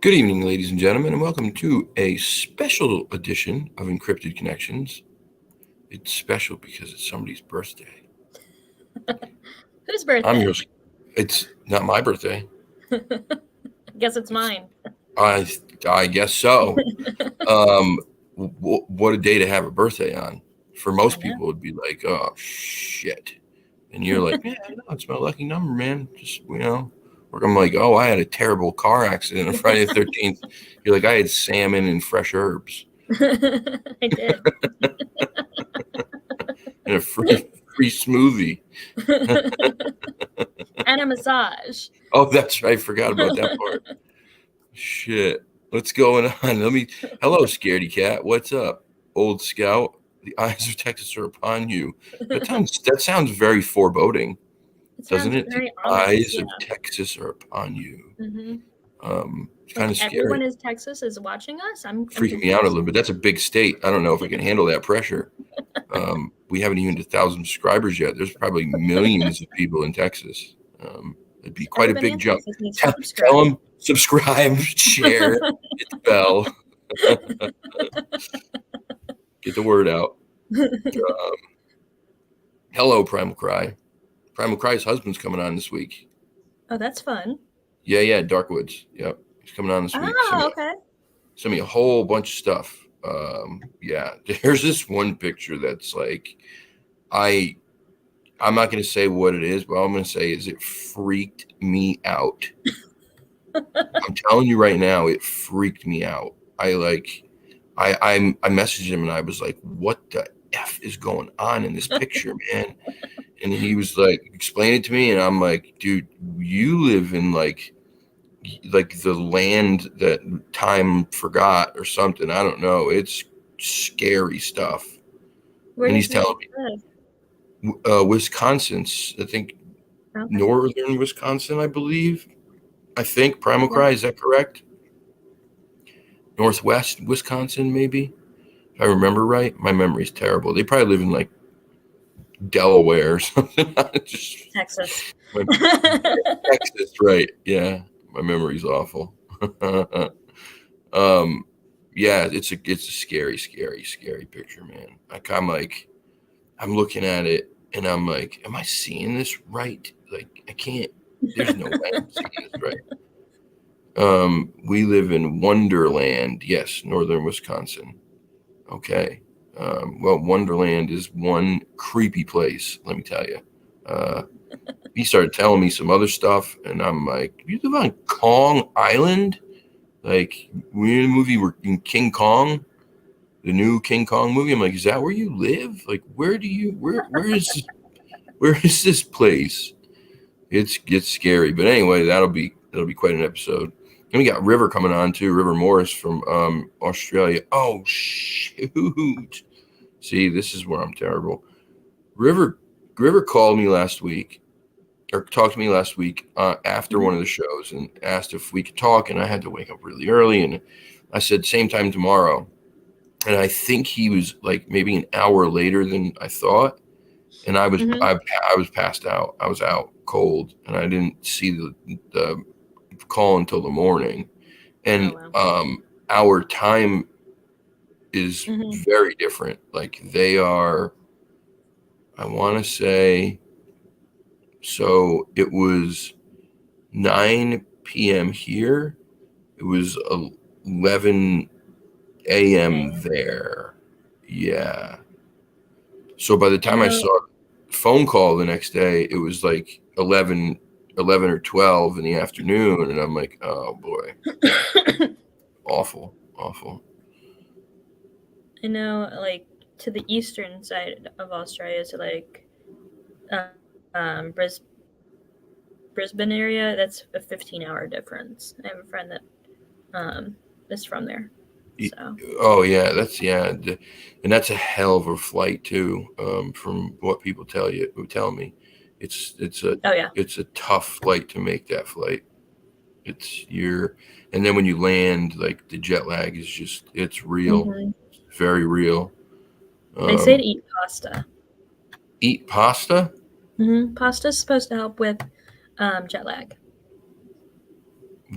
Good evening, ladies and gentlemen, and welcome to a special edition of Encrypted Connections. It's special because it's somebody's birthday. Whose I'm birthday? yours. It's not my birthday. I guess it's mine. I guess so. Um, what a day to have a birthday on. For I most know. people, it'd be like, oh shit, and you're like, yeah, no, it's my lucky number, man. Just Or I'm like, oh, I had a terrible car accident on Friday the 13th. You're like, I had salmon and fresh herbs I did. and a free smoothie. And a massage. Oh, that's right. I forgot about that part. Shit. What's going on? Hello, Scaredy Cat. What's up, old scout? The eyes of Texas are upon you. That sounds very foreboding, It doesn't sounds it? very The ominous. eyes of Texas are upon you. Hmm. It's kind Like of everyone scary. in Texas is watching us. I'm Freaking me out a confused. little bit. That's a big state. I don't know if I can handle that pressure. We haven't even hit 1,000 subscribers yet. There's probably millions of people in Texas. It'd be quite a Everybody big in jump. Texas needs to Tell subscribe. them subscribe, share, hit the bell, get the word out. Hello, Primal Cry. Primal Cry's husband's coming on this week. Oh, that's fun. Yeah, Darkwoods. Yep, he's coming on this week. Oh, okay. Send me a whole bunch of stuff. Yeah, there's this one picture that's like, I'm not going to say what it is, but all I'm going to say is it freaked me out. I'm telling you right now, it freaked me out. I messaged him and I was like, "What the f is going on in this picture, man?" And he was like, "Explain it to me." And I'm like, "Dude, you live in like the land that time forgot or something. I don't know. It's scary stuff." Where And does he's he telling live? me, Wisconsin's, I think, Okay. northern Wisconsin, I believe. I think Primal Okay. Cry, is that correct? Northwest Wisconsin, maybe. If I remember right. My memory's terrible. They probably live in like Delaware or something. Texas. Texas, right? Yeah, my memory's awful. um, yeah, it's a scary picture, man. I'm looking at it and I'm like, am I seeing this right? Like, I can't. There's no way I'm seeing this right. We live in Wonderland, yes, northern Wisconsin. Okay. Well, Wonderland is one creepy place, let me tell you. He started telling me some other stuff, and I'm like, "You live on Kong Island? Like, we're in a movie in King Kong, the new King Kong movie." I'm like, "Is that where you live? Like, where is this place?" It gets scary, but anyway, that'll be quite an episode. And we got River coming on too, River Morris from Australia. Oh shoot! See, this is where I'm terrible. River called me last week, or talked to me last week after one of the shows, and asked if we could talk. And I had to wake up really early, and I said same time tomorrow. And I think he was like maybe an hour later than I thought. And I was Mhm. I was passed out. I was out cold, and I didn't see the call until the morning. And Oh, wow. our time is Mhm. very different. Like they are, I want to say, so it was 9 p.m. here. It was 11 a.m. there. Yeah. So by the I time I know. saw a phone call the next day, it was like 11 or 12 in the afternoon. And I'm like, oh boy, awful. I know, like to the eastern side of Australia, so like Brisbane area, that's a 15-hour difference. I have a friend that is from there, so Oh yeah, and that's a hell of a flight too. From what people tell me, it's it's a oh yeah. it's a tough flight to make that flight. And then when you land, like the jet lag is it's real, Hmm. very real. They say Um, to eat pasta. Eat pasta? Pasta is supposed to help with jet lag.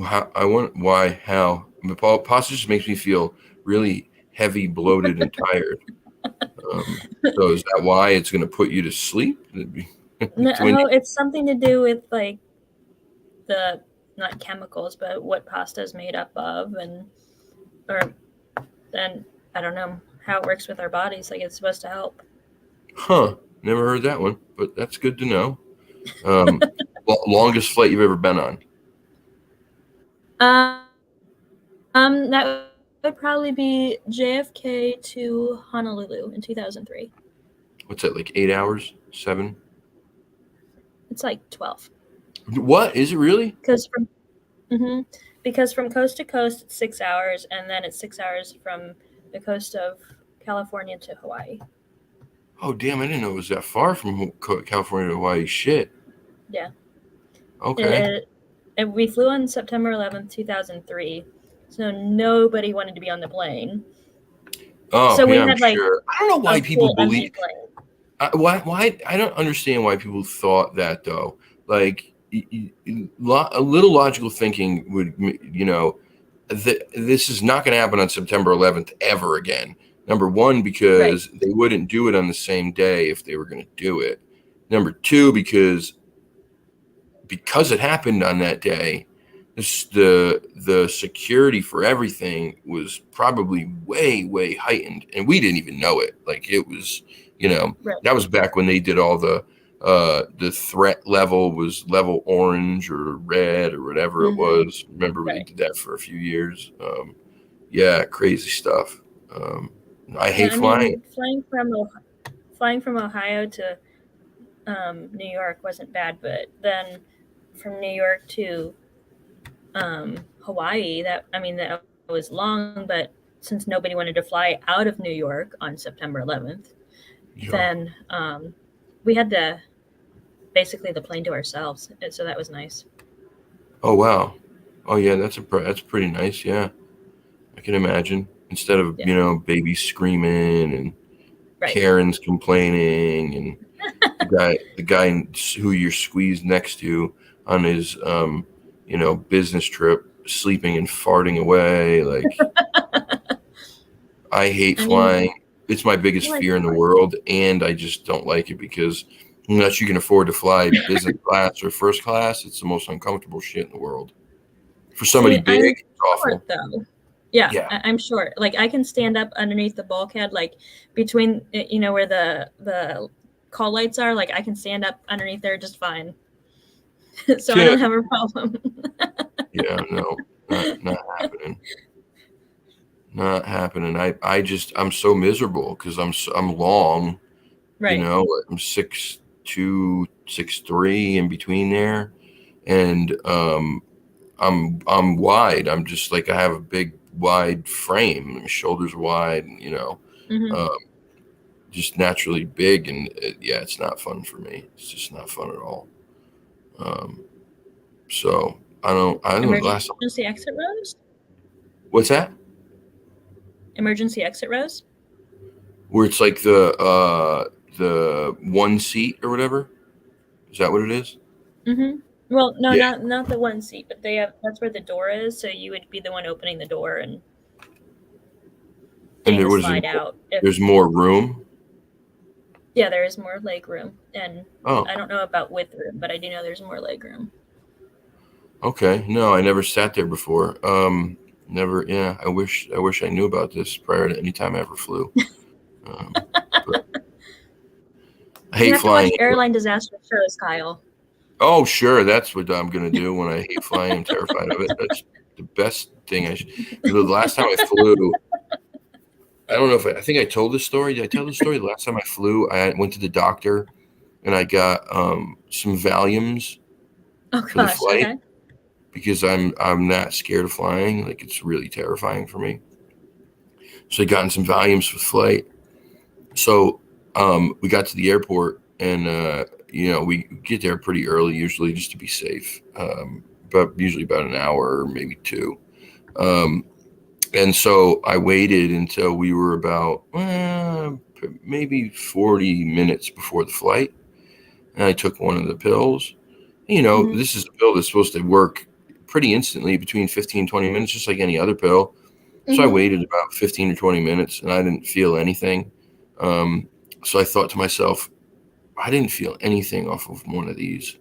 I want why how pasta just makes me feel really heavy, bloated, and tired. So is that why it's going to put you to sleep? When No, it's something to do with like the not chemicals, but what pasta is made up of, and or then I don't know how it works with our bodies. Like it's supposed to help. huh? Never heard that one, but that's good to know. Um, longest flight you've ever been on? That would probably be JFK to Honolulu in 2003. What's that, like 8 hours, 7? It's like 12. What is it really? Because because from coast to coast it's 6 hours, and then it's 6 hours from the coast of California to Hawaii. Oh damn! I didn't know it was that far from California to Hawaii. Shit. Yeah. Okay. We flew on September 11th, 2003. So nobody wanted to be on the plane. Oh So we yeah, I'm had like sure. I don't know why a people full believe. empty plane. Why I don't understand why people thought that though. Like a little logical thinking would, this is not going to happen on September 11th ever again. Number one, Right. because they wouldn't do it on the same day if they were going to do it. Number two, because it happened on that day, the security for everything was probably way heightened, and we didn't even know it. Like it was, Right. that was back when they did all the threat level was level orange or red or whatever it was. Remember when they did that for a few years? Yeah, crazy stuff. I Yeah, hate I flying. mean, flying from Ohio to New York wasn't bad, but then from New York to Hawaii, that was long. But since nobody wanted to fly out of New York on September 11th, Yeah. then we had basically the plane to ourselves, so that was nice. Oh wow. Oh yeah, that's pretty nice. Yeah, I can imagine. Instead of Yeah, babies screaming and right. Karen's complaining and the guy who you're squeezed next to on his business trip sleeping and farting away. Like I hate I mean, flying. It's my biggest well, it's fear in the fun. world, and I just don't like it because unless you can afford to fly business class or first class, it's the most uncomfortable shit in the world. For somebody See, big, I'm it's awful. short though. Yeah, Yeah. I'm short. Like I can stand up underneath the bulkhead, like between where the call lights are. Like I can stand up underneath there just fine. So I Yeah. don't have a problem. Yeah, no, not happening. Not happening. I'm so miserable because I'm long, Right. I'm 6'2", 6'3", in between there, and I'm wide. I'm just like I have a big wide frame. My shoulders wide, Hmm. um, just naturally big, and yeah, it's not fun for me. It's just not fun at all. Um, so I don't know the last time. Emergency exit rows. What's that? Emergency exit rows. Where it's like the one seat or whatever. Is that what it is? Mm-hmm. Well, no, Yeah. not the one seat, but they have that's where the door is. So you would be the one opening the door and And getting there the was slide out. there's more room. Yeah, there is more leg room, and Oh, I don't know about width room, but I do know there's more leg room. okay. No, I never sat there before. Never. Yeah, I wish I knew about this prior to any time I ever flew. Um, but I You hate have to watch flying. airline disaster shows, Kyle. Oh, sure. That's what I'm gonna do when I hate flying. I'm terrified of it. That's the best thing. The last time I flew, I don't know if I think I told this story. Did I tell the story? The last time I flew, I went to the doctor and I got some Valiums Oh for the gosh. flight Okay. because I'm not scared of flying. Like it's really terrifying for me. So I got in some Valiums for the flight. So we got to the airport and we get there pretty early usually just to be safe. But usually about an hour or maybe two. Um, and so I waited until we were about maybe 40 minutes before the flight, and I took one of the pills. Hmm. This is a pill that's supposed to work pretty instantly, between 15, 20 minutes, just like any other pill. So I waited about 15 or 20 minutes and I didn't feel anything. So I thought to myself, I didn't feel anything off of one of these.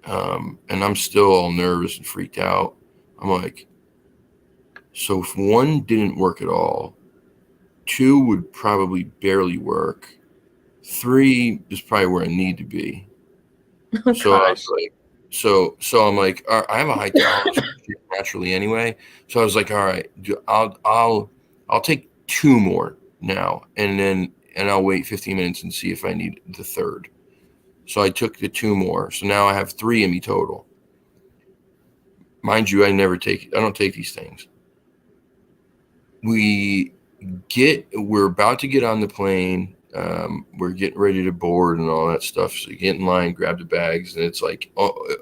And I'm still all nervous and freaked out. I'm like, so if one didn't work at all, two would probably barely work. Three is probably where I need to be. Oh, So I gosh. was like, so I'm like, I have a high tolerance naturally anyway. So I was like, all right, I'll take two more now, and I'll wait 15 minutes and see if I need the third. So I took the two more. So now I have three in me total. Mind you, I don't take these things. We're about to get on the plane. We're getting ready to board and all that stuff. So you get in line, grab the bags, and it's like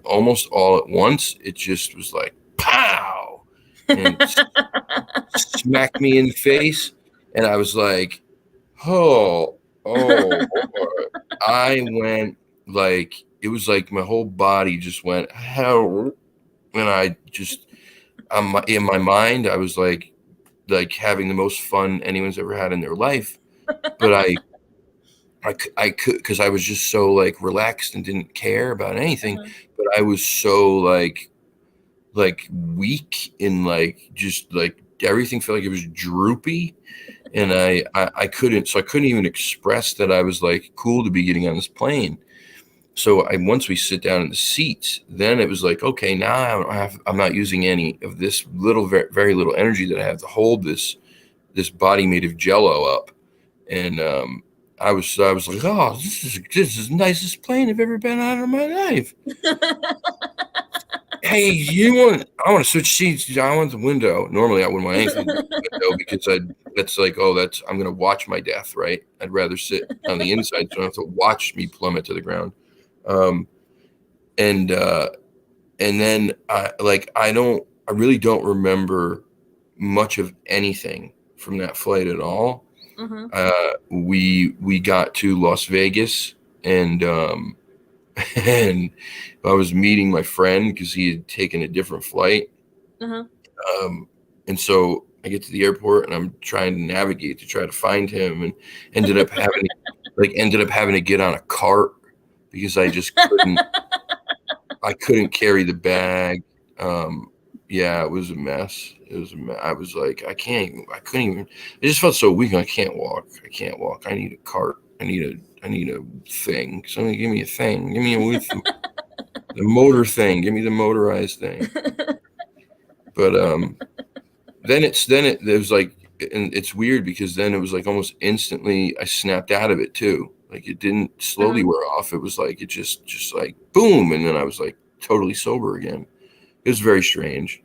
almost all at once. It just was like, pow, and smacked me in the face. And I was like, oh, I went like, it was like my whole body just went, hell. And I just, in my mind, I was like having the most fun anyone's ever had in their life. But I could, because I was just so like relaxed and didn't care about anything. But I was so like weak and like just like everything felt like it was droopy, and I couldn't even express that I was like cool to be getting on this plane. So once we sit down in the seats, then it was like, okay, now I'm not using any of this very, very little energy that I have to hold this body made of Jello up. And I was like, oh, this is the nicest plane I've ever been on in my life. Hey, I want to switch seats. I want the window. Normally I wouldn't want anything but the window, because I'm gonna watch my death, right? I'd rather sit on the inside so I don't have to watch me plummet to the ground. And then I really don't remember much of anything from that flight at all. We got to Las Vegas, and and I was meeting my friend because he had taken a different flight. And so I get to the airport and I'm trying to navigate to try to find him, and ended up having to get on a cart because I just couldn't carry the bag. Yeah, it was a mess. I was like, I couldn't even, I just felt so weak. I can't walk. I need a cart. I need a thing. Somebody give me a thing. Give me the motor thing. Give me the motorized thing. But then it was like, and it's weird because then it was like almost instantly I snapped out of it too. Like it didn't slowly wear off. It was like it just like boom, and then I was like totally sober again. It was very strange.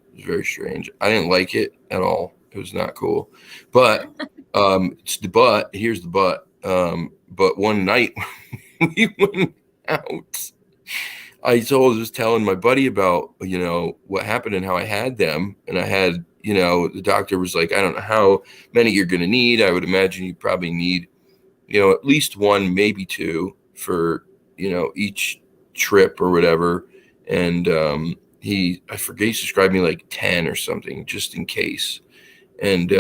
I didn't like it at all. It was not cool. But here's the but. But one night we went out, I was telling my buddy about, what happened and how I had them. And I had, the doctor was like, I don't know how many you're going to need. I would imagine you probably need, at least one, maybe two for, each trip or whatever. And I forget, he described me like 10 or something just in case. And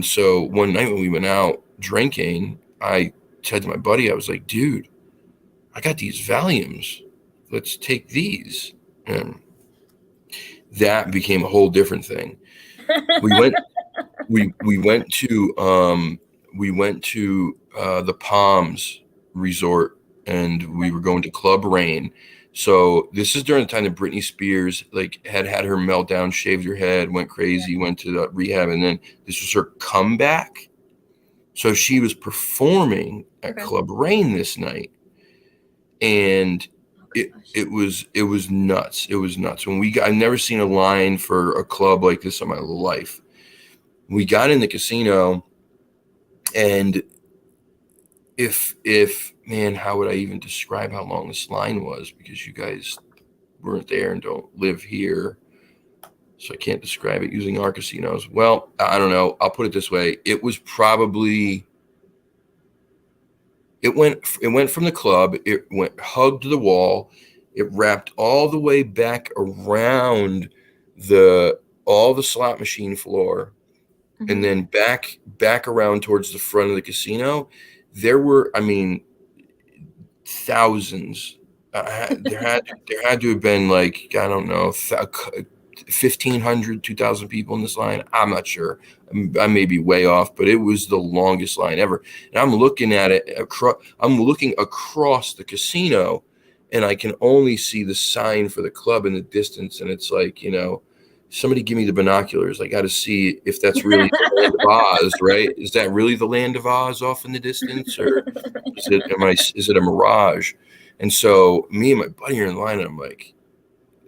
so one night when we went out drinking, I said to my buddy, I was like, dude, I got these Valiums. Let's take these. And that became a whole different thing. We went to the Palms Resort, and we were going to Club Rain. So this is during the time that Britney Spears had her meltdown, shaved her head, went crazy, went to the rehab, and then this was her comeback. So she was performing at Club Rain this night, and it was nuts. It was nuts. I've never seen a line for a club like this in my life. We got in the casino, and man, how would I even describe how long this line was? Because you guys weren't there and don't live here, so I can't describe it using our casinos. Well, I don't know. I'll put it this way. It was probably, it went from the club, it went hugged to the wall, It wrapped all the way back around all the slot machine floor, and then back around towards the front of the casino. There were, I mean, thousands. There had to have been like, I don't know, 1,500, 2,000 people in this line. I'm not sure. I may be way off, but it was the longest line ever. And I'm looking at it I'm looking across the casino, and I can only see the sign for the club in the distance. And it's like, somebody give me the binoculars. I got to see if that's really the land of Oz, right? Is that really the land of Oz off in the distance, or is it a mirage? And so me and my buddy are in line, and I'm like,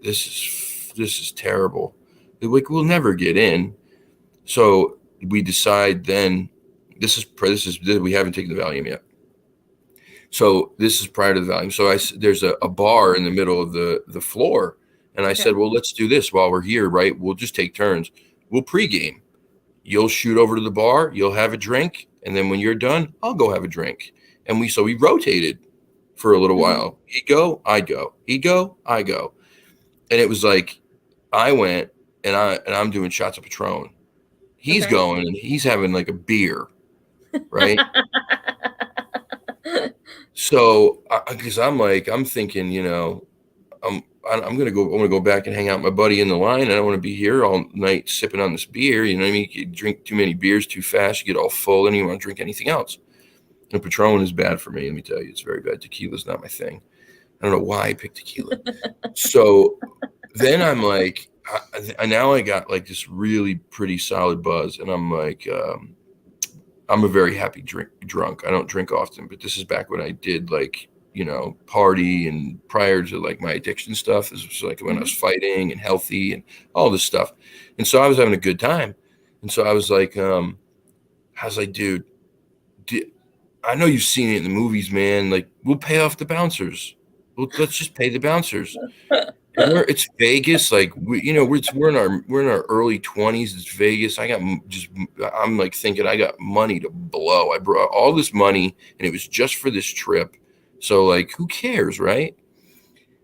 this is terrible. They're like, we'll never get in. So we decide then, this is we haven't taken the Valium yet. So this is prior to the Valium. So there's a bar in the middle of the floor. And I said, well, let's do this while we're here, right? We'll just take turns. We'll pregame. You'll shoot over to the bar. You'll have a drink. And then when you're done, I'll go have a drink. And we rotated for a little while. He'd go, I'd go. He'd go, I go. And it was like, I went and I'm doing shots of Patron. He's going and he's having like a beer, right? So, because I'm thinking, I'm gonna go back and hang out with my buddy in the line. I don't want to be here all night sipping on this beer. You know what I mean? You drink too many beers too fast, you get all full, and you want to drink anything else. And Patron is bad for me. Let me tell you, it's very bad. Tequila's not my thing. I don't know why I picked tequila. So then I'm like, now I got like this really pretty solid buzz, and I'm like, I'm a very happy drunk. I don't drink often, but this is back when I did like, party, and prior to like my addiction stuff. This was like when I was fighting and healthy and all this stuff. And so I was having a good time. And so I was like, dude, I know you've seen it in the movies, man. Like, we'll pay off the bouncers. Let's just pay the bouncers. It's Vegas. Like, we're in our early 20s. It's Vegas. I'm like thinking I got money to blow. I brought all this money, and it was just for this trip. So like, who cares, right?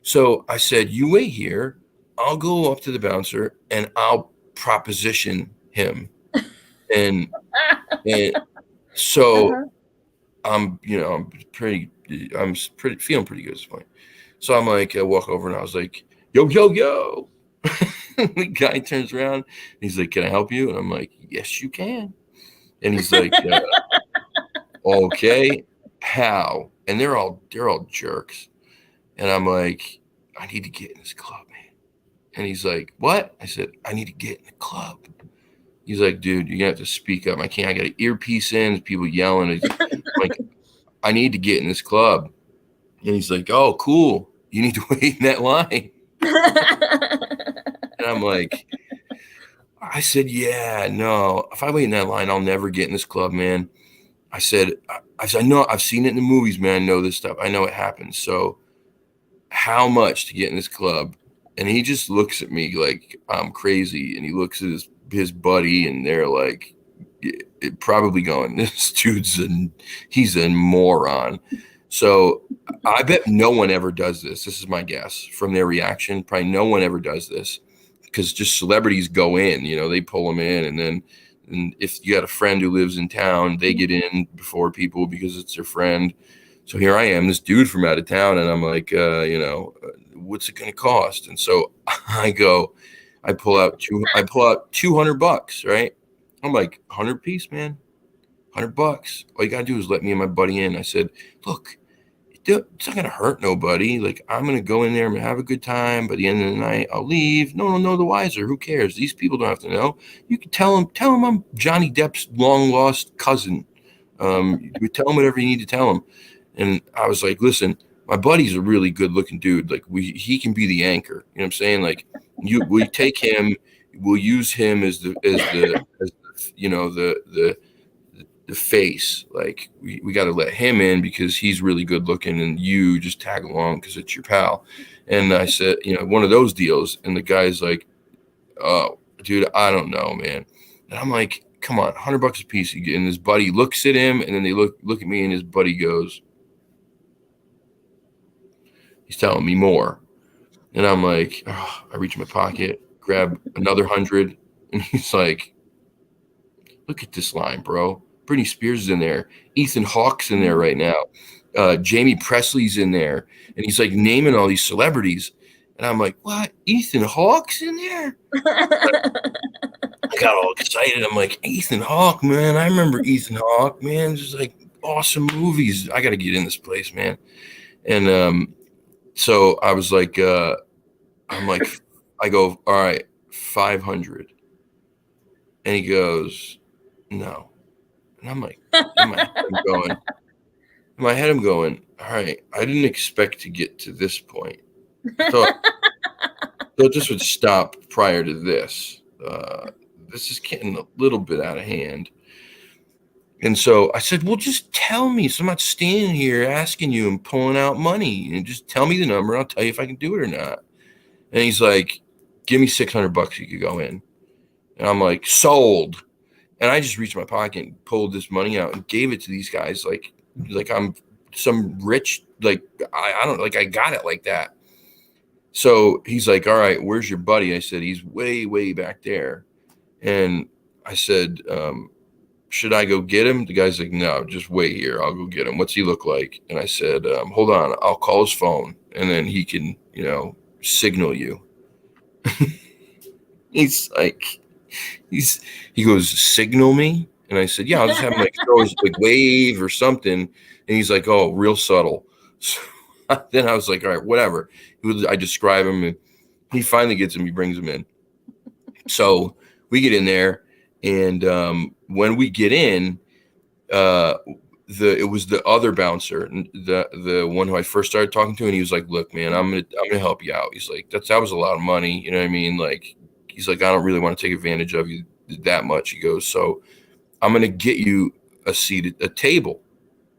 So I said, you wait here. I'll go up to the bouncer and I'll proposition him. And so I'm feeling pretty good at this point. So I'm like, I walk over and I was like, yo. The guy turns around and he's like, can I help you? And I'm like, yes, you can. And he's like, okay, how? And they're all jerks. And I'm like, I need to get in this club, man. And he's like, what? I said, I need to get in the club. He's like, dude, you're gonna have to speak up. I got an earpiece in, people yelling. I'm like, I need to get in this club. And he's like, oh, cool. You need to wait in that line. And I'm like, I said, yeah, no. If I wait in that line, I'll never get in this club, man. I said, I know, I've seen it in the movies, man. I know this stuff. I know it happens. So how much to get in this club? And he just looks at me like I'm crazy. And he looks at his buddy, and they're like, probably going, this dude's he's a moron. So I bet no one ever does this. This is my guess from their reaction. Probably no one ever does this, because just celebrities go in, they pull them in. And then if you got a friend who lives in town, they get in before people because it's their friend. So here I am, this dude from out of town, and I'm like, what's it going to cost? And so I pull out $200, right? I'm like, 100 piece, man, $100. All you got to do is let me and my buddy in. I said, look, it's not going to hurt nobody. Like, I'm going to go in there, I'm going to have a good time. By the end of the night, I'll leave. No one will know the wiser. Who cares? These people don't have to know. You can tell them I'm Johnny Depp's long lost cousin. You tell them whatever you need to tell them. And I was like, listen, my buddy's a really good looking dude. Like, he can be the anchor. You know what I'm saying? Like, we take him, we'll use him as the face. Like, we got to let him in because he's really good looking, and you just tag along because it's your pal. And I said, one of those deals. And the guy's like, oh, dude, I don't know, man. And I'm like, come on, $100 a piece. And his buddy looks at him, and then they look at me, and his buddy goes, he's telling me more. And I'm like, oh, I reach in my pocket, grab another 100, and he's like, look at this line, bro. Britney Spears is in there. Ethan Hawke's in there right now. Jamie Presley's in there. And he's like naming all these celebrities. And I'm like, what? Ethan Hawke's in there? I got all excited. I'm like, Ethan Hawke, man. I remember Ethan Hawke, man. Just like awesome movies. I got to get in this place, man. And so I was like, I'm like, I go, all right, 500. And he goes, no. And I'm like, in my head, I'm going, all right, I didn't expect to get to this point. I thought this would stop prior to this. This is getting a little bit out of hand. And so I said, well, just tell me. So I'm not standing here asking you and pulling out money. And just tell me the number. I'll tell you if I can do it or not. And he's like, give me $600. You could go in. And I'm like, sold. And I just reached my pocket and pulled this money out and gave it to these guys like I'm some rich, like I don't like I got it like that. So he's like, all right, where's your buddy? I said, he's way, way back there. And I said, should I go get him? The guy's like, no, just wait here. I'll go get him. What's he look like? And I said, hold on, I'll call his phone and then he can, signal you. He's like, he goes, signal me? And I said, yeah, I'll just have him like throw his like wave or something. And he's like, oh, real subtle. So then I was like, all right, whatever. I describe him and he finally gets him. He brings him in. So we get in there. And when we get in, it was the other bouncer, the one who I first started talking to. And he was like, look, man, I'm gonna help you out. He's like, that was a lot of money. You know what I mean? Like, he's like, I don't really want to take advantage of you that much. He goes, so I'm going to get you a seat at a table.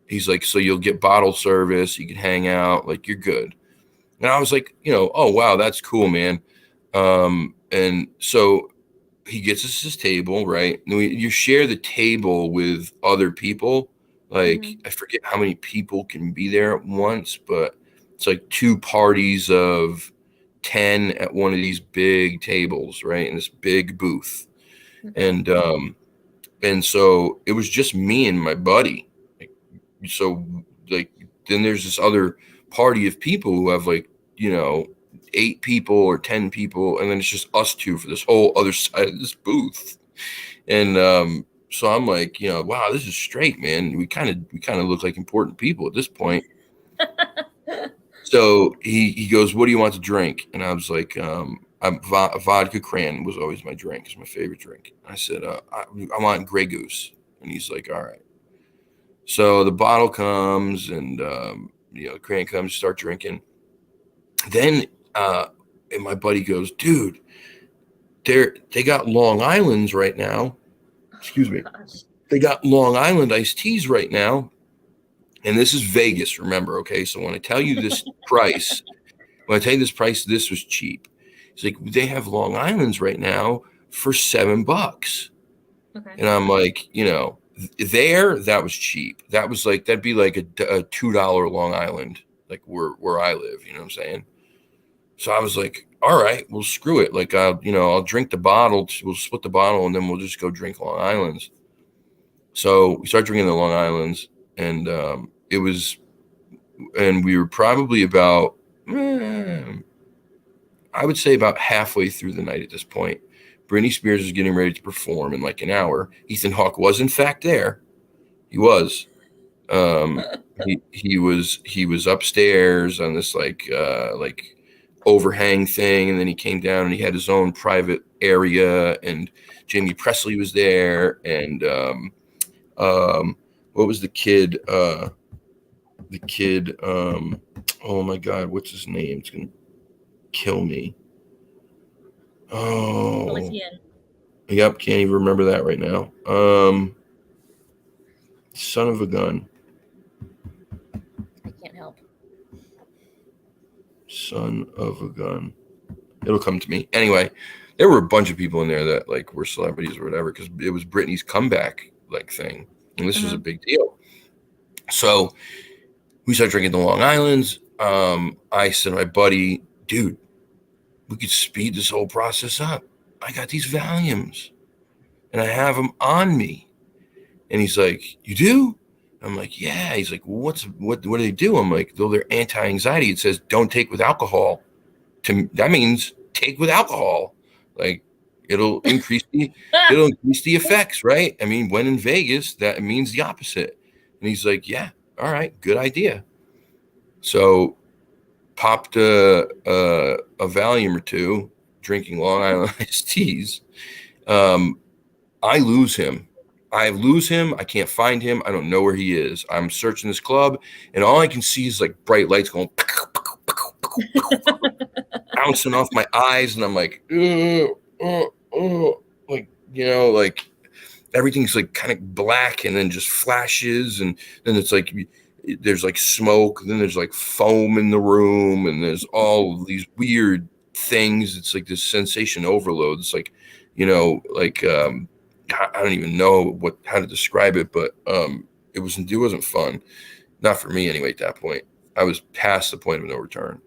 He's like, so you'll get bottle service. You can hang out. Like, you're good. And I was like, oh, wow, that's cool, man. And so he gets us his table, right? And you share the table with other people. Like, I forget how many people can be there at once, but it's like 2 parties of 10 at one of these big tables, right? In this big booth. And so it was just me and my buddy. Then there's this other party of people who have 8 people or 10 people. And then it's just us 2 for this whole other side of this booth. And so I'm like, wow, this is straight, man. We kind of look like important people at this point. So he goes, what do you want to drink? And I was like, vodka cran was always my drink. It's my favorite drink. I said, I want Grey Goose. And he's like, all right. So the bottle comes and, cran comes, start drinking. Then, and my buddy goes, dude, they got Long Island's right now. Excuse me. They got Long Island iced teas right now. And this is Vegas, remember, okay? So when I tell you this price, this was cheap. It's like, they have Long Island's right now for $7. Okay. And I'm like, that was cheap. That was like, that'd be like a $2 Long Island, like where I live, you know what I'm saying? So I was like, all right, well, screw it. Like, I'll drink the bottle. We'll split the bottle and then we'll just go drink Long Island's. So we start drinking the Long Island's and, we were probably about, I would say about halfway through the night at this point. Britney Spears was getting ready to perform in like an hour. Ethan Hawke was in fact there. He was. He was upstairs on this like overhang thing, and then he came down and he had his own private area. And Jamie Presley was there, and what was the kid? Oh my God, what's his name? It's gonna kill me. Oh, was he in? Yep, can't even remember that right now. Son of a gun. I can't help. Son of a gun. It'll come to me. Anyway, there were a bunch of people in there that like were celebrities or whatever, because it was Britney's comeback like thing, and this was a big deal. So we started drinking the Long Island's. I said to my buddy, dude, we could speed this whole process up. I got these Valiums and I have them on me. And he's like, you do? I'm like, yeah. He's like, what do they do? I'm like, though they're anti-anxiety. It says don't take with alcohol. That means take with alcohol. Like it'll increase the effects, right? I mean, when in Vegas, that means the opposite. And he's like, yeah, all right, good idea. So popped a Valium or two, drinking Long Island iced teas. I lose him. I can't find him. I don't know where he is. I'm searching this club, and all I can see is like bright lights going bouncing off my eyes, and I'm like, like, you know, like everything's like kind of black, and then just flashes, and then it's like there's like smoke, and then there's like foam in the room, and there's all these weird things. It's like this sensation overload. It's like, you know, like I don't even know how to describe it, but it wasn't fun. Not for me anyway. At that point, I was past the point of no return.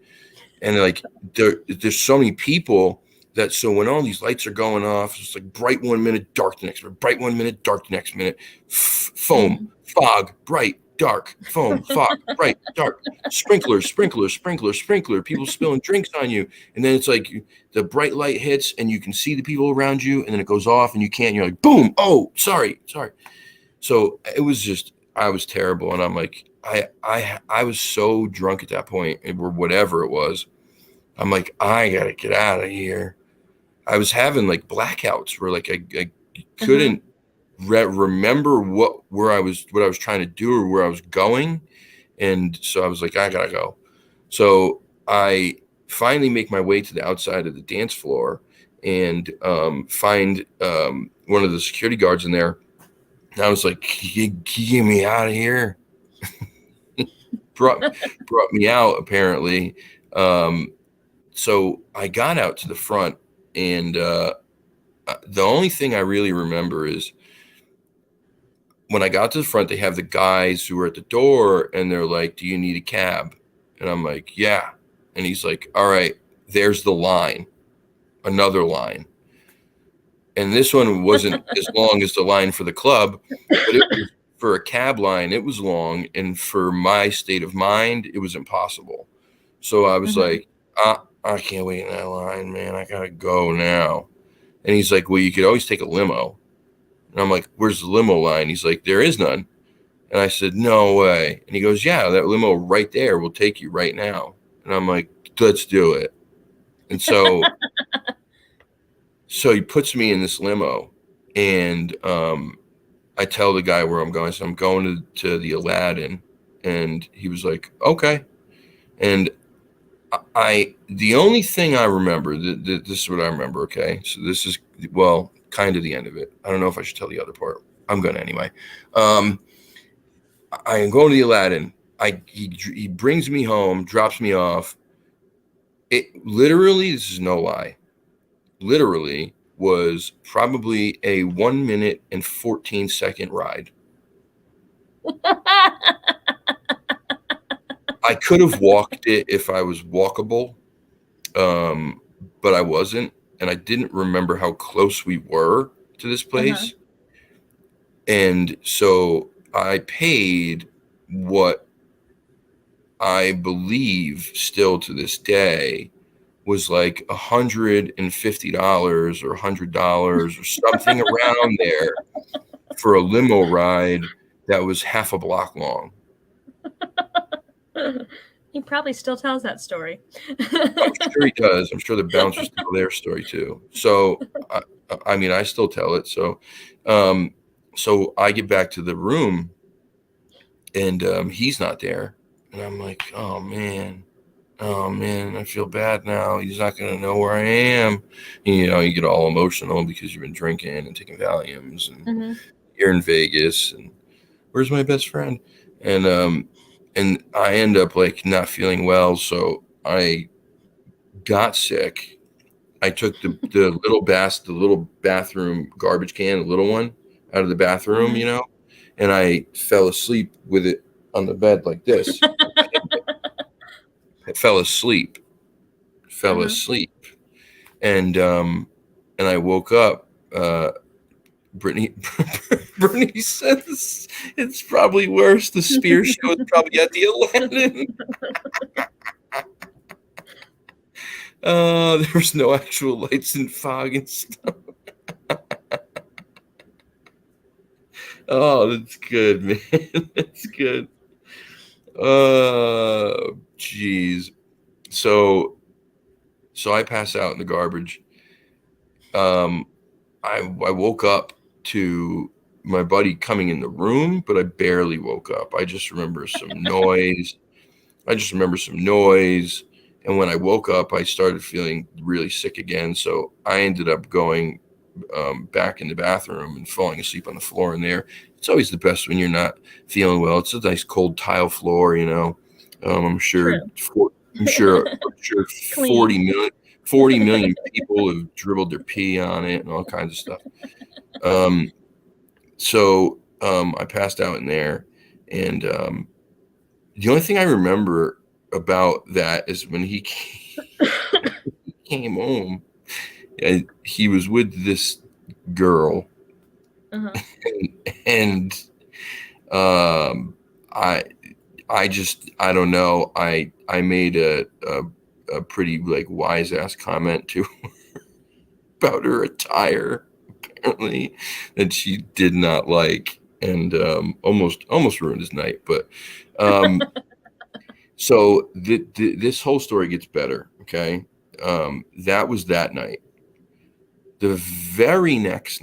And like there's so many people that, so when all these lights are going off, it's like bright 1 minute, dark the next minute, bright 1 minute, dark the next minute, foam, fog, bright, dark, foam, fog, bright, dark, sprinkler, people spilling drinks on you. And then it's like the bright light hits and you can see the people around you, and then it goes off and you can't, you're like, boom, oh, sorry. So it was just, I was terrible. And I'm like, I was so drunk at that point, or whatever it was. I'm like, I gotta get out of here. I was having like blackouts where like I couldn't remember what I was trying to do or where I was going, and so I was like, I gotta go. So I finally make my way to the outside of the dance floor and find one of the security guards in there. And I was like, can you get me out of here? brought me out, apparently. So I got out to the front, and the only thing I really remember is when I got to the front, they have the guys who are at the door, and they're like, do you need a cab? And I'm like, yeah. And he's like, all right, there's the line, another line. And this one wasn't as long as the line for the club, but it was, for a cab line, it was long. And for my state of mind, it was impossible. So I was like, I can't wait in that line, man. I got to go now. And he's like, well, you could always take a limo. And I'm like, where's the limo line? He's like, there is none. And I said, no way. And he goes, yeah, that limo right there will take you right now. And I'm like, let's do it. And so he puts me in this limo, and I tell the guy where I'm going. So I'm going to the Aladdin, and he was like, okay. And the only thing I remember, this is what I remember. Okay. So this is, well, kind of the end of it. I don't know if I should tell the other part. I'm going to anyway. I am going to the Aladdin. He brings me home, drops me off. It literally, this is no lie, literally was probably a 1 minute and 14 second ride. I could have walked it if I was walkable, but I wasn't, and I didn't remember how close we were to this place. And so I paid what I believe still to this day was like $150 or $100 or something around there for a limo ride that was half a block long. He probably still tells that story. I'm sure he does. I'm sure the bouncers tell their story too. So, I mean, I still tell it. So, so I get back to the room, and he's not there, and I'm like, oh man, I feel bad now. He's not gonna know where I am. And, you know, you get all emotional because you've been drinking and taking Valiums, and you're in Vegas, and where's my best friend? And I end up like not feeling well, so I got sick. I took the little bathroom garbage can, the little one, out of the bathroom, you know, and I fell asleep with it on the bed like this. I fell asleep. and I woke up. Brittany says it's probably worse. The spear show is probably at the Aladdin. There was no actual lights and fog and stuff. Oh, that's good, man. That's good. Jeez. So I pass out in the garbage. I woke up to my buddy coming in the room, but I barely woke up. I just remember some noise. And when I woke up, I started feeling really sick again. So I ended up going back in the bathroom and falling asleep on the floor in there. It's always the best when you're not feeling well. It's a nice cold tile floor, you know. I'm sure 40 million people have dribbled their pee on it and all kinds of stuff. So I passed out in there, and the only thing I remember about that is when he came home, and he was with this girl, and I don't know. I made a pretty like wise ass comment to her about her attire, apparently, that she did not like, and almost ruined his night. But so this whole story gets better. Okay, that was that night. The very next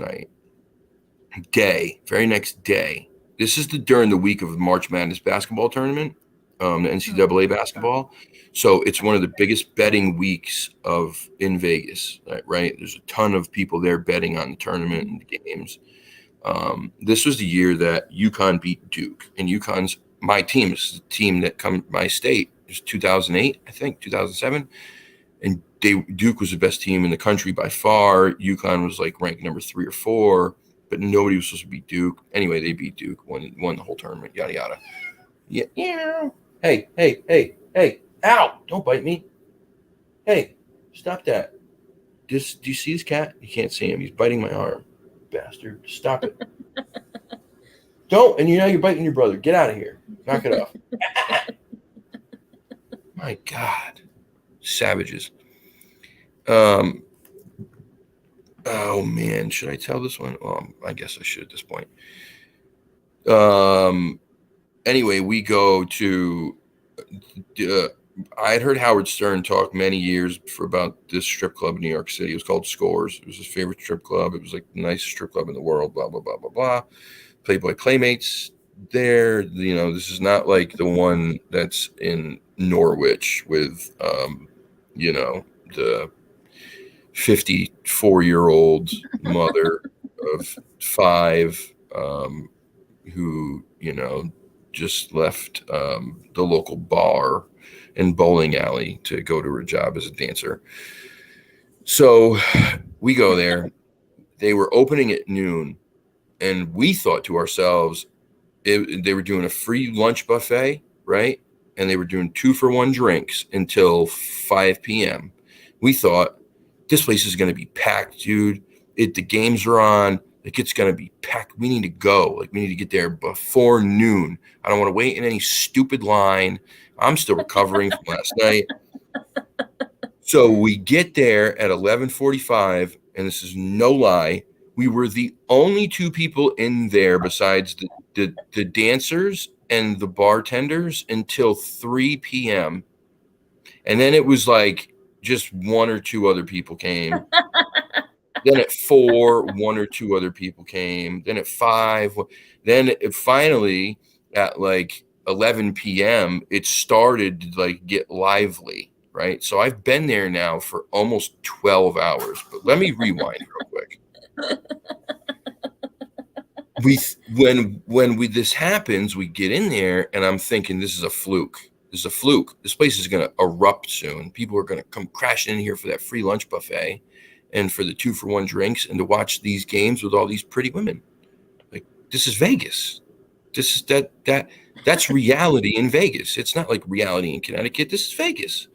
day. This is during the week of the March Madness basketball tournament, the NCAA basketball. So it's one of the biggest betting weeks in Vegas, right? There's a ton of people there betting on the tournament and the games. This was the year that UConn beat Duke, and UConn's my team. This is the team that my state. It was 2008, I think, 2007, and Duke was the best team in the country by far. UConn was like ranked number 3 or 4. But nobody was supposed to beat Duke. Anyway, they beat Duke, won the whole tournament, yada, yada. Yeah. Hey. Ow, don't bite me. Hey, stop that. Do you see this cat? You can't see him. He's biting my arm. Bastard. Stop it. Don't. And you're biting your brother. Get out of here. Knock it off. My God. Savages. Oh man, should I tell this one? Well, I guess I should at this point. Anyway, we go to. I had heard Howard Stern talk many years about this strip club in New York City. It was called Scores. It was his favorite strip club. It was like the nicest strip club in the world. Blah blah blah blah blah. Playboy Playmates there. You know, this is not like the one that's in Norwich with, you know, the 54-year-old mother of 5 who, you know, just left the local bar and bowling alley to go to her job as a dancer. So we go there. They were opening at noon, and we thought to ourselves, they were doing a free lunch buffet, right? And they were doing 2-for-1 drinks until 5 p.m. We thought, this place is going to be packed, dude. The games are on. Like, it's going to be packed. We need to go. Like, we need to get there before noon. I don't want to wait in any stupid line. I'm still recovering from last night. So we get there at 11:45, and this is no lie. We were the only 2 people in there besides the dancers and the bartenders until 3 p.m. And then it was like, just 1 or 2 other people came. Then at 4, 1 or 2 other people came. Then at 5, then finally at like 11 p.m. it started to like get lively, right? So I've been there now for almost 12 hours. But let me rewind real quick. When this happens, we get in there, and I'm thinking this is a fluke. This place is going to erupt soon. People are going to come crashing in here for that free lunch buffet and for the 2-for-1 drinks and to watch these games with all these pretty women. Like, this is Vegas. This is that's reality in Vegas. It's not like reality in Connecticut. This is Vegas.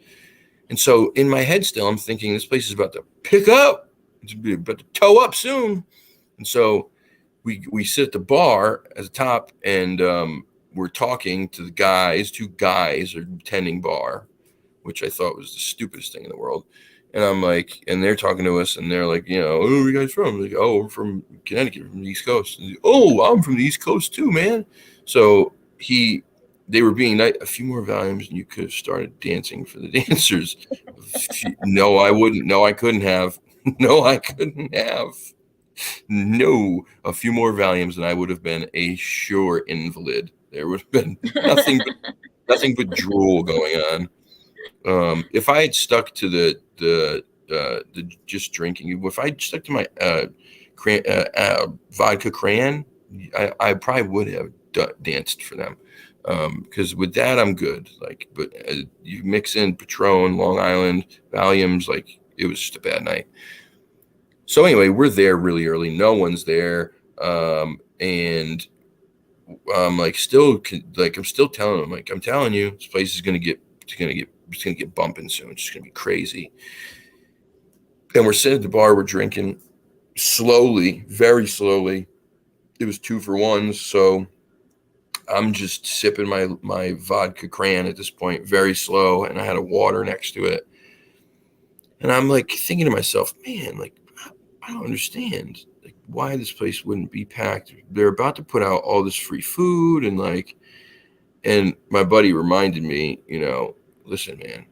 And so in my head still, I'm thinking this place is about to pick up. It's about to tow up soon. And so we sit at the bar at the top, and we're talking to the guys. Two guys are tending bar, which I thought was the stupidest thing in the world. And I'm like, and they're talking to us, and they're like, you know, where are you guys from? Like, oh, we're from Connecticut, from the East Coast. And, oh, I'm from the East Coast too, man. So they were being nice. A few more volumes, and you could have started dancing for the dancers. No, I wouldn't. No, I couldn't have. No, I couldn't have. No, a few more volumes, and I would have been a sure invalid. There would have been nothing but drool going on. If I had stuck to the just drinking, if I stuck to my vodka crayon, I probably would have danced for them. Because with that I'm good. Like, but you mix in Patron, Long Island, Valiums, like it was just a bad night. So anyway, we're there really early. No one's there, and I'm like still like I'm still telling them, like, I'm telling you, this place is gonna get bumping soon. It's just gonna be crazy. And we're sitting at the bar, we're drinking slowly, very slowly. It was 2 for 1, so I'm just sipping my vodka crayon at this point, very slow, and I had a water next to it. And I'm like thinking to myself, man, like I don't understand like why this place wouldn't be packed. They're about to put out all this free food, and like, and my buddy reminded me, you know, listen, man,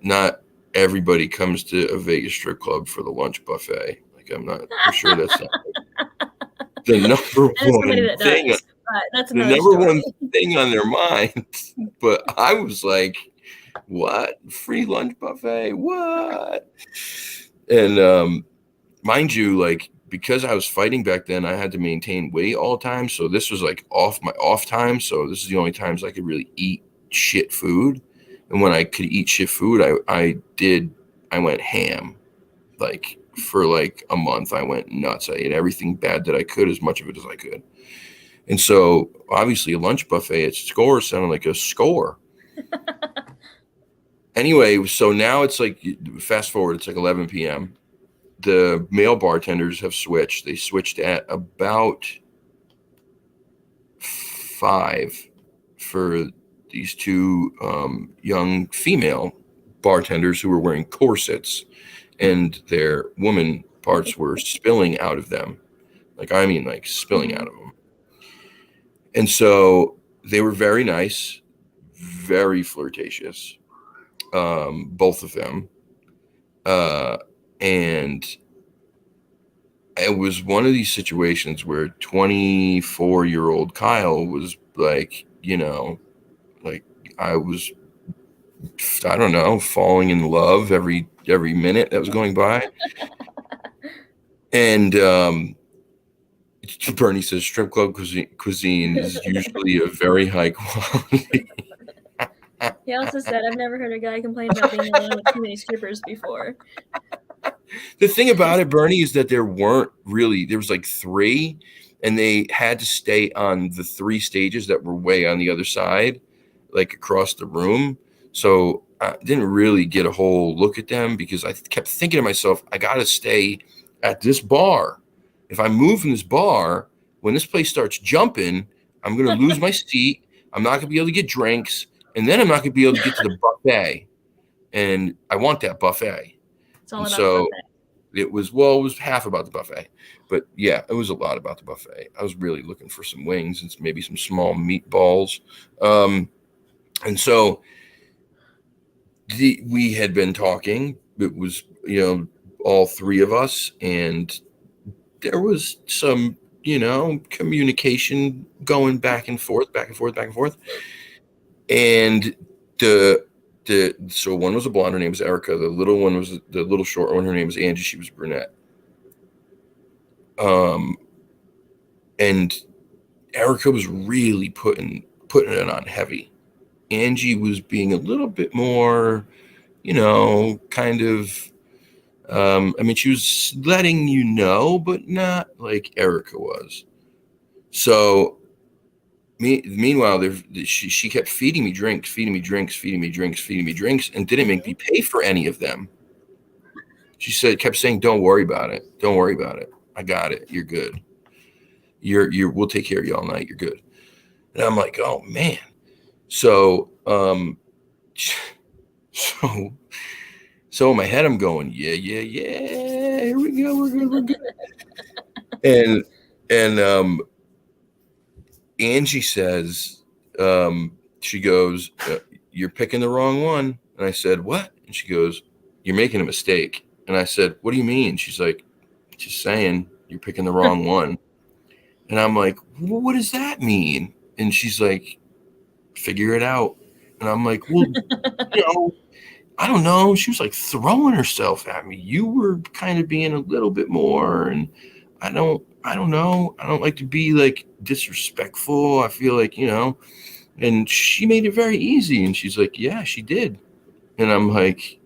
not everybody comes to a Vegas strip club for the lunch buffet. Like, I'm sure that's not the number one thing. Does, that's the number story. One thing on their mind. But I was like, what? Free lunch buffet? What? And mind you, like, because I was fighting back then, I had to maintain weight all the time. So this was like my off time. So this is the only times I could really eat shit food. And when I could eat shit food, I went ham. Like for like a month, I went nuts. I ate everything bad that I could, as much of it as I could. And so obviously a lunch buffet at Score sounded like a score. Anyway, so now it's like, fast forward, it's like 11 p.m. The male bartenders have switched. They switched at about 5 for these 2 young female bartenders who were wearing corsets, and their woman parts were spilling out of them. Like, I mean, like spilling out of them. And so they were very nice, very flirtatious, both of them. And it was one of these situations where 24-year-old Kyle was like, you know, like I don't know, falling in love every minute that was going by. And Bernie says strip club cuisine is usually a very high quality. He also said, I've never heard a guy complain about being alone with too many strippers before. The thing about it, Bernie, is that there was like 3, and they had to stay on the 3 stages that were way on the other side, like across the room. So I didn't really get a whole look at them, because I kept thinking to myself, I got to stay at this bar. If I move from this bar, when this place starts jumping, I'm going to lose my seat. I'm not going to be able to get drinks, and then I'm not going to be able to get to the buffet. And I want that buffet. It's all about the buffet. It was half about the buffet, but yeah, it was a lot about the buffet. I was really looking for some wings and maybe some small meatballs. And so we had been talking. It was, you know, all 3 of us, and there was some, you know, communication going back and forth. And so one was a blonde, her name was Erica. The little one was the little short one, her name was Angie. She was brunette. And Erica was really putting it on heavy. Angie was being a little bit more, you know, kind of, I mean, she was letting you know, but not like Erica was. So Meanwhile, she kept feeding me drinks, and didn't make me pay for any of them. She kept saying, "Don't worry about it. Don't worry about it. I got it. You're good. We'll take care of you all night. You're good." And I'm like, "Oh man." So in my head, I'm going, yeah. Here we go. We're good. And Angie says, she goes, "You're picking the wrong one." And I said, "What?" And she goes, "You're making a mistake." And I said, "What do you mean?" She's like, "Just saying, you're picking the wrong one." And I'm like, "Well, what does that mean?" And she's like, "Figure it out." And I'm like, "Well, I don't know." She was like throwing herself at me. "You were kind of being a little bit more, and I don't know. I don't like to be like disrespectful. I feel like, and she made it very easy." And she's like, "Yeah, she did." And I'm like,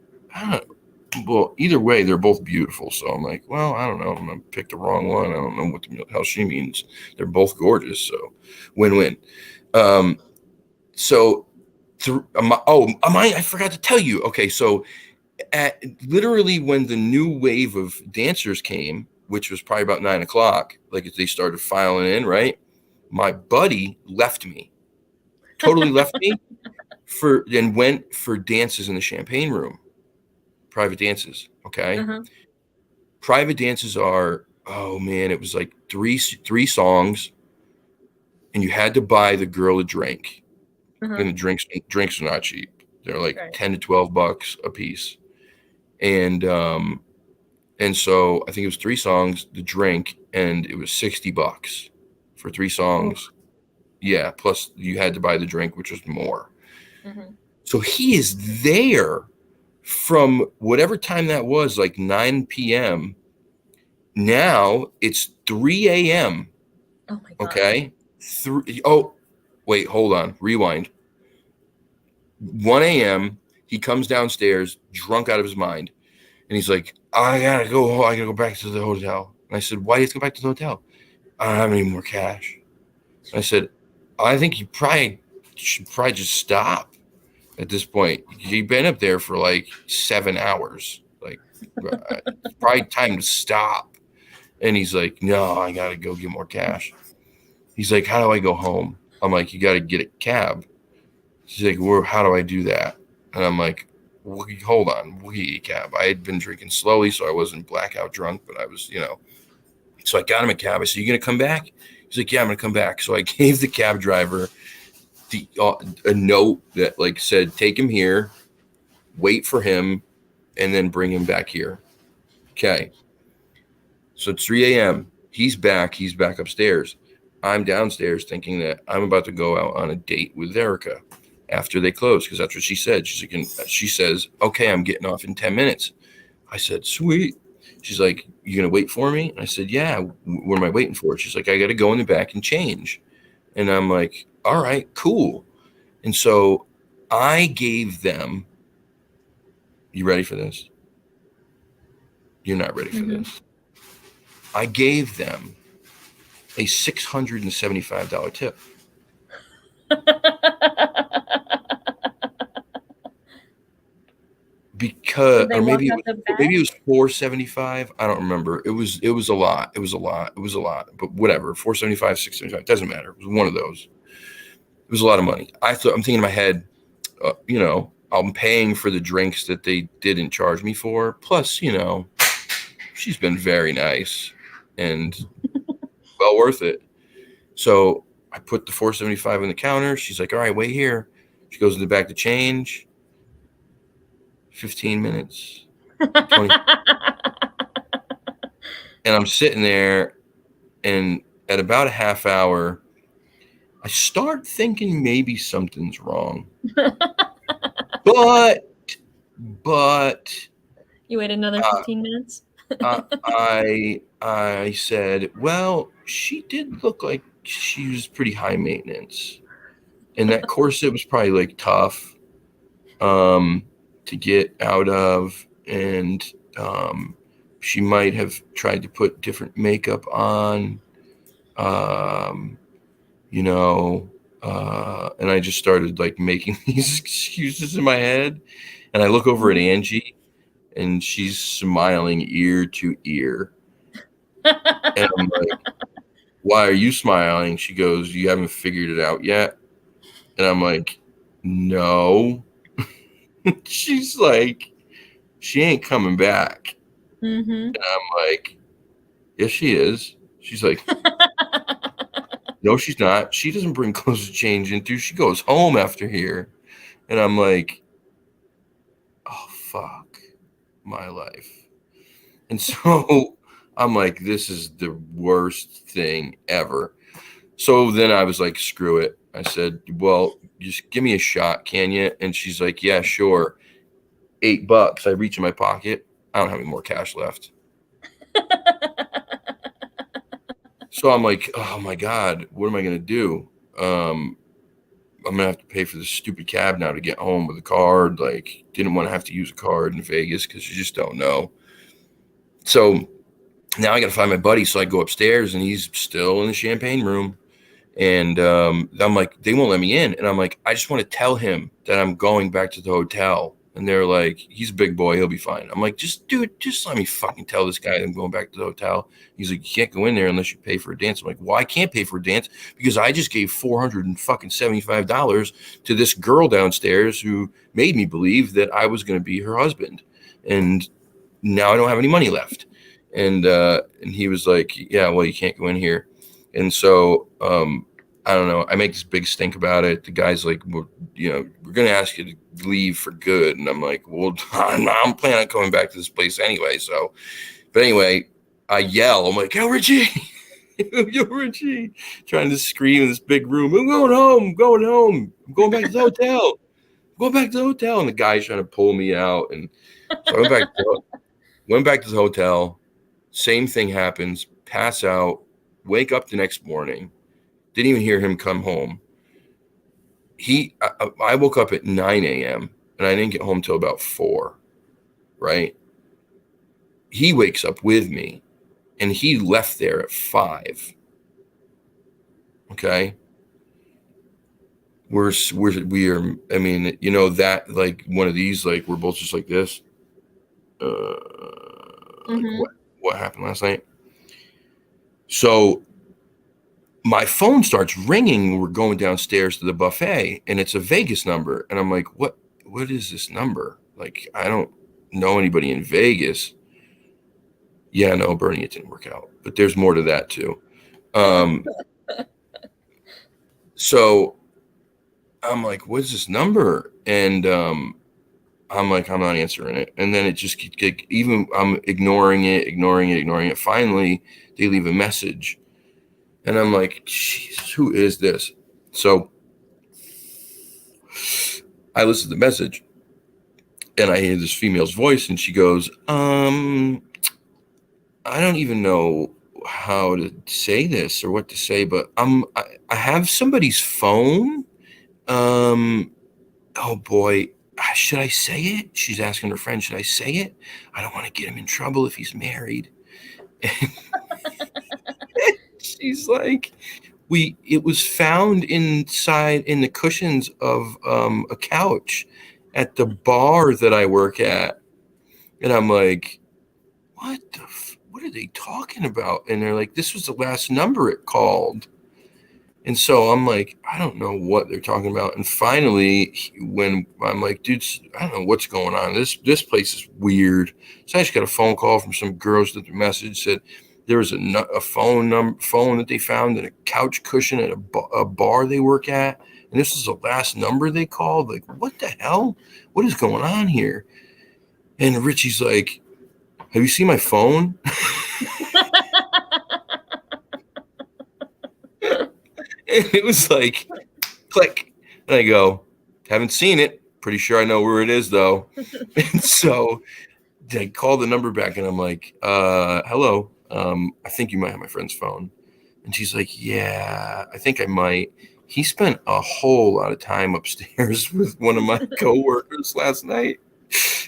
well, either way, they're both beautiful. So I'm like, well, I don't know. I'm going to pick the wrong one. I don't know what the hell she means. They're both gorgeous. So win-win. I forgot to tell you. Okay. So literally when the new wave of dancers came, which was probably about 9:00, like they started filing in, right? My buddy left me, totally left me and went for dances in the champagne room, private dances. Okay. Uh-huh. Private dances are, oh man, it was like three songs, and you had to buy the girl a drink. And the drinks are not cheap. They're like $10 to $12 a piece. And so I think it was 3 songs, the drink, and it was $60 for 3 songs. Oh. Yeah, plus you had to buy the drink, which was more. So he is there from whatever time that was, like 9 p.m. Now it's 3 a.m. Oh my God. Okay. Wait, hold on. Rewind. 1 a.m. He comes downstairs drunk out of his mind. And he's like, I gotta go back to the hotel. And I said, "Why do you have to go back to the hotel?" "I don't have any more cash." I said, "I think you should just stop at this point. You've been up there for like 7 hours. Like, it's probably time to stop." And he's like, "No, I gotta go get more cash." He's like, "How do I go home?" I'm like, "You gotta get a cab." She's like, "Well, how do I do that?" And I'm like, hold on, we'll get a cab. I had been drinking slowly, so I wasn't blackout drunk, but I was, So I got him a cab. I said, "You gonna come back?" He's like, "Yeah, I'm gonna come back." So I gave the cab driver a note that like said, "Take him here, wait for him, and then bring him back here." Okay. So it's 3 a.m. He's back upstairs. I'm downstairs thinking that I'm about to go out on a date with Erica after they close, because that's what she said. She says, "Okay, I'm getting off in 10 minutes. I said, "Sweet." She's like, "You gonna wait for me?" And I said, "Yeah." "What am I waiting for?" She's like, "I got to go in the back and change." And I'm like, "All right, cool." And so I gave them, you ready for this? You're not ready for this. I gave them a $675 tip. Because, or maybe it was $475. I don't remember. It was a lot. But whatever, $475, $675, doesn't matter. It was one of those. It was a lot of money. I'm thinking in my head, I'm paying for the drinks that they didn't charge me for. Plus, she's been very nice and well worth it. So I put the $475 on the counter. She's like, "All right, wait here." She goes in the back to change. 15 minutes. 20. And I'm sitting there, and at about a half hour, I start thinking maybe something's wrong. But you wait another 15 minutes? I said, well, she did look like she was pretty high maintenance. And that corset was probably like tough to get out of. And she might have tried to put different makeup on. And I just started like making these excuses in my head. And I look over at Angie, and she's smiling ear to ear. And I'm like, why are you smiling? She goes, you haven't figured it out yet? And I'm like, no. She's like, she ain't coming back. Mm-hmm. And I'm like, yes, she is. She's like, no, she's not. She doesn't bring clothes to change into. She goes home after here. And I'm like, oh, fuck my life. And so I'm like, this is the worst thing ever. So then I was like, screw it. I said, well, just give me a shot, can you? And she's like, yeah, sure. $8. I reach in my pocket. I don't have any more cash left. So I'm like, oh my God, what am I going to do? I'm going to have to pay for this stupid cab now to get home with a card. Like, didn't want to have to use a card in Vegas because you just don't know. So now I got to find my buddy. So I go upstairs, and he's still in the champagne room. And I'm like, they won't let me in. And I'm like, I just want to tell him that I'm going back to the hotel. And they're like, he's a big boy. He'll be fine. I'm like, just let me fucking tell this guy I'm going back to the hotel. He's like, you can't go in there unless you pay for a dance. I'm like, well, I can't pay for a dance because I just gave $475 to this girl downstairs who made me believe that I was going to be her husband. And now I don't have any money left. And he was like, yeah, well, you can't go in here. And so, I don't know. I make this big stink about it. The guy's like, well, we're going to ask you to leave for good. And I'm like, well, I'm planning on coming back to this place anyway. So, but anyway, I yell. I'm like, yo, Richie, yo, Richie, trying to scream in this big room. I'm going home. I'm going back to the hotel. And the guy's trying to pull me out. And so I went back to the hotel. Same thing happens. Pass out. Wake up the next morning. Didn't even hear him come home. I woke up at 9 a.m. and I didn't get home till about 4, right? He wakes up with me, and he left there at 5. Okay? We are, I mean, that, like, one of these, like, we're both just like this. Like, what happened last night? So my phone starts ringing. We're going downstairs to the buffet, and it's a Vegas number. And I'm like, what is this number? Like, I don't know anybody in Vegas. Yeah, no, Bernie, it didn't work out. But there's more to that too. So I'm like, what is this number? And I'm like, I'm not answering it. And then it just even I'm ignoring it. Finally, they leave a message. And I'm like, Jesus, who is this? So I listen to the message, and I hear this female's voice, and she goes, I don't even know how to say this or what to say, but I have somebody's phone. Oh boy, should I say it? She's asking her friend, should I say it? I don't want to get him in trouble if he's married. And she's like, it was found inside in the cushions of a couch at the bar that I work at. And I'm like, what are they talking about? And they're like, this was the last number it called. And so I'm like, I don't know what they're talking about. And finally, when I'm like, dude, I don't know what's going on. This place is weird. So I just got a phone call from some girls that the message said there was a phone that they found in a couch cushion at a bar they work at. And this is the last number they called. Like, what the hell? What is going on here? And Richie's like, have you seen my phone? And it was like, click. And I go, haven't seen it. Pretty sure I know where it is, though. And so I call the number back, and I'm like, hello. I think you might have my friend's phone. And she's like, yeah, I think I might. He spent a whole lot of time upstairs with one of my coworkers last night.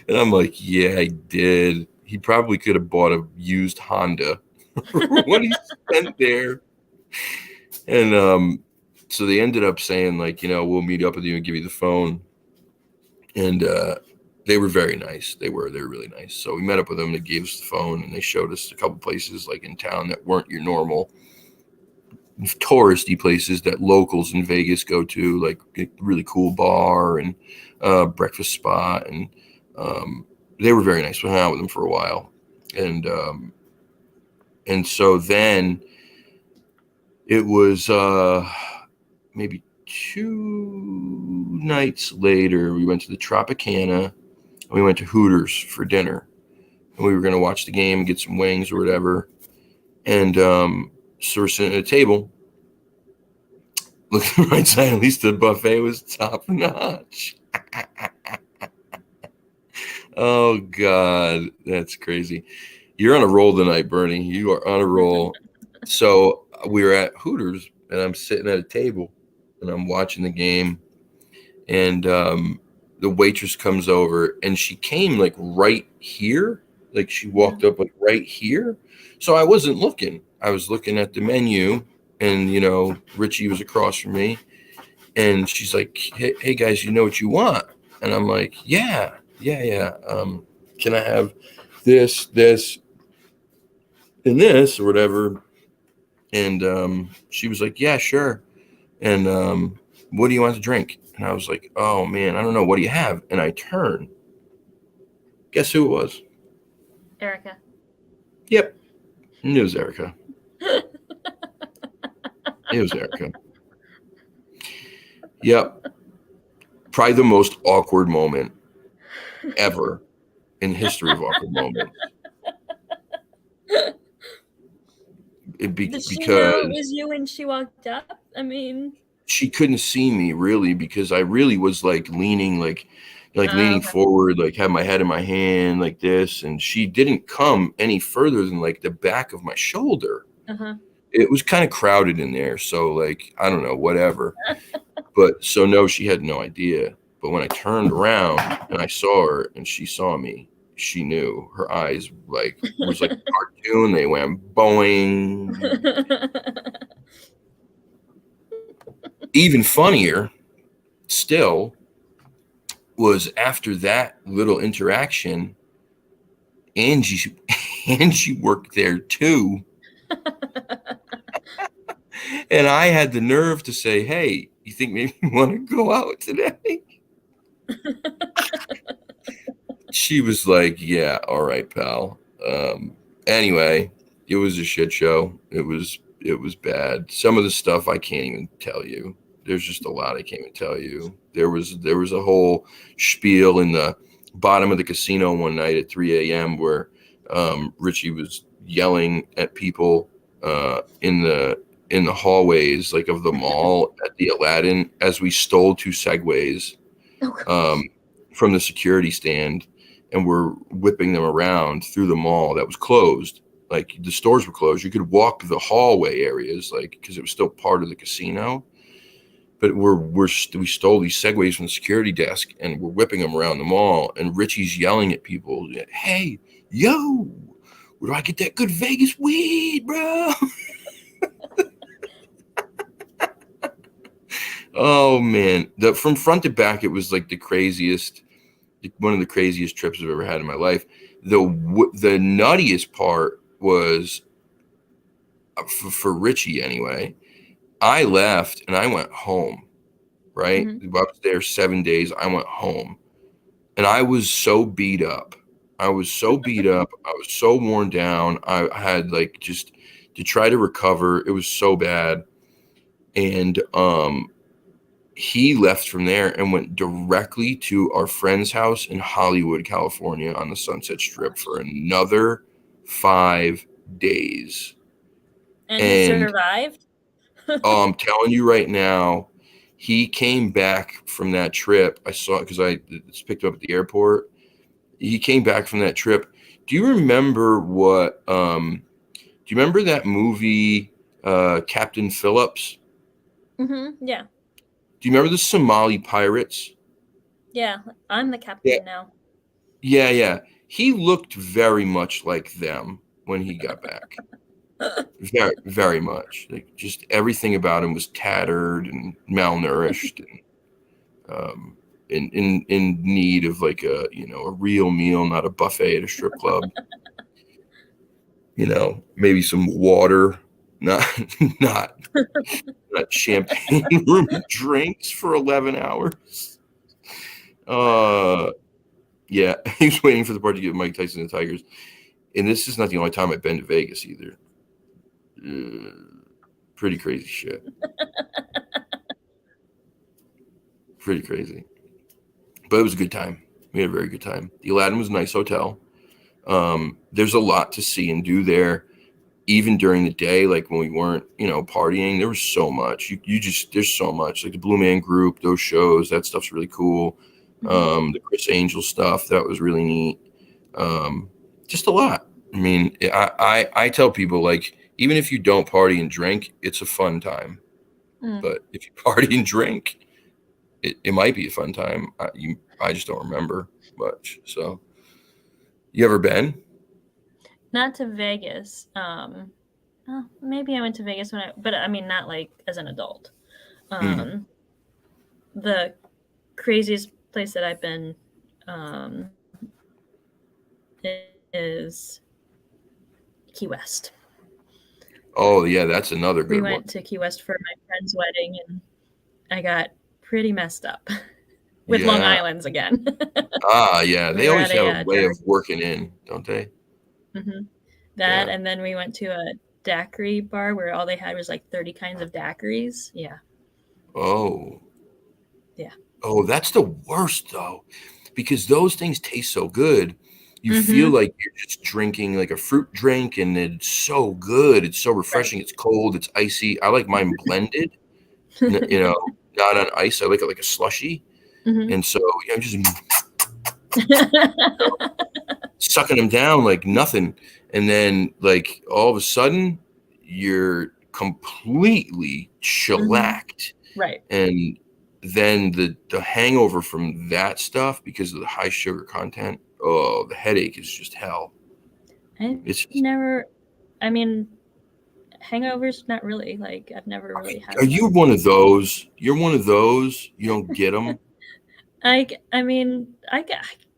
And I'm like, yeah, I did. He probably could have bought a used Honda for what he spent there. And So they ended up saying, like, we'll meet up with you and give you the phone. And they were very nice. They were really nice. So we met up with them. They gave us the phone, and they showed us a couple places like in town that weren't your normal touristy places that locals in Vegas go to, like a really cool bar and breakfast spot. And they were very nice. We hung out with them for a while. And so then it was maybe 2 nights later, we went to the Tropicana, and we went to Hooters for dinner. And we were going to watch the game, get some wings or whatever. And so we're sitting at a table. Looking at the right side, at least the buffet was top notch. Oh, God, that's crazy. You're on a roll tonight, Bernie. You are on a roll. So we were at Hooters, and I'm sitting at a table, and I'm watching the game. And the waitress comes over, and she came like right here. Like she walked up like right here. So I wasn't looking. I was looking at the menu, and Richie was across from me, and she's like, "Hey guys, you know what you want?" And I'm like, "Yeah. Can I have this, and this, or whatever?" And she was like, "Yeah, sure." And what do you want to drink? And I was like, "Oh man, I don't know. What do you have?" And I turn. Guess who it was? Erica. Yep, it was Erica. It was Erica. Yep. Probably the most awkward moment ever in history of awkward moments. Did she know it was you when she walked up? I mean, she couldn't see me really, because I really was like leaning, leaning forward, like had my head in my hand like this, and she didn't come any further than like the back of my shoulder. It was kind of crowded in there, so like I don't know, whatever. But so no, she had no idea. But when I turned around and I saw her and she saw me, she knew. Her eyes was like a cartoon. They went boing. Even funnier still was after that little interaction, Angie worked there too. And I had the nerve to say, "Hey, you think maybe you want to go out today?" She was like, "Yeah, all right, pal." Anyway, it was a shit show. It was bad. Some of the stuff I can't even tell you. There's just a lot I can't even tell you. There was a whole spiel in the bottom of the casino one night at 3 a.m. where Richie was yelling at people in the hallways like of the mall at the Aladdin as we stole 2 Segways from the security stand, and we're whipping them around through the mall that was closed. Like the stores were closed. You could walk the hallway areas, like, because it was still part of the casino. But we stole these Segways from the security desk, and we're whipping them around the mall. And Richie's yelling at people, "Hey, yo, where do I get that good Vegas weed, bro?" Oh man, from front to back, it was like one of the craziest trips I've ever had in my life. The nuttiest part was for Richie anyway. I left and I went home. Right, I was there 7 days. I went home, and I was so beat up. I was so worn down. I had like just to try to recover. It was so bad, and he left from there and went directly to our friend's house in Hollywood, California, on the Sunset Strip for another 5 days. And he survived? I'm telling you right now, he came back from that trip. I saw it because I picked him up at the airport. He came back from that trip. Do you remember do you remember that movie, Captain Phillips? Yeah. Do you remember the Somali pirates? Yeah, I'm the captain now. Yeah. He looked very much like them when he got back. Very, very much. Like just everything about him was tattered and malnourished and in need of like a real meal, not a buffet at a strip club. Maybe some water, not not not champagne room drinks for 11 hours. Yeah, he was waiting for the part to get Mike Tyson and the Tigers. And this is not the only time I've been to Vegas either. Pretty crazy shit. Pretty crazy. But it was a good time. We had a very good time. The Aladdin was a nice hotel. There's a lot to see and do there. Even during the day, like when we weren't, partying, there was so much. There's so much. Like the Blue Man Group, those shows, that stuff's really cool. The Chris Angel stuff, that was really neat. Just a lot. I mean, I tell people, like, even if you don't party and drink, it's a fun time. But if you party and drink, it might be a fun time. I just don't remember much. So, you ever been? Not to Vegas. Maybe I went to Vegas but I mean, not like as an adult. The craziest place that I've been is Key West. Oh yeah, that's another good one. We went to Key West for my friend's wedding, and I got pretty messed up with Long Island's again. Yeah, they always have a way of working in, don't they? That, and then we went to a daiquiri bar where all they had was like 30 kinds of daiquiris. Yeah. Oh. Yeah. Oh, that's the worst though, because those things taste so good. You feel like you're just drinking like a fruit drink, and it's so good. It's so refreshing. Right. It's cold. It's icy. I like mine blended, not on ice. I like it like a slushy. And so I'm just sucking them down like nothing. And then like all of a sudden you're completely shellacked. Right. And then the hangover from that stuff, because of the high sugar content, the headache is just hell. Hangovers, not really. Like, I've never really had. Are you one of those? You're one of those? You don't get them? I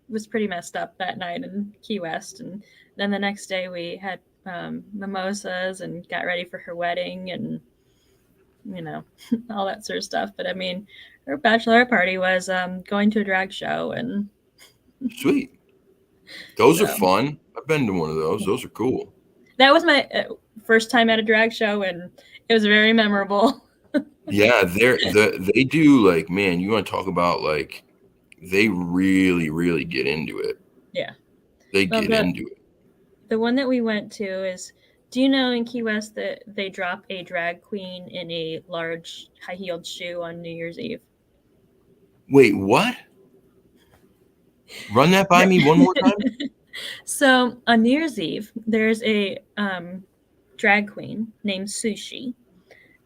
was pretty messed up that night in Key West, and then the next day we had mimosas and got ready for her wedding and all that sort of stuff. But I mean, her bachelorette party was going to a drag show, and sweet. Those are fun. I've been to one of those. Those are cool. That was my first time at a drag show, and it was very memorable. Yeah, they do, like, man, you want to talk about, like, they really, really get into it. Yeah. They get into it. The one that we went to is, do you know in Key West that they drop a drag queen in a large high-heeled shoe on New Year's Eve? Wait, what? Run that by me one more time? So on New Year's Eve, there's a drag queen named Sushi.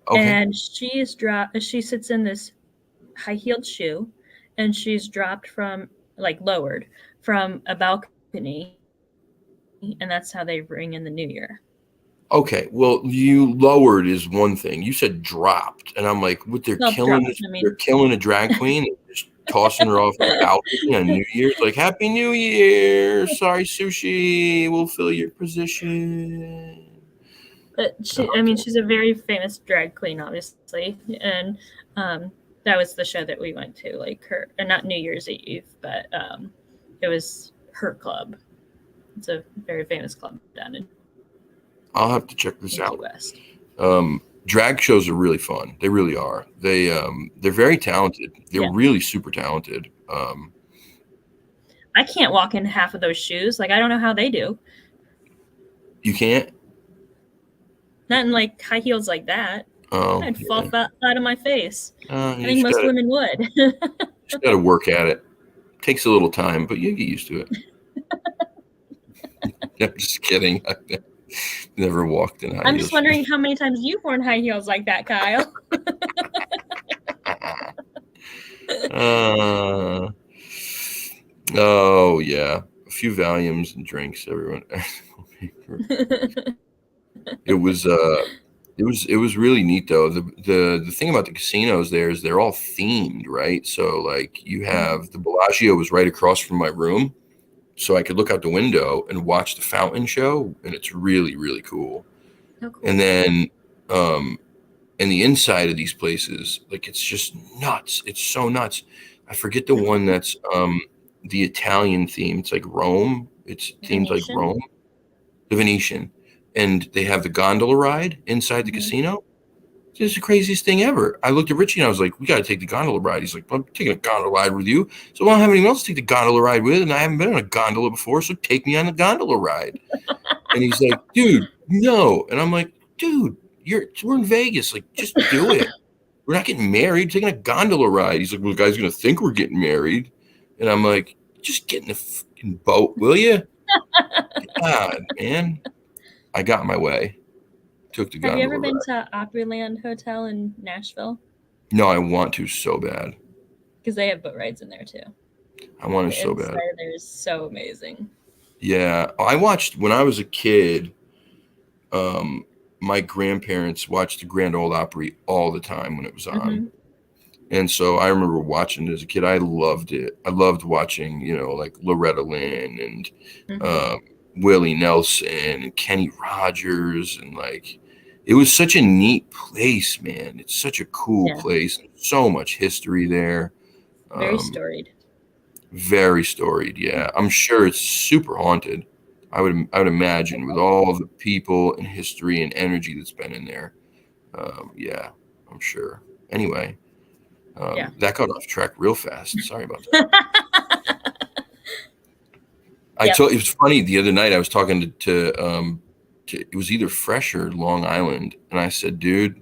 Okay. And she sits in this high-heeled shoe, and she's dropped lowered from a balcony, and that's how they bring in the new year. Okay, well, you lowered is one thing. You said dropped, and I'm like, what? They're killing a drag queen, and just tossing her off the balcony on New Year's. Like, Happy New Year! Sorry, Sushi, we'll fill your position. But she's a very famous drag queen, obviously, and that was the show that we went to, like her, not New Year's Eve, but it was her club. It's a very famous club down in. I'll have to check this out. West. Drag shows are really fun. They really are. They're very talented. They're really super talented. I can't walk in half of those shoes. Like, I don't know how they do. You can't? Not in like high heels like that. I'd fall flat on my face. I think most women would. Just got to work at it. Takes a little time, but you get used to it. I'm just kidding. I've never walked in high heels. I'm just wondering how many times you've worn high heels like that, Kyle. Oh, yeah. A few Valiums and drinks, everyone. It was it was really neat though. The thing about the casinos there is they're all themed, right? So like you have the Bellagio was right across from my room, so I could look out the window and watch the fountain show, and it's really really cool. Oh, cool. And then and the inside of these places, like it's just nuts. It's so nuts. I forget the one that's the Italian theme. It's like Rome. It's themed like Venetian. Rome, the Venetian, and they have the gondola ride inside the casino. It's the craziest thing ever. I looked at Richie and I was like, "We got to take the gondola ride." He's like, "I'm taking a gondola ride with you." So I don't have anyone else to take the gondola ride with, and I haven't been on a gondola before, so take me on the gondola ride. And he's like, "Dude, no." And I'm like, "Dude, we're in Vegas. Like, just do it. We're not getting married. We're taking a gondola ride." He's like, "Well, the guy's gonna think we're getting married." And I'm like, "Just get in the fucking boat, will you?" God, man. I got my way. Took the Have you ever gondola been ride. to Opryland Hotel in Nashville? No, I want to so bad. Because they have boat rides in there too. I want to The so bad. inside there is so amazing. Yeah, I watched when I was a kid. Um, my grandparents watched the Grand Ole Opry all the time when it was on. And so I remember watching it as a kid. I loved it. I loved watching, like Loretta Lynn and Willie Nelson and Kenny Rogers. And like, it was such a neat place, man. It's such a cool Yeah. place. So much history there. Very storied. Very storied. Yeah. I'm sure it's super haunted. I would imagine with all the people and history and energy that's been in there. Yeah, I'm sure. Anyway. Yeah. That got off track real fast. Sorry about that. Yep. It was funny the other night. I was talking to it was either Fresh or Long Island, and I said, "Dude,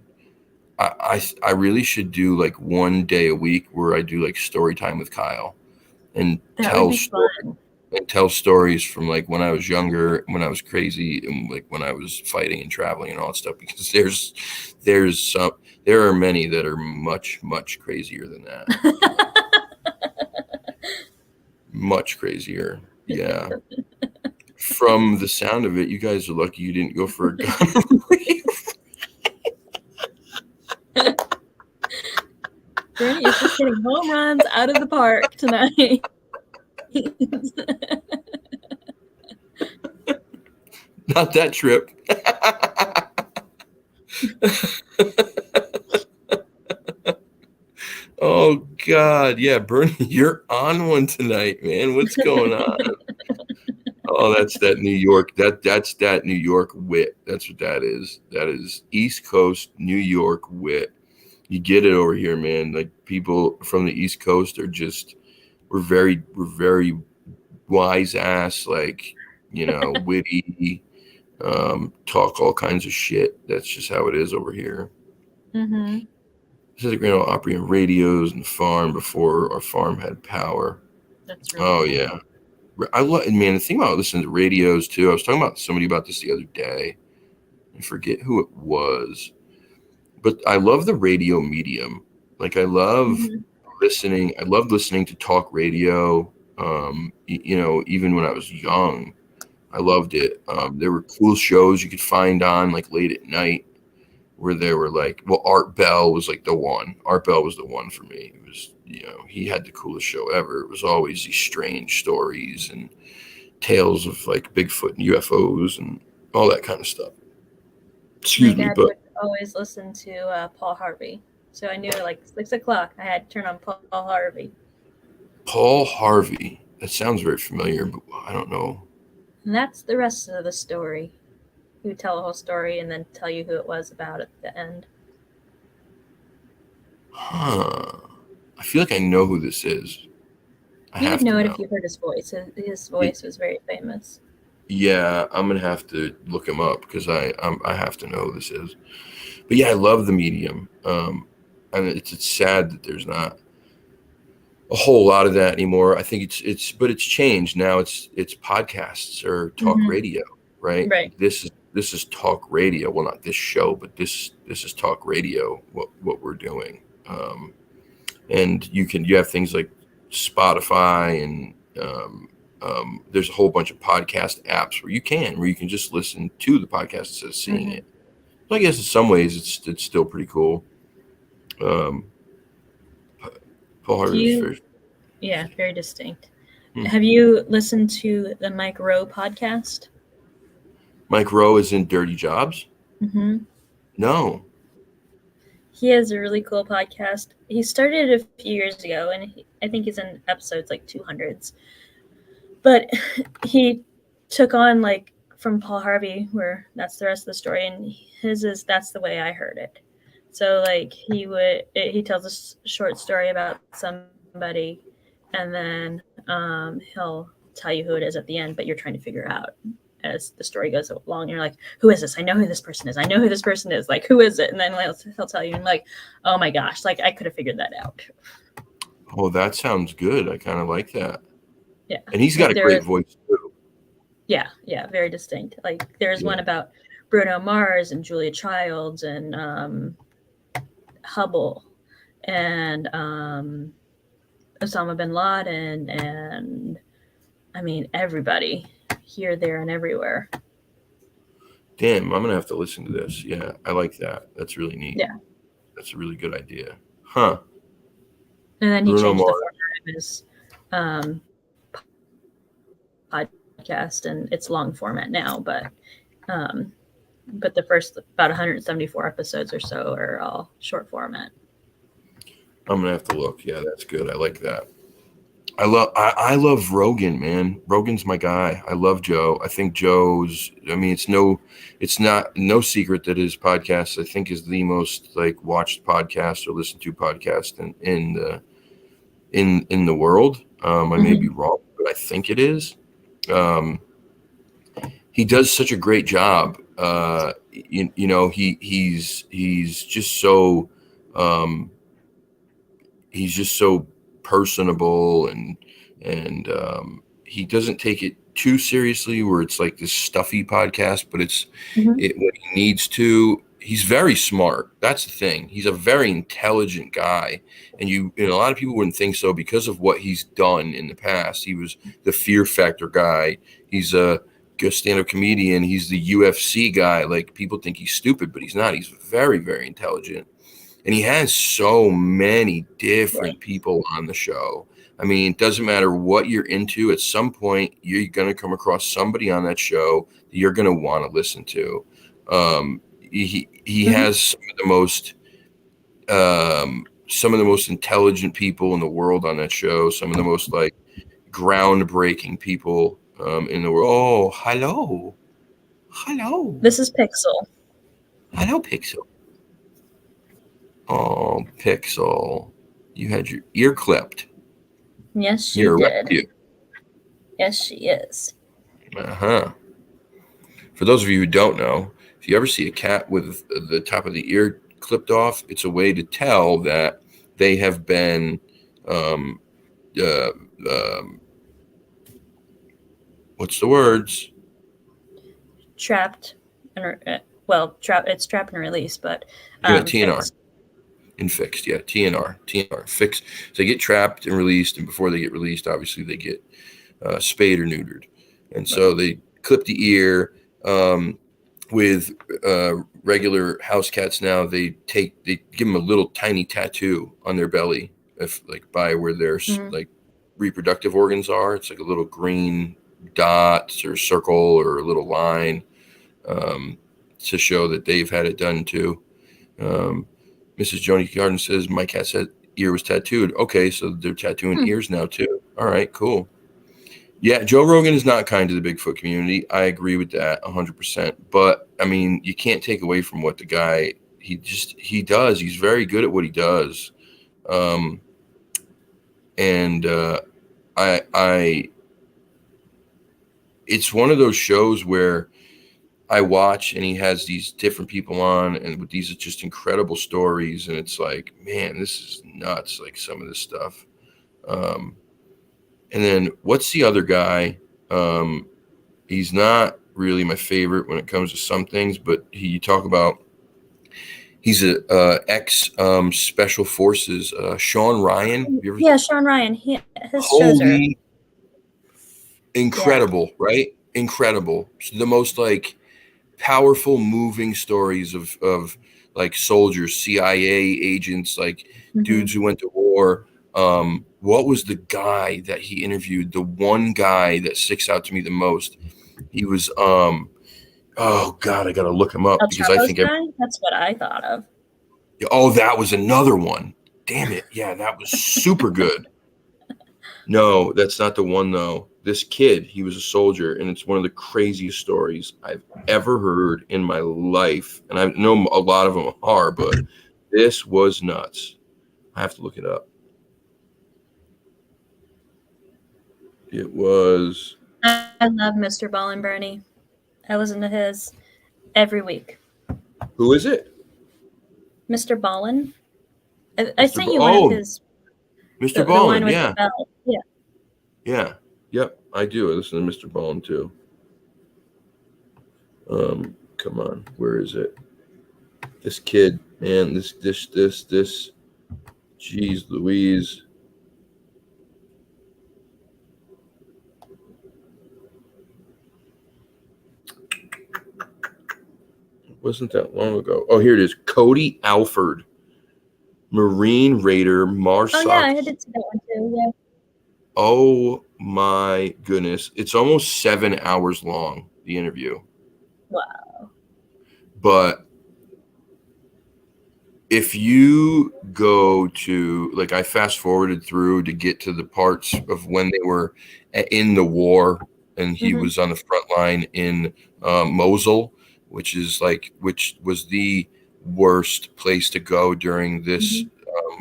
I really should do like one day a week where I do like story time with Kyle and That would be fun. tell stories from like when I was younger, when I was crazy, and like when I was fighting and traveling and all that stuff. Because there are many that are much much crazier than that. Much crazier. Yeah. From the sound of it, you guys are lucky you didn't go for a gun. Bernie is just hitting home runs out of the park tonight. Not that trip. Oh God, yeah, Bernie, you're on one tonight, man. What's going on? Oh, that's that New York. That's that New York wit. That's what that is. That is East Coast New York wit. You get it over here, man. Like people from the East Coast are just we're very wise ass, like witty, talk all kinds of shit. That's just how it is over here. This is the Grand Ole Opry and radios and the farm before our farm had power. That's really cool. Yeah. I love, man, the thing about listening to radios too, I was talking about somebody about this the other day. I forget who it was, but I love the radio medium. Like I love listening. I love listening to talk radio. Even when I was young, I loved it. There were cool shows you could find on like late at night where there were like, well, Art Bell was like the one. Art Bell was the one for me. It was, he had the coolest show ever. It was always these strange stories and tales of like Bigfoot and UFOs and all that kind of stuff. Excuse me, My dad but would always listen to Paul Harvey. So I knew at like 6 o'clock I had to turn on Paul Harvey. Paul Harvey. That sounds very familiar, but I don't know. And that's the rest of the story. He would tell the whole story and then tell you who it was about at the end. Huh. I feel like I know who this is. You would know it if you heard his voice. His voice was very famous. Yeah, I'm gonna have to look him up because I have to know who this is. But yeah, I love the medium. And it's sad that there's not a whole lot of that anymore. I think but it's changed now. It's podcasts or talk radio, right? Right. This is talk radio. Well, not this show, but this is talk radio. What we're doing, and you have things like Spotify and there's a whole bunch of podcast apps where you can just listen to the podcast instead of seeing it. So I guess in some ways it's still pretty cool. Paul Harvey's very distinct. Have you listened to the Mike Rowe podcast? Mike Rowe is in Dirty Jobs? No. He has a really cool podcast. He started a few years ago, and I think he's in episodes like 200s. But he took on like from Paul Harvey, where that's the rest of the story, and his is That's the Way I Heard It. So like he tells a short story about somebody, and then he'll tell you who it is at the end, but you're trying to figure out as the story goes along. You're like, who is this? I know who this person is. I know who this person is. Like, who is it? And then he'll tell you, and like, oh my gosh, like I could have figured that out. Oh, that sounds good. I kind of like that. Yeah. And he's got a great voice too. Yeah, very distinct. Like there's one about Bruno Mars and Julia Childs and Hubble and Osama bin Laden and I mean everybody here, there, and everywhere. Damn, I'm gonna have to listen to this. Yeah, I like that. That's really neat. Yeah, that's a really good idea. Huh. And then he changed the format of his podcast, and it's long format now, but the first about 174 episodes or so are all short format. I'm gonna have to look. Yeah, that's good. I like that. I love Rogan, man. Rogan's my guy. I love Joe. I think Joe's. I mean, it's not no secret that his podcast, I think, is the most like watched podcast or listened to podcast in the world. I may be wrong, but I think it is. He does such a great job. He's just so personable and he doesn't take it too seriously where it's like this stuffy podcast, but it's when he needs to. He's very smart. That's the thing. He's a very intelligent guy. And a lot of people wouldn't think so because of what he's done in the past. He was the Fear Factor guy. He's a stand-up comedian. He's the UFC guy. Like people think he's stupid, but he's not. He's very, very intelligent. And he has so many different people on the show. I mean, it doesn't matter what you're into. At some point, you're going to come across somebody on that show that you're going to want to listen to. He has some of the most intelligent people in the world on that show. Some of the most like groundbreaking people in the world. Oh, hello. This is Pixel. Hello, Pixel. Oh, Pixel, you had your ear clipped. Yes, she did. Yes, she is. For those of you who don't know, if you ever see a cat with the top of the ear clipped off, it's a way to tell that they have been what's the words? Trapped. It's trap and release, but TNR. fixed. And fixed, yeah, TNR, fixed. So they get trapped and released, and before they get released, obviously they get spayed or neutered. And so they clip the ear. With regular house cats now, they give them a little tiny tattoo on their belly, if like by where their like reproductive organs are. It's like a little green dot or circle or a little line to show that they've had it done too. Mrs. Joni Garden says my cat's ear was tattooed. Okay, so they're tattooing ears now too. All right, cool. Yeah, Joe Rogan is not kind to the Bigfoot community. I agree with that 100%. But I mean, you can't take away from what the guy he does. He's very good at what he does. It's one of those shows where I watch and he has these different people on and with these just incredible stories. And it's like, man, this is nuts. Like some of this stuff. And then what's the other guy? He's not really my favorite when it comes to some things, but you talk about he's a ex special forces. Sean Ryan. Sean Ryan. His shows are. Incredible, right? Incredible. The most like powerful, moving stories of like soldiers, CIA agents, like dudes who went to war. What was the guy that he interviewed? The one guy that sticks out to me the most. He was oh God, I gotta look him up El because I Chapo's think I guy? That's what I thought of. oh, that was another one. Damn it. Yeah, that was super good. No, that's not the one though. This kid, he was a soldier, and it's one of the craziest stories I've ever heard in my life. And I know a lot of them are, but this was nuts. I have to look it up. It was I love Mr. Ball and Bernie. I listen to his every week. who is it? Mr. Ballin. I Mr. sent you one of his, Mr. the one Ballin, with yeah. the belt. Yeah. Yeah. Yep, I do. I listen to Mr. Ballin too. Come on, where is it? This kid, man, this. Jeez Louise. Wasn't that long ago. Oh, here it is. Cody Alford, Marine Raider, Marsoc. Oh, yeah, I did see that one too. Yeah. Oh, my goodness. It's almost 7 hours long, the interview. Wow. But if you go to, like, I fast forwarded through to get to the parts of when they were in the war, and he was on the front line in Mosul, which was the worst place to go during this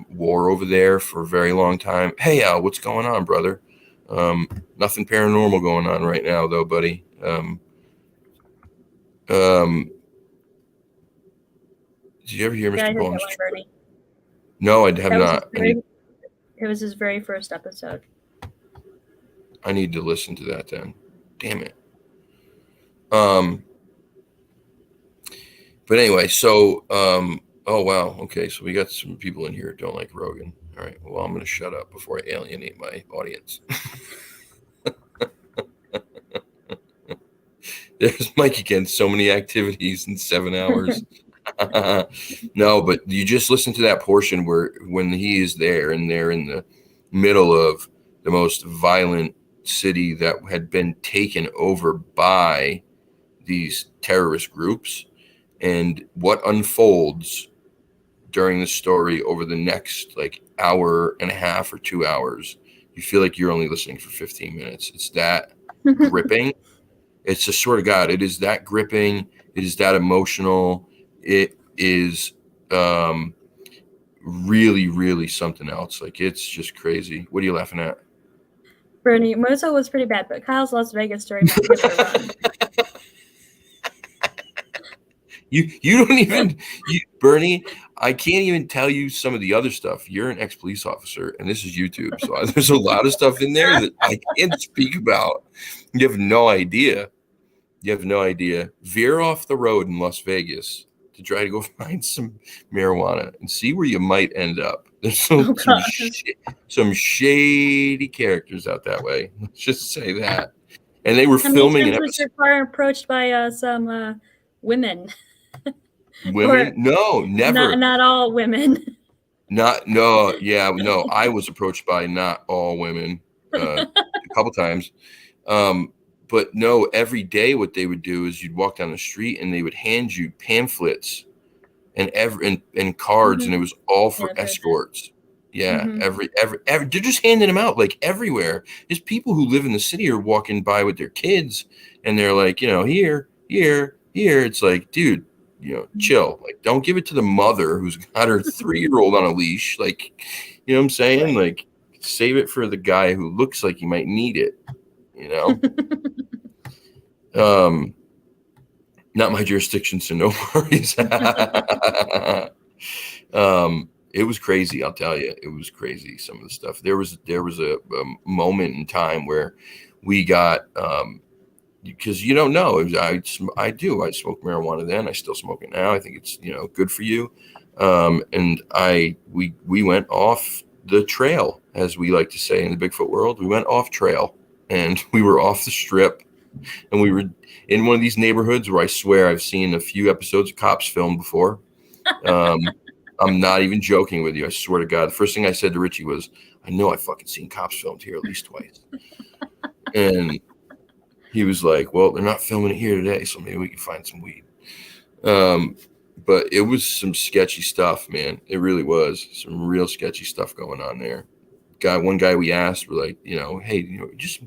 war over there for a very long time. Hey, Al, what's going on, brother? Nothing paranormal going on right now, though, buddy. Did you ever hear Yeah, I Mr. heard that Bones? one, Bernie. No, I have not. It was his very first episode. I need to listen to that then. Damn it. But anyway, so oh wow, okay, so we got some people in here who don't like Rogan. All right, well, I'm gonna shut up before I alienate my audience. There's Mike again. So many activities in 7 hours. No, but you just listen to that portion where when he is there and they're in the middle of the most violent city that had been taken over by these terrorist groups, and what unfolds during the story over the next like hour and a half or 2 hours. You feel like you're only listening for 15 minutes. It's that gripping. It's just, swear to God, it is that gripping. It is that emotional. It is really, really something else. Like, it's just crazy. What are you laughing at? Bernie, Mosul was pretty bad, but Kyle's Las Vegas story might give it a run. You don't even, Bernie, I can't even tell you some of the other stuff. You're an ex-police officer, and this is YouTube. So there's a lot of stuff in there that I can't speak about. You have no idea. You have no idea. Veer off the road in Las Vegas to try to go find some marijuana and see where you might end up. There's some shady characters out that way. Let's just say that. And they were filming an episode. Was your car approached by some women? Women? No, never. Not all women. No. I was approached by not all women a couple times. But no, every day what they would do is you'd walk down the street and they would hand you pamphlets and cards, and it was all for escorts. Yeah, every they're just handing them out like everywhere. There's people who live in the city are walking by with their kids, and they're like, here. It's like, dude, chill. Like, don't give it to the mother who's got her 3-year-old on a leash. Like, you know what I'm saying? Like, save it for the guy who looks like he might need it. Not my jurisdiction, so no worries. It was crazy, I'll tell you. It was crazy, some of the stuff. There was a moment in time where we got because you don't know. I smoke marijuana then. I still smoke it now. I think it's good for you. And we went off the trail, as we like to say in the Bigfoot world. We went off trail, and we were off the strip, and we were in one of these neighborhoods where I swear I've seen a few episodes of Cops film before. I'm not even joking with you. I swear to God. The first thing I said to Richie was, I know I fucking seen Cops filmed here at least twice. And he was like, well, they're not filming it here today, so maybe we can find some weed. But it was some sketchy stuff, man. It really was some real sketchy stuff going on there. One guy we asked, we're like, hey, just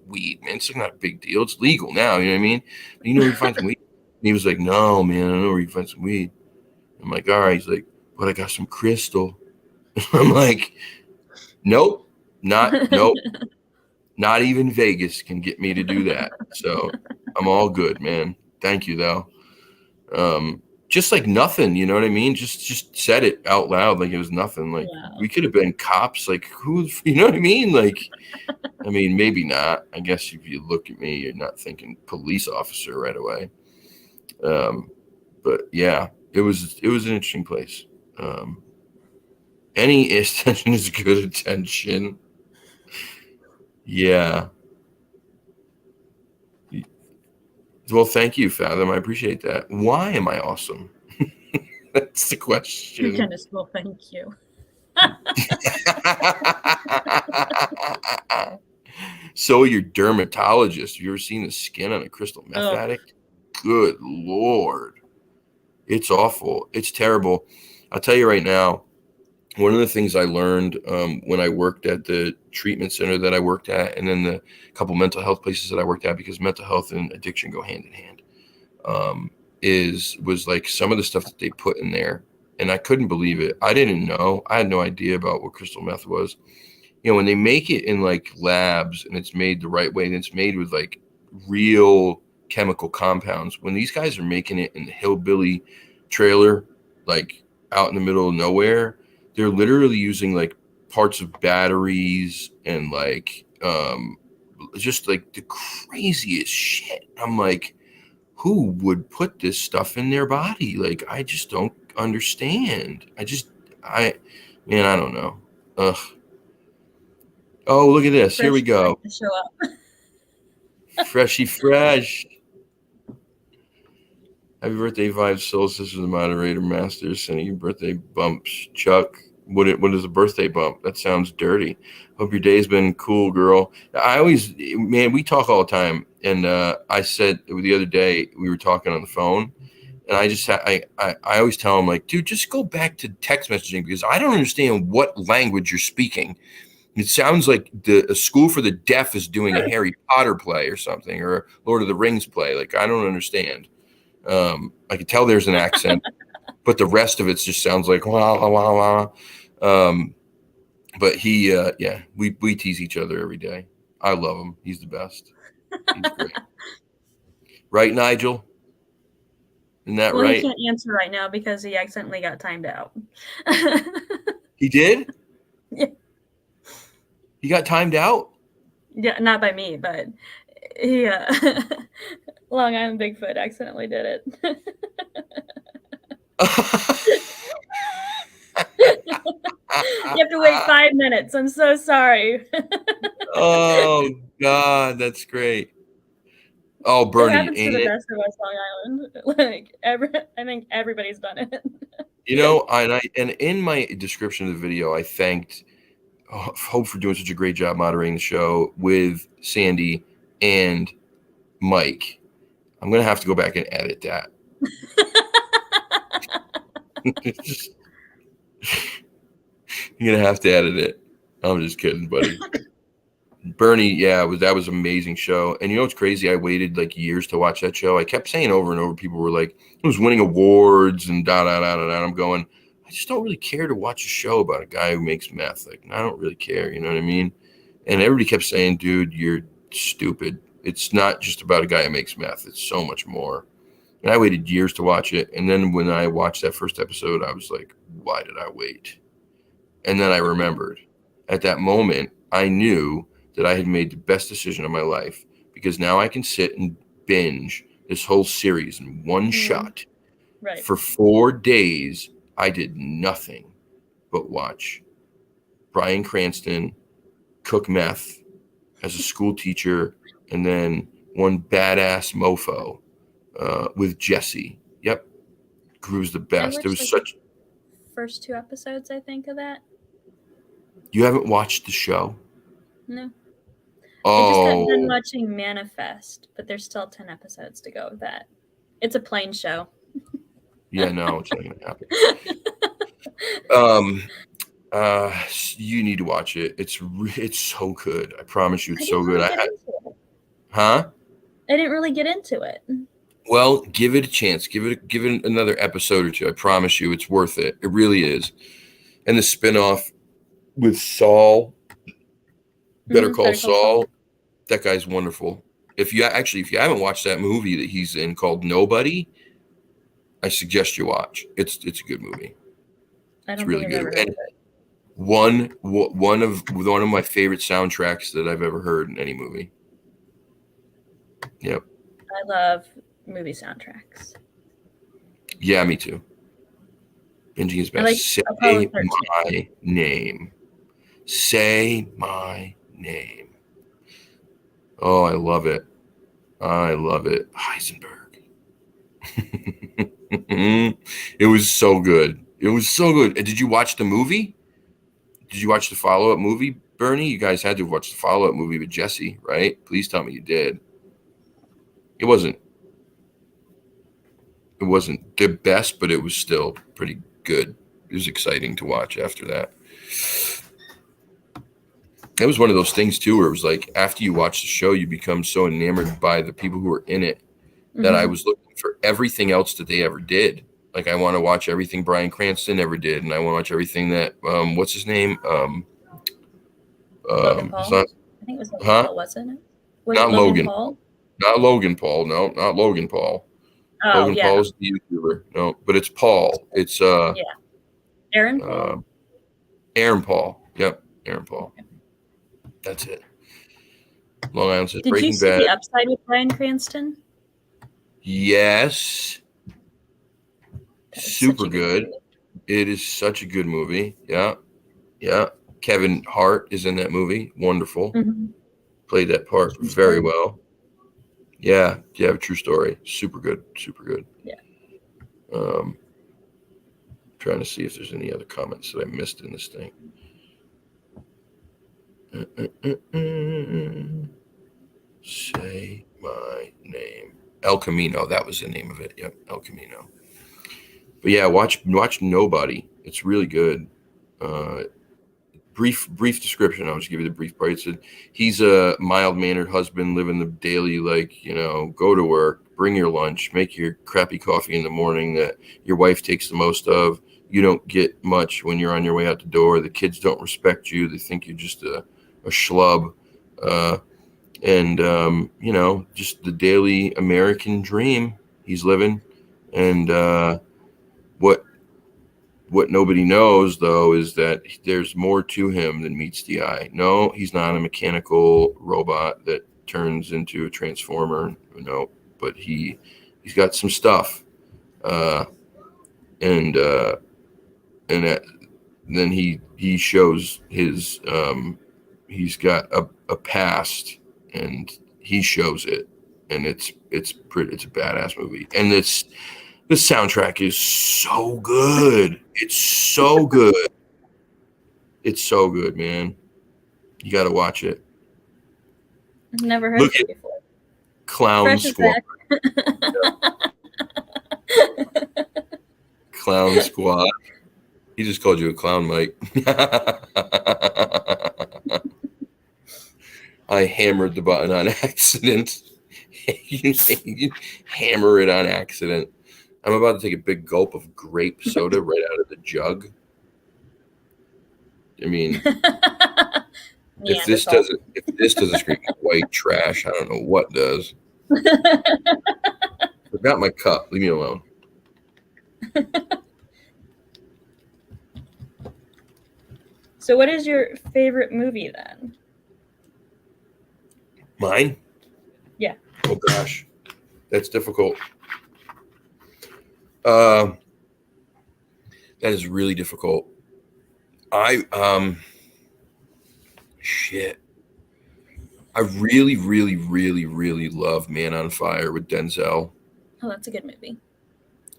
weed, man. It's not a big deal. It's legal now. You know what I mean? You know where you find some weed? And he was like, no, man, I don't know where you can find some weed. I'm like, all right. He's like, but I got some crystal. I'm like, nope, not even Vegas can get me to do that. So I'm all good, man. Thank you, though. Just like nothing, you know what I mean? Just said it out loud like it was nothing. Like we could have been cops. Like who's, you know what I mean? Like, I mean, maybe not. I guess if you look at me, you're not thinking police officer right away. But yeah, it was an interesting place. Any attention is good attention. Yeah. Well, thank you, Fathom. I appreciate that. Why am I awesome? That's the question. Goodness, well, thank you. So you're dermatologist. Have you ever seen the skin on a crystal meth addict? Good Lord. It's awful. It's terrible. I'll tell you right now, one of the things I learned when I worked at the treatment center that I worked at, and then the couple mental health places that I worked at, because mental health and addiction go hand in hand, was like some of the stuff that they put in there, and I couldn't believe it. I didn't know. I had no idea about what crystal meth was. When they make it in like labs and it's made the right way and it's made with like real chemical compounds, when these guys are making it in the hillbilly trailer, like out in the middle of nowhere, they're literally using like parts of batteries and like just like the craziest shit. I'm like, who would put this stuff in their body? Like, I just don't understand. I don't know. Ugh. Oh, look at this. Here we go. Show up. Freshy fresh. Happy birthday, Vibe Soul Sisters, the moderator, master, sending you birthday bumps. Chuck, what is a birthday bump? That sounds dirty. Hope your day's been cool, girl. We talk all the time. And I said the other day, we were talking on the phone, and I always tell him, like, dude, just go back to text messaging, because I don't understand what language you're speaking. It sounds like a school for the deaf is doing a Harry Potter play or something, or a Lord of the Rings play. Like, I don't understand. I can tell there's an accent, but the rest of it just sounds like wah, wah, wah, wah. But he, we tease each other every day. I love him. He's the best. He's great. Right, Nigel? Isn't that right? He can't answer right now because he accidentally got timed out. He did? Yeah. He got timed out? Yeah, not by me, but he, Long Island Bigfoot accidentally did it. You have to wait 5 minutes. I'm so sorry. Oh, God, that's great. Oh, Bernie, it happens to the rest of us, Long Island. Like, I think everybody's done it. And in my description of the video, I thanked Hope for doing such a great job moderating the show with Sandi and Mike. I'm going to have to go back and edit that. You're going to have to edit it. I'm just kidding, buddy. Bernie, that was an amazing show. And you know what's crazy? I waited like years to watch that show. I kept saying over and over, people were like, it was winning awards and da da da da da. I'm going, I just don't really care to watch a show about a guy who makes meth. Like, I don't really care. You know what I mean? And everybody kept saying, dude, you're stupid. It's not just about a guy who makes meth. It's so much more. And I waited years to watch it. And then when I watched that first episode, I was like, why did I wait? And then I remembered. At that moment, I knew that I had made the best decision of my life, because now I can sit and binge this whole series in one shot. Right. For 4 days, I did nothing but watch Bryan Cranston cook meth as a school teacher, and then one badass mofo with Jesse. Yep, Gru's the I best. It watched was like such. first 2 episodes, I think, of that. You haven't watched the show? No. I just got done Oh, watching Manifest, but there's still 10 episodes to go of that. It's a plain show. yeah, no, it's not gonna happen. Um, you need to watch it. It's so good. I promise you, I it's so didn't good. really get into it. Huh? I didn't really get into it. Well, give it a chance. Give it another episode or two. I promise you, it's worth it. It really is. And the spinoff with Saul, Better Call Better Call Saul. Saul, that guy's wonderful. If you haven't watched that movie that he's in called Nobody, I suggest you watch. It's a good movie. I It's don't think really I've good. ever heard And of it. one of my favorite soundtracks that I've ever heard in any movie. Yep. I love movie soundtracks. Yeah, me too. Binging is I best. like Apollo Say 13. my name. Say my name. Oh, I love it. I love it. Heisenberg. It was so good. It was so good. And did you watch the movie? Did you watch the follow-up movie, Bernie? You guys had to watch the follow-up movie with Jesse, right? Please tell me you did. It wasn't the best, but it was still pretty good. It was exciting to watch after that. It was one of those things too, where it was like after you watch the show, you become so enamored by the people who were in it that I was looking for everything else that they ever did. Like I want to watch everything Bryan Cranston ever did, and I want to watch everything that what's his name? Logan Paul. It's not, I think it was Logan huh? Paul, wasn't it? Was Not it Logan Logan. Paul? Not Logan Paul. No, not Logan Paul. Oh, Logan yeah. Paul is the YouTuber. No, but it's Paul. It's Yeah. Aaron Paul? Aaron Paul. Yep, Aaron Paul. That's it. Long Island says Did you Breaking see Bad. The Upside with Bryan Cranston? Yes. That was Super such a good. movie. It is such a good movie. Yeah. Yeah. Kevin Hart is in that movie. Wonderful. Played that part True very story. well. Yeah. Yeah. True story. Super good. Super good. Yeah. Trying to see if there's any other comments that I missed in this thing. Say my name. El Camino. That was the name of it. Yep. El Camino. But yeah, watch Nobody. It's really good. Brief description. I'll just give you the brief part. It said he's a mild-mannered husband living the daily, like, go to work, bring your lunch, make your crappy coffee in the morning that your wife takes the most of. You don't get much when you're on your way out the door. The kids don't respect you. They think you're just a schlub. And just the daily American dream he's living. And what nobody knows, though, is that there's more to him than meets the eye. No, he's not a mechanical robot that turns into a transformer. No, but he's got some stuff, and then he shows his he's got a past, and he shows it, and it's a badass movie, and the soundtrack is so good. It's so good. It's so good, man. You got to watch it. I've never heard Look of at it before. Clown Fresh as Squad. heck. Clown Squad. He just called you a clown, Mike. I hammered the button on accident. You hammer it on accident. I'm about to take a big gulp of grape soda right out of the jug. I mean, if this doesn't scream white trash, I don't know what does. Forgot my cup. Leave me alone. So, what is your favorite movie then? Mine? Yeah. Oh gosh, that's difficult. That is really difficult. Shit. I really, really, really, really love Man on Fire with Denzel. Oh, that's a good movie.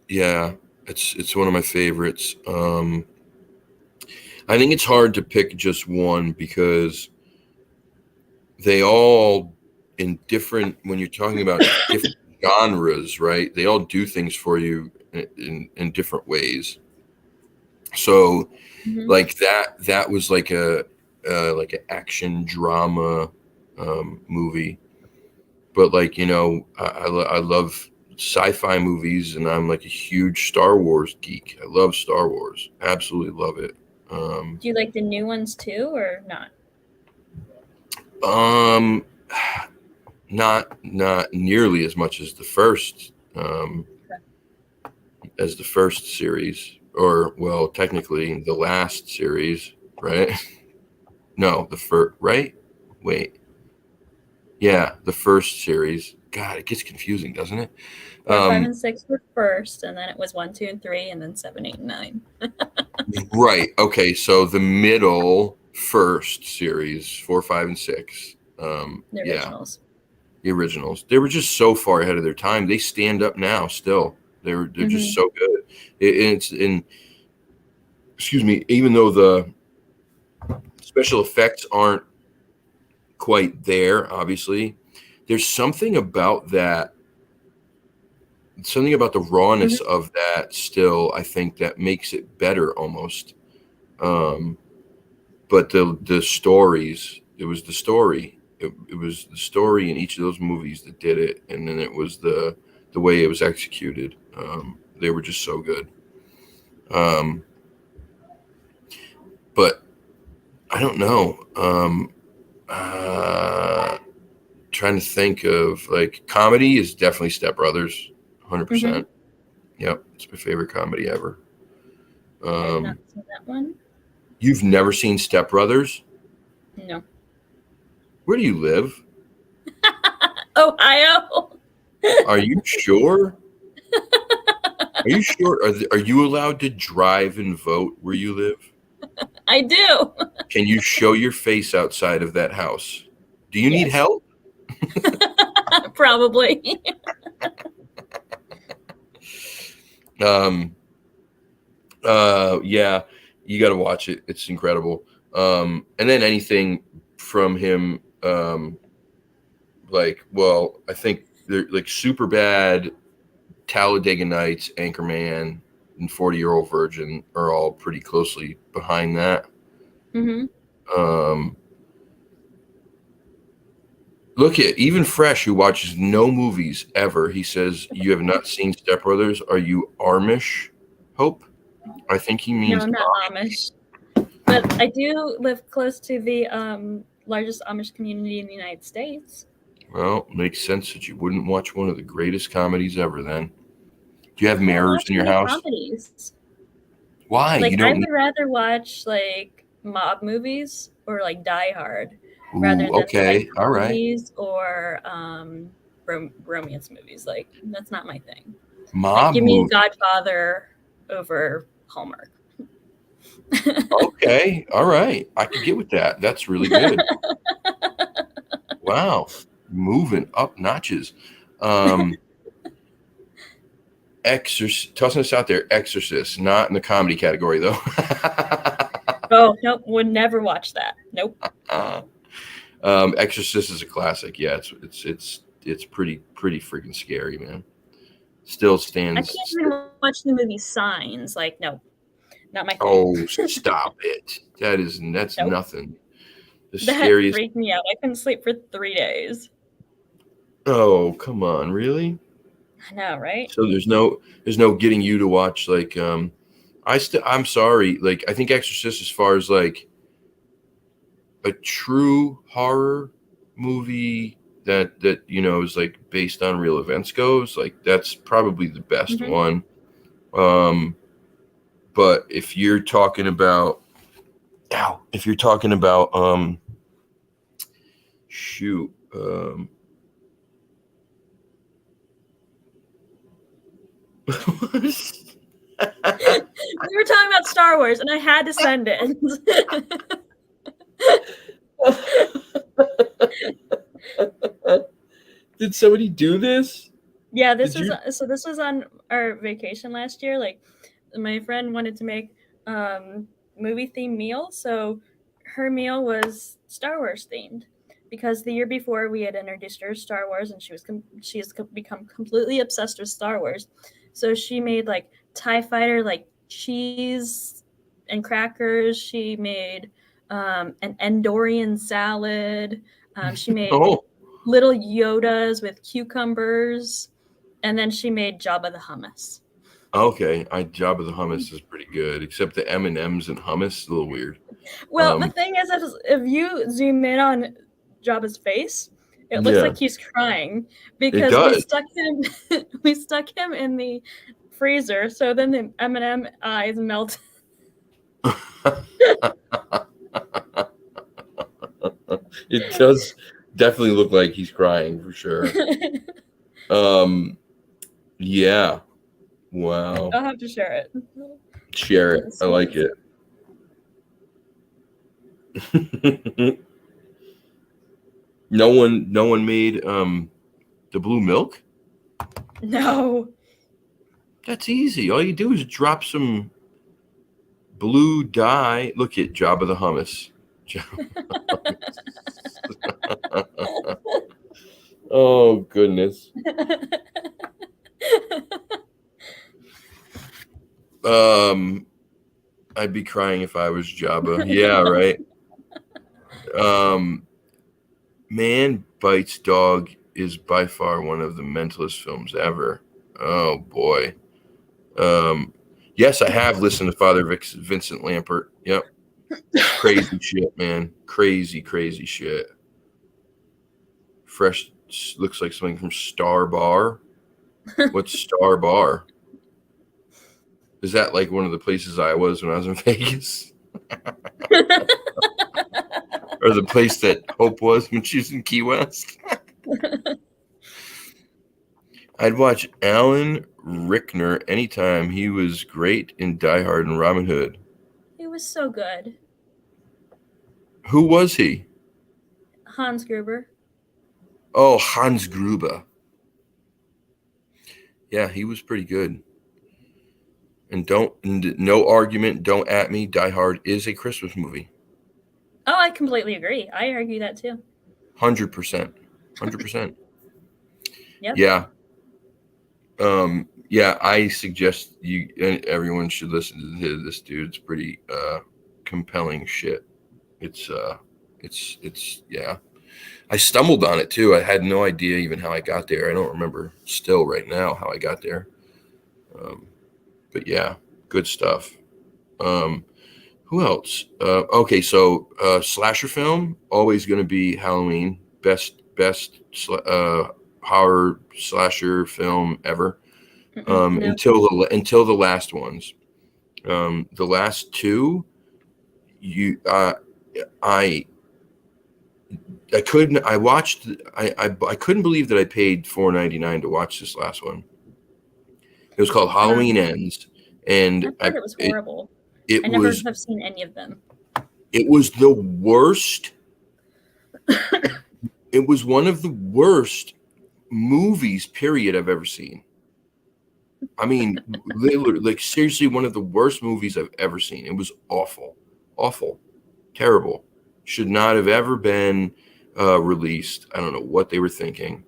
Yeah, it's one of my favorites. I think it's hard to pick just one because they all in different when you're talking about different genres, right? They all do things for you in different ways. So Mm-hmm. like that was like an action drama movie, but like I love sci-fi movies, and I'm like a huge Star Wars geek. I love Star Wars, absolutely love it. Do you like the new ones too, or not? Um, not nearly as much as the first series, or well, technically the last series, right? No, the first, right? Wait, yeah, the first series. God, it gets confusing, doesn't it? 4, 5, Um, and 6 were first, and then it was 1, 2, and 3, and then 7, 8, and 9. right. Okay, so the middle first series, 4, 5, and 6. The Yeah, originals. the originals. They were just so far ahead of their time. They stand up now still. They're just Mm-hmm. so good. It's in excuse me, even though the special effects aren't quite there, obviously, there's something about the rawness Mm-hmm. of that still, I think, that makes it better almost. Um, but the stories, it was the story. It was the story in each of those movies that did it, and then it was the way it was executed. They were just so good. Um, but I don't know. Uh, Trying to think of like comedy is definitely Step Brothers, Mm-hmm. 100%. Yep, it's my favorite comedy ever. I've not Um, seen that one. you've never seen Step Brothers? No. Where do you live? Ohio. Are you sure? Are you sure? Are you allowed to drive and vote where you live? I do. Can you show your face outside of that house? Do you need Yes. help? Probably. Um, yeah, you got to watch it. It's incredible. And then anything from him, well, I think they're like Super Bad, Talladega Nights, Anchorman, and 40-Year-Old Virgin are all pretty closely behind that. Mm-hmm. Um, Look at even Fresh, who watches no movies ever. He says, "You have not seen Step Brothers. Are you Amish?" Hope. I think he No, means I'm not Amish. Amish, but I do live close to the largest Amish community in the United States. Well, makes sense that you wouldn't watch one of the greatest comedies ever. Then, do you have I don't mirrors watch in your many house? comedies. Why? Like You I don't need. would rather watch like mob movies or like Die Hard Ooh, rather than like okay, all right. comedies or romance movies. Like that's not my thing. Like Mob give me movie. Godfather over Hallmark. Okay, all right. I could get with that. That's really good. Wow, moving up notches. Um, Exorcist, tossing us out there. Exorcist, not in the comedy category though. Oh nope, would never watch that. Nope. Exorcist is a classic. Yeah, it's pretty freaking scary, man. Still I can't stands. even watch the movie Signs. Like no, not my thing. Oh, stop it! That's Nope. nothing. The That scariest. freaked me out. I couldn't sleep for 3 days. Oh, come on, really? I know, right? So there's no getting you to watch like I'm sorry, like I think Exorcist, as far as like a true horror movie that is like based on real events goes, like that's probably the best Mm-hmm. one. um but if you're talking about shoot We were talking about Star Wars, and I had to send it. Did somebody do this? Yeah, Did you? this was on our vacation last year. Like, my friend wanted to make movie themed meal, so her meal was Star Wars themed because the year before we had introduced her to Star Wars, and she has become completely obsessed with Star Wars. So she made like Tie Fighter, like cheese and crackers. She made an Endorian salad. She made Oh, little Yodas with cucumbers, and then she made Jabba the hummus. okay. Jabba the hummus is pretty good, except the M&Ms and hummus is a little weird. Well, the thing is, if you zoom in on Jabba's face, it looks Yeah, like he's crying it because we does. stuck him we stuck him in the freezer, so then the M&M eyes melt. It does definitely look like he's crying for sure. Yeah. Wow. I'll have to share it. Share it. It's, I like it's, it. No one made the blue milk? no. That's easy. All you do is drop some blue dye. Look at Jabba the hummus. Oh goodness. I'd be crying if I was Jabba. Yeah, right. Um, Man Bites Dog is by far one of the mentalist films ever. Oh boy. Yes, I have listened to Father Vincent Lampert. Yep. Crazy shit, man. Crazy shit. Fresh looks like something from Star Bar. What's Star Bar? Is that like one of the places I was when I was in Vegas? Or the place that Hope was when she was in Key West? I'd watch Alan Rickner anytime. He was great in Die Hard and Robin Hood. He was so good. Who was he? Hans Gruber. Oh, Hans Gruber. Yeah, he was pretty good. And no argument, don't at me. Die Hard is a Christmas movie. Oh, I completely agree. I argue that too. 100%. 100%. Yep. Yeah. Yeah, I suggest everyone should listen to this dude. It's pretty compelling shit. It's yeah. I stumbled on it too. I had no idea even how I got there. I don't remember still right now how I got there. But yeah, good stuff. Who else? Okay, so slasher film always going to be Halloween. Best horror slasher film ever. No. Until the last ones. The last two, I couldn't. I watched. I couldn't believe that I paid $4.99 to watch this last one. It was called Halloween Ends, and I thought it was horrible. It I never was. have seen any of them. It was the worst. It was one of the worst movies, period, I've ever seen. I mean, literally, like seriously, one of the worst movies I've ever seen. It was awful, terrible. Should not have ever been released. I don't know what they were thinking.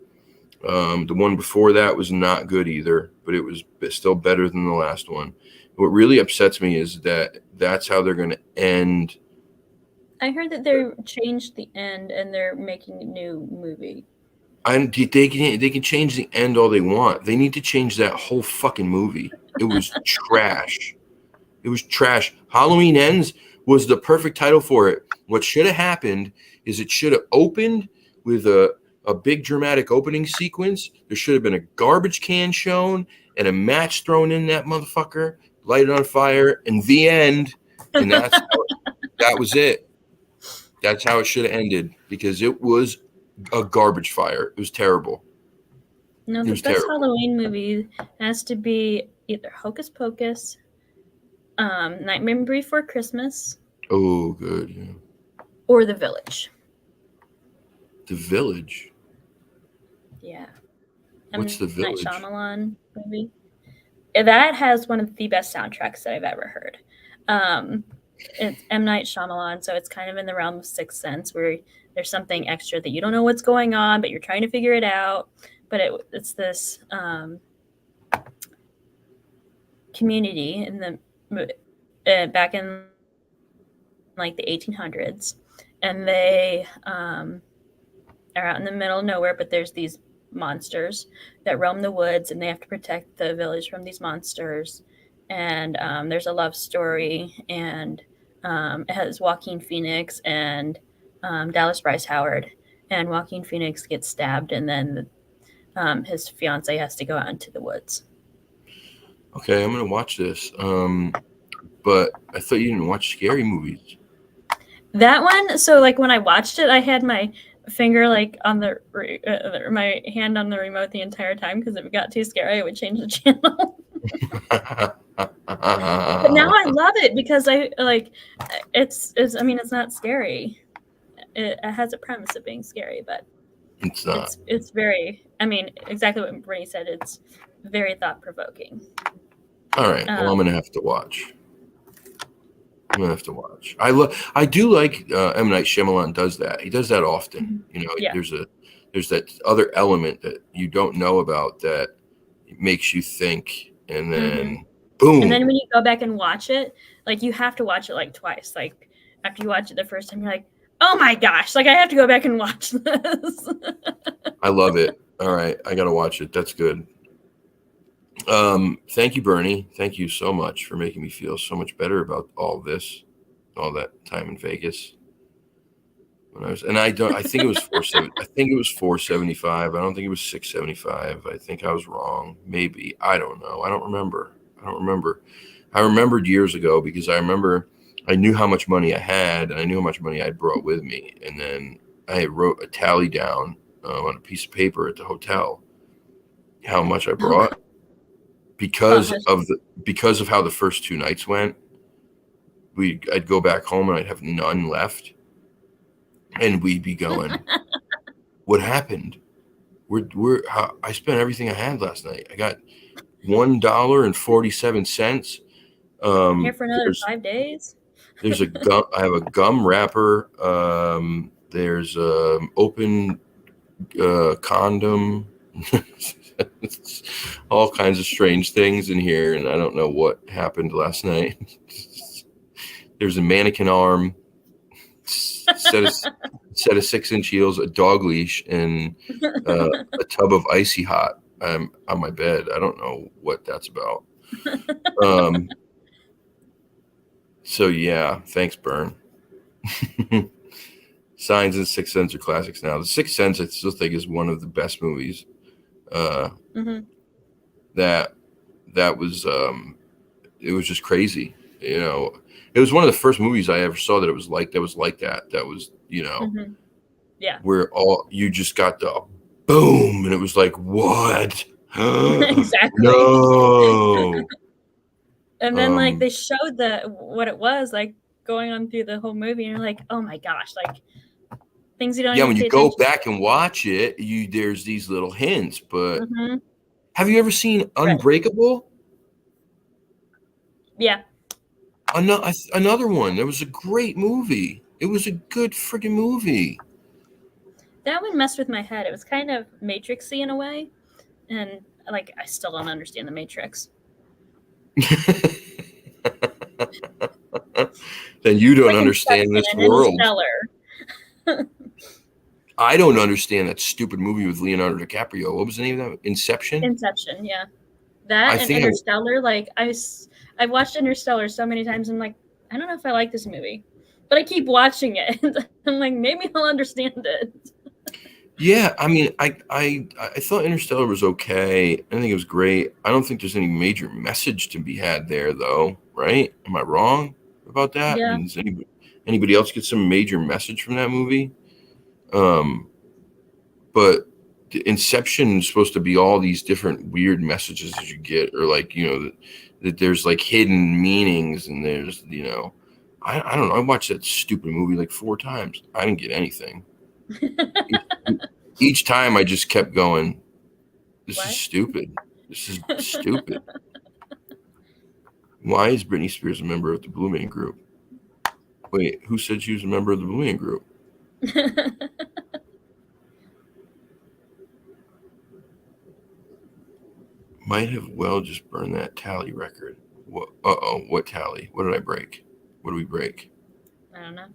The one before that was not good either, but it was still better than the last one. What really upsets me is that that's how they're going to end. I heard that they changed the end and they're making a new movie. They can change the end all they want. They need to change that whole fucking movie. It was trash. It was trash. Halloween Ends was the perfect title for it. What should have happened is it should have opened with a big dramatic opening sequence. There should have been a garbage can shown and a match thrown in that motherfucker, lighted on fire, and the end. And that was it. That's how it should have ended because it was a garbage fire. It was terrible. No, the best Halloween movie has to be either Hocus Pocus, Nightmare Before Christmas. Oh, good. Yeah. Or The Village. The Village. Yeah. What's the Night Village? Shyamalan movie. That has one of the best soundtracks that I've ever heard. It's M. Night Shyamalan, so it's kind of in the realm of Sixth Sense, where there's something extra that you don't know what's going on, but you're trying to figure it out. But it's this community in back in like the 1800s, and they are out in the middle of nowhere, but there's these monsters that roam the woods, and they have to protect the village from these monsters. And there's a love story, and it has Joaquin Phoenix and Dallas Bryce Howard. And Joaquin Phoenix gets stabbed, and then his fiance has to go out into the woods. Okay, I'm gonna watch this. But I thought you didn't watch scary movies. That one, so like when I watched it, I had my finger like on my hand on the remote the entire time, because if it got too scary, I would change the channel. But now I love it because I like it's I mean, it's not scary. It has a premise of being scary, but It's not. it's very, I mean, exactly what Brittany said. It's very thought provoking. All right. Well, I'm gonna have to watch. I do like M. Night Shyamalan does that. He does that often. You know, Yeah. there's that other element that you don't know about that makes you think, and then boom. And then when you go back and watch it, like you have to watch it like twice. Like after you watch it the first time, you're like, oh my gosh, like I have to go back and watch this. I love it. All right, I gotta watch it. That's good. Thank you, Bernie. Thank you so much for making me feel so much better about all this, all that time in Vegas. I think it was 470. I think it was 475. I don't think it was 675. I think I was wrong. Maybe. I don't know. I don't remember. I remembered years ago because I knew how much money I had, and I knew how much money I brought with me, and then I wrote a tally down on a piece of paper at the hotel how much I brought. Because of how the first two nights went, I'd go back home and I'd have none left, and we'd be going, "What happened? I spent everything I had last night. I got $1.47. Here for another 5 days. There's a gum. I have a gum wrapper. There's open condom." All kinds of strange things in here, and I don't know what happened last night. There's a mannequin arm, set of 6-inch heels, a dog leash, and a tub of icy hot on my bed. I don't know what that's about. So yeah, thanks, Bern. Signs and Sixth Sense are classics now. The Sixth Sense, I still think, is one of the best movies. That was it was just crazy. You know, it was one of the first movies I ever saw that was like that. That was, you know, yeah, where you just got the boom, and it was like, what? Exactly. No. And then like they showed what it was like going on through the whole movie, and you're like, oh my gosh, like things you don't. Yeah, when you go back and watch it, there's these little hints. But have you ever seen Unbreakable? Yeah. Another one. That was a great movie. It was a good freaking movie. That one messed with my head. It was kind of Matrixy in a way, and like I still don't understand the Matrix. Then you don't understand this world. I don't understand that stupid movie with Leonardo DiCaprio. What was the name of that? Inception? Inception, yeah. That and Interstellar. Like I've watched Interstellar so many times. I'm like, I don't know if I like this movie, but I keep watching it. I'm like, maybe I'll understand it. Yeah, I mean, I thought Interstellar was okay. I think it was great. I don't think there's any major message to be had there, though. Right? Am I wrong about that? Yeah. I mean, does anybody else get some major message from that movie? But Inception is supposed to be all these different weird messages that you get, or like, you know, that there's like hidden meanings, and there's, you know, I don't know. I watched that stupid movie like 4 times. I didn't get anything. each time I just kept going, this is What? stupid. This is stupid. Why is Britney Spears a member of the Blue Man Group? Wait, who said she was a member of the Blue Man Group? Might have well just burned that tally record. What? What tally? What did I break? What did we break? I don't know.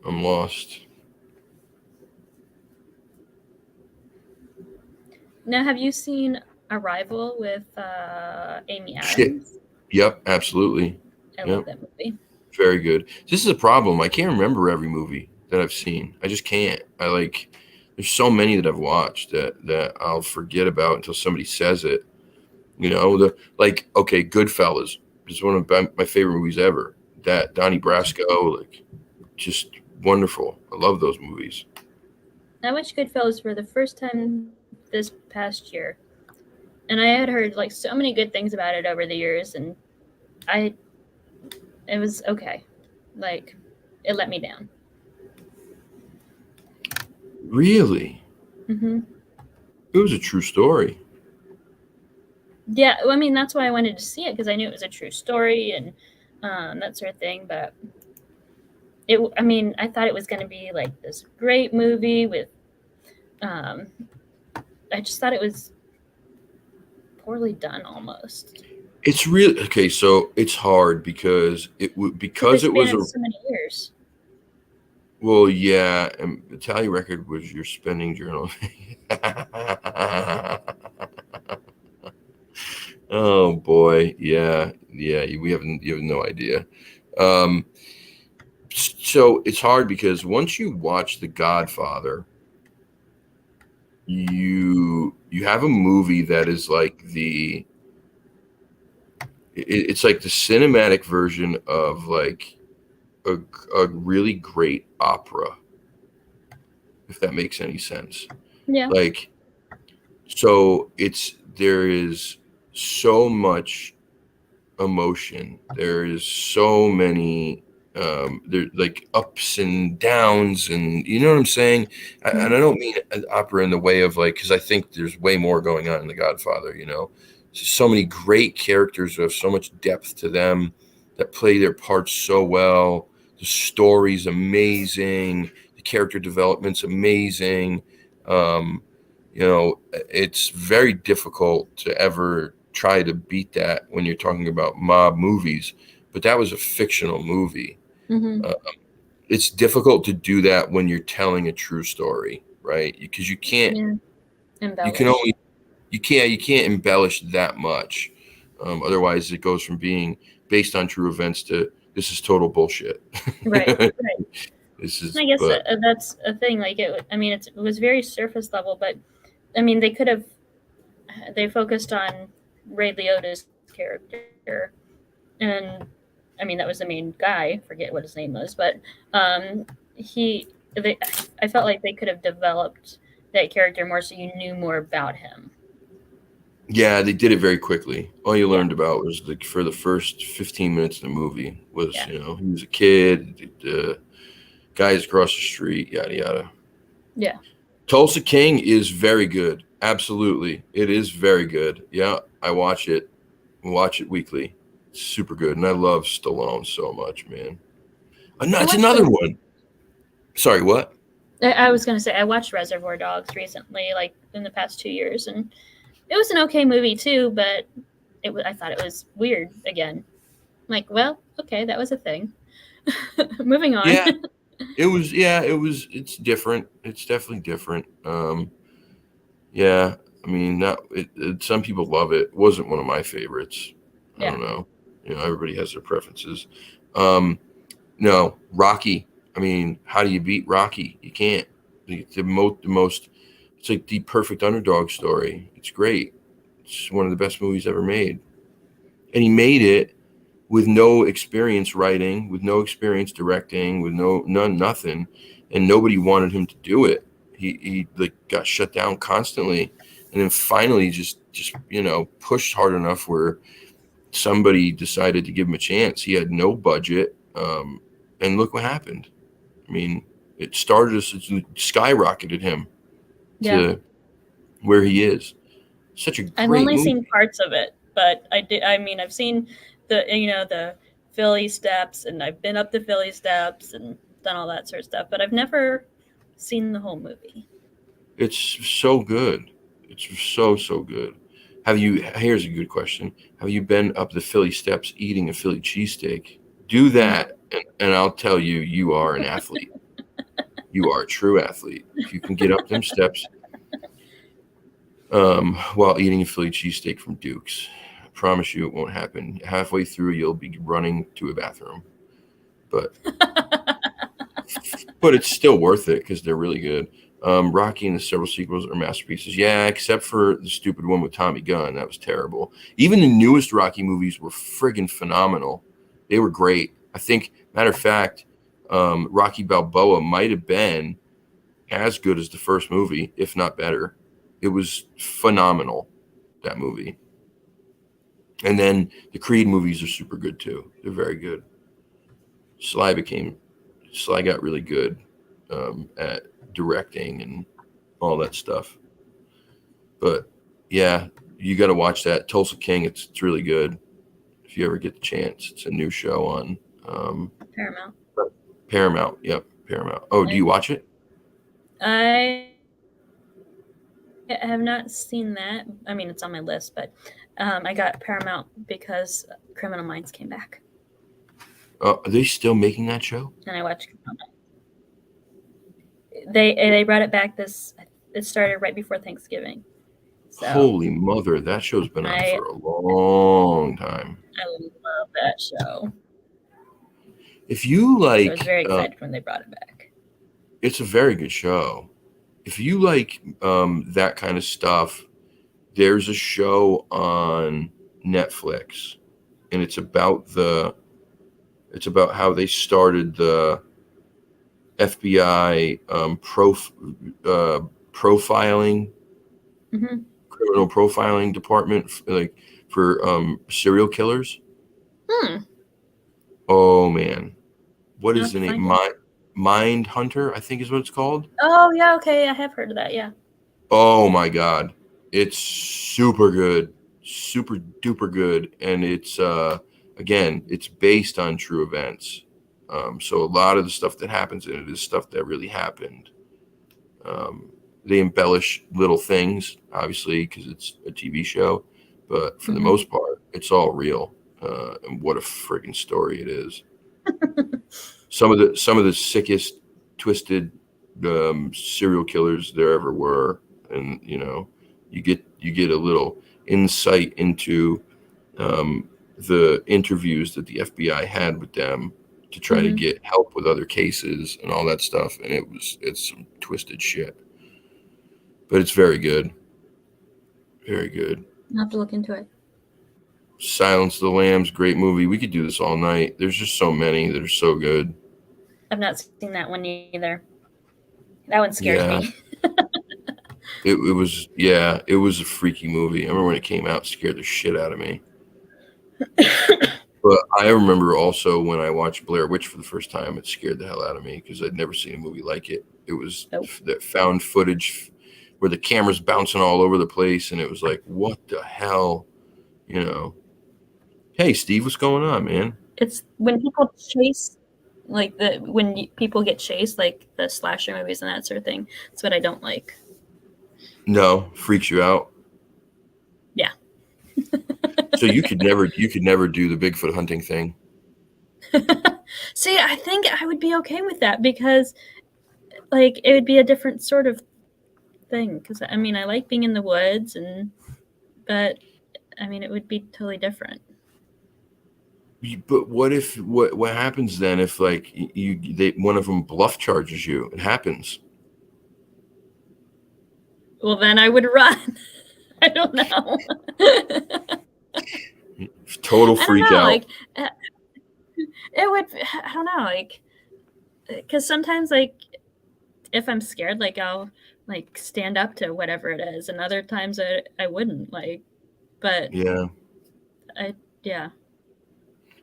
I'm lost. Now, have you seen Arrival with Amy Shit. Adams? Yep, absolutely. I Yep. love that movie. Very good. This is a problem. I can't remember every movie that I've seen. I just can't. There's so many that I've watched that I'll forget about until somebody says it. Okay, Goodfellas is one of my favorite movies ever. That Donnie Brasco, just wonderful. I love those movies. I watched Goodfellas for the first time this past year, and I had heard so many good things about it over the years, and it was okay. It let me down. Really? Mm-hmm. It was a true story. Yeah, well, I mean, that's why I wanted to see it, because I knew it was a true story and that sort of thing. But I thought it was going to be this great movie with. I just thought it was poorly done almost. It's really okay. So it's hard because it was so many years. Well, yeah, and the tally record was your spending journal. Oh boy, yeah. You have no idea. So it's hard because once you watch The Godfather, you have a movie that is it's like the cinematic version of a really great opera, if that makes any sense. Yeah. So there is so much emotion. There is so many there's ups and downs, and you know what I'm saying. And I don't mean an opera in the way of because I think there's way more going on in The Godfather. So many great characters who have so much depth to them that play their parts so well. The story's amazing. The character development's amazing. It's very difficult to ever try to beat that when you're talking about mob movies. But that was a fictional movie. Mm-hmm. It's difficult to do that when you're telling a true story, right? Because you can't. Embellish. You can't embellish that much. Otherwise, it goes from being based on true events to this is total bullshit. Right. This is. I guess that's a thing. It was very surface level, but they focused on Ray Liotta's character, and that was the main guy. Forget what his name was, but I felt like they could have developed that character more so you knew more about him. Yeah, they did it very quickly. All you learned about was for the first 15 minutes of the movie was, he was a kid, the guys across the street, yada, yada. Yeah. Tulsa King is very good. Absolutely. It is very good. Yeah, I watch it weekly. It's super good. And I love Stallone so much, man. It's another one. Sorry, what? I was going to say, I watched Reservoir Dogs recently, in the past 2 years, and it was an okay movie too, but I thought it was weird again. Well, okay, that was a thing. Moving on. Yeah, it was. It's different. It's definitely different. Yeah, some people love it. It wasn't one of my favorites. I don't know. Everybody has their preferences. No, Rocky. How do you beat Rocky? You can't. The most. It's like the perfect underdog story. It's great. It's one of the best movies ever made. And he made it with no experience writing, with no experience directing, with nothing. And nobody wanted him to do it. He got shut down constantly. And then finally just pushed hard enough where somebody decided to give him a chance. He had no budget. And look what happened. It started us, it skyrocketed him Yeah. to where he is. Such a I've great only movie. seen parts of it, but I mean, I've seen the Philly steps, and I've been up the Philly steps and done all that sort of stuff, but I've never seen the whole movie. It's so good. It's so good. Here's a good question. Have you been up the Philly steps eating a Philly cheesesteak? Do that, and I'll tell you, you are an athlete. You are a true athlete. If you can get up them steps while eating a Philly cheesesteak from Duke's, I promise you it won't happen. Halfway through, you'll be running to a bathroom. But it's still worth it because they're really good. Rocky and the several sequels are masterpieces. Yeah, except for the stupid one with Tommy Gunn. That was terrible. Even the newest Rocky movies were friggin' phenomenal. They were great. I think, matter of fact, Rocky Balboa might have been as good as the first movie, if not better. It was phenomenal, that movie. And then the Creed movies are super good too. They're very good. Sly got really good at directing and all that stuff. But yeah, you got to watch that Tulsa King. It's really good. If you ever get the chance, it's a new show on Paramount. Paramount. Yep, Paramount. Oh, do you watch it? I have not seen that. I mean, it's on my list, but I got Paramount because Criminal Minds came back. Are they still making that show? And I watched Criminal Minds. They brought it back it started right before Thanksgiving. So, holy mother, that show's been on for a long time. I love that show. If you like, I was very excited when they brought it back. It's a very good show. If you like that kind of stuff, there's a show on Netflix, and it's about how they started the FBI profiling, criminal profiling department, for serial killers. Oh man, what is the name? Mind Hunter, I think is what it's called. Oh yeah, okay, I have heard of that. Yeah. Oh my god, it's super good, super duper good, and it's again, it's based on true events. So a lot of the stuff that happens in it is stuff that really happened. They embellish little things, obviously, because it's a TV show, but for the most part, it's all real. And what a freaking story it is! Some of the sickest, twisted serial killers there ever were, and you get a little insight into the interviews that the FBI had with them to try to get help with other cases and all that stuff, and it's some twisted shit, but it's very good, very good. I'll have to look into it. Silence of the Lambs, great movie. We could do this all night. There's just so many that are so good. I've not seen that one either. That one scared me. It was a freaky movie. I remember when it came out, it scared the shit out of me. But I remember also when I watched Blair Witch for the first time, it scared the hell out of me because I'd never seen a movie like it. It was that found footage where the camera's bouncing all over the place, and it was like, what the hell, Hey, Steve, what's going on, man? It's when people chase, when people get chased, like the slasher movies and that sort of thing. That's what I don't like. No, freaks you out. Yeah. So you could never do the Bigfoot hunting thing. See, I think I would be okay with that because, it would be a different sort of thing. Because I mean, I like being in the woods, but I mean, it would be totally different. But what happens then if one of them bluff charges you? It happens. Well, then I would run. I don't know. Total freak out. It would. I don't know. Because sometimes, if I'm scared, I'll stand up to whatever it is, and other times I wouldn't. But yeah. Yeah.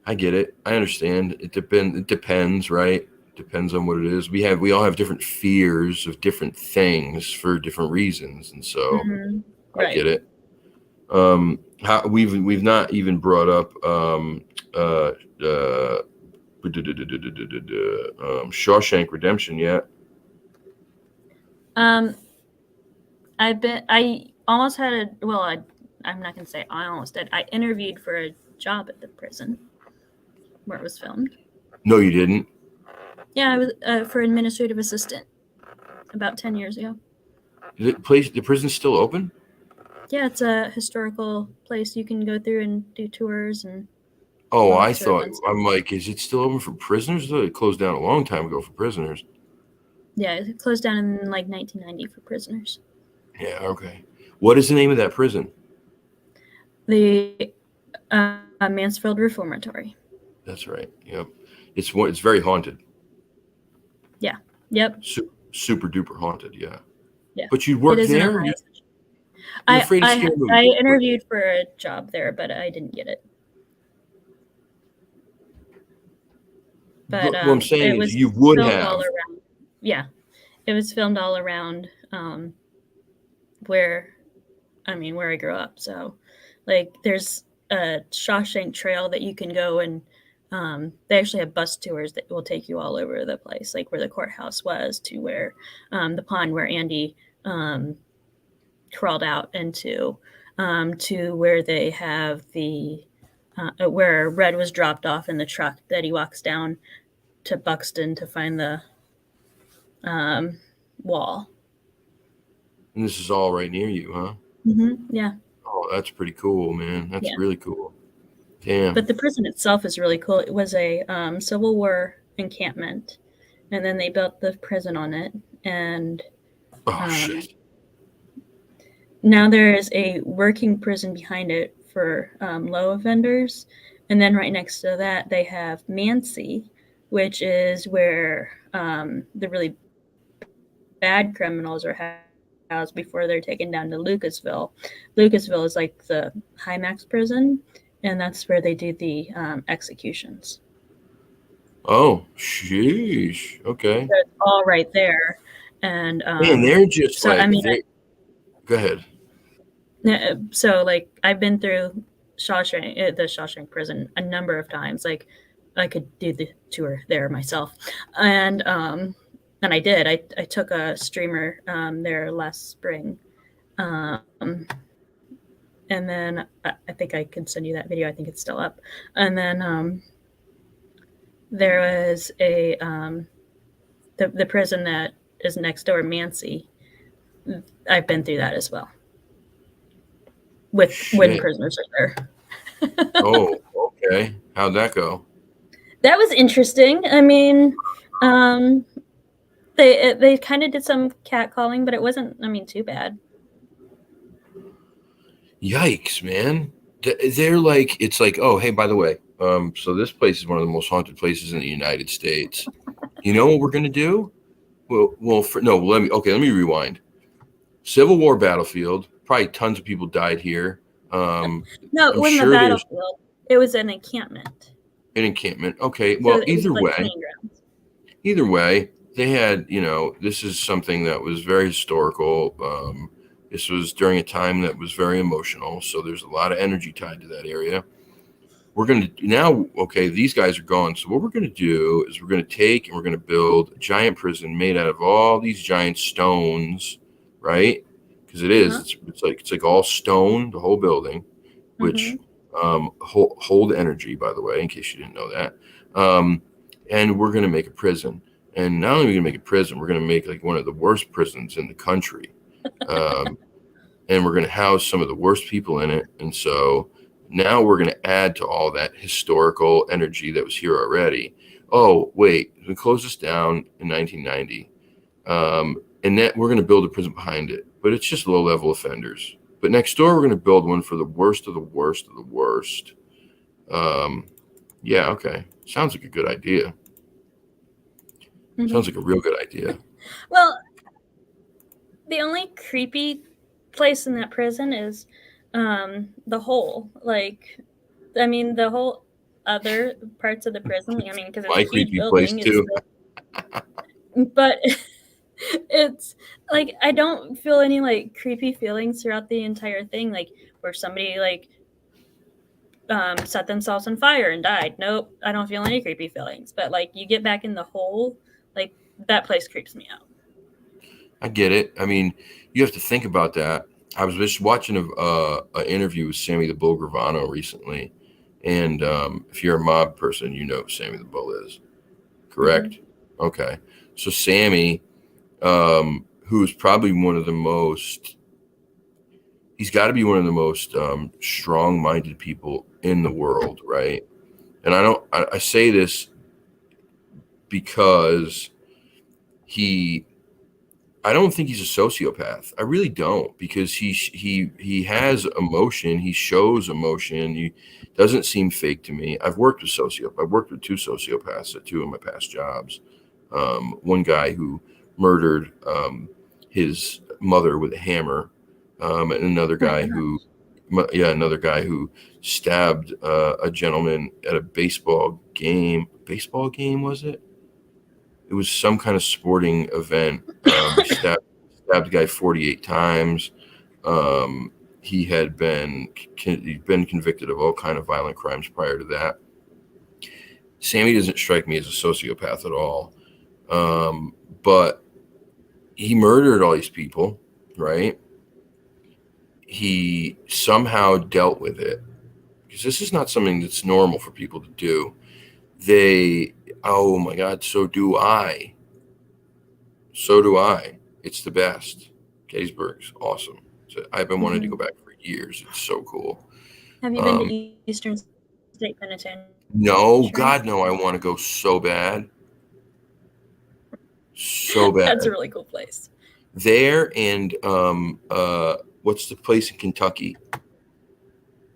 I get it. I understand. It depends, right? Depends on what it is. We all have different fears of different things for different reasons, and so I Right. get it. How we've not even brought up Shawshank Redemption yet. I almost had I'm not gonna say I almost did. I interviewed for a job at the prison where it was filmed. No, you didn't. Yeah, I was for administrative assistant about 10 years ago. The prison's still open? Yeah, it's a historical place you can go through and do tours and. Oh, I thought, I'm like, is it still open for prisoners? I thought it closed down a long time ago for prisoners. Yeah, it closed down in like 1990 for prisoners. Yeah, okay. What is the name of that prison? The Mansfield Reformatory. That's right. Yep. It's very haunted. Yeah. Yep. Super duper haunted. Yeah. Yeah. But you'd work there? I interviewed for a job there, but I didn't get it. But what I'm saying is you would have. All around. Yeah. It was filmed all around where I grew up. So like there's a Shawshank Trail that you can go and they actually have bus tours that will take you all over the place, like where the courthouse was to where the pond where Andy crawled out into, to where they have the where Red was dropped off in the truck that he walks down to Buxton to find the wall. And this is all right near you, huh? Mm-hmm. Yeah. Oh, that's pretty cool, man. That's really cool. Damn. But the prison itself is really cool. It was a Civil War encampment, and then they built the prison on it. And shit. Now there is a working prison behind it for low offenders, and then right next to that they have Mancy, which is where the really bad criminals are housed before they're taken down to Lucasville. Lucasville is like the high max prison, and that's where they do the executions. Oh, sheesh. Okay. So it's all right there. And man, they're just go ahead. So like I've been through the Shawshank prison a number of times. Like I could do the tour there myself, and I did. I took a streamer there last spring, and then I think I can send you that video. I think it's still up. And then there was a the prison that is next door, Mancy. I've been through that as well. When prisoners are there. Oh, okay. How'd that go? That was interesting. I mean, they kind of did some catcalling, but it wasn't, too bad. Yikes, man. They're like, it's like, oh, hey, by the way, so this place is one of the most haunted places in the United States. You know what we're going to do? Let me rewind. Civil War battlefield, probably tons of people died here. No, it wasn't a battlefield. It was an encampment. An encampment. Okay. Well, either way, they had, this is something that was very historical. This was during a time that was very emotional. So there's a lot of energy tied to that area. We're going to now, these guys are gone. So what we're going to do is we're going to take and we're going to build a giant prison made out of all these giant stones, right? Because it is, it's like all stone, the whole building, which hold energy, by the way, in case you didn't know that. And we're going to make a prison. And not only are we going to make a prison, we're going to make like one of the worst prisons in the country. And we're going to house some of the worst people in it. And so now we're going to add to all that historical energy that was here already. Oh, wait, we closed this down in 1990. And that we're going to build a prison behind it, but it's just low-level offenders. But next door, we're going to build one for the worst of the worst of the worst. Yeah, okay. Sounds like a good idea. Sounds like a real good idea. Well, the only creepy place in that prison is the hole. The whole other parts of the prison. Because it's a huge building. But it's like I don't feel any like creepy feelings throughout the entire thing, like where somebody like set themselves on fire and died. Nope, I don't feel any creepy feelings. But like you get back in the hole, like that place creeps me out. I get it. I mean, you have to think about that. I was just watching an interview with Sammy the Bull Gravano recently, and if you're a mob person, you know who Sammy the Bull is, correct? Mm-hmm. Okay, so Sammy, who is probably one of the most, he's got to be one of the most strong-minded people in the world, right? And I say this because I don't think he's a sociopath. I really don't, because he has emotion. He shows emotion. He doesn't seem fake to me. I've worked with two sociopaths at two of my past jobs. One guy who murdered his mother with a hammer, and another guy who stabbed a gentleman at a baseball game. Baseball game, was it? It was some kind of sporting event. He stabbed the guy 48 times. He'd been convicted of all kind of violent crimes prior to that. Sammy doesn't strike me as a sociopath at all. But he murdered all these people, right? He somehow dealt with it, because this is not something that's normal for people to do. Oh my God, so do I. It's the best. Gettysburg's awesome. So I've been wanting to go back for years. It's so cool. Have you been to Eastern State Penitentiary? No, God, no. I want to go so bad. So bad. That's a really cool place. There, and what's the place in Kentucky?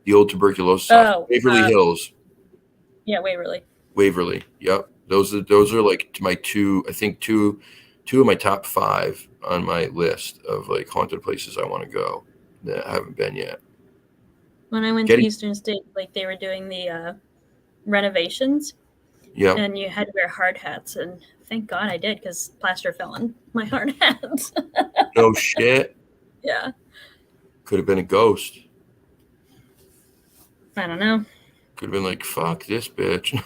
The old tuberculosis hospital. Waverly Hills. Yeah, Waverly. Yep. Those are like my two of my top 5 on my list of like haunted places I want to go that I haven't been yet. When I went to Eastern State, like they were doing the renovations. Yeah. And you had to wear hard hats, and thank God I did, because plaster fell on my hard hats. No shit. Yeah. Could have been a ghost. I don't know. Could have been like, fuck this bitch.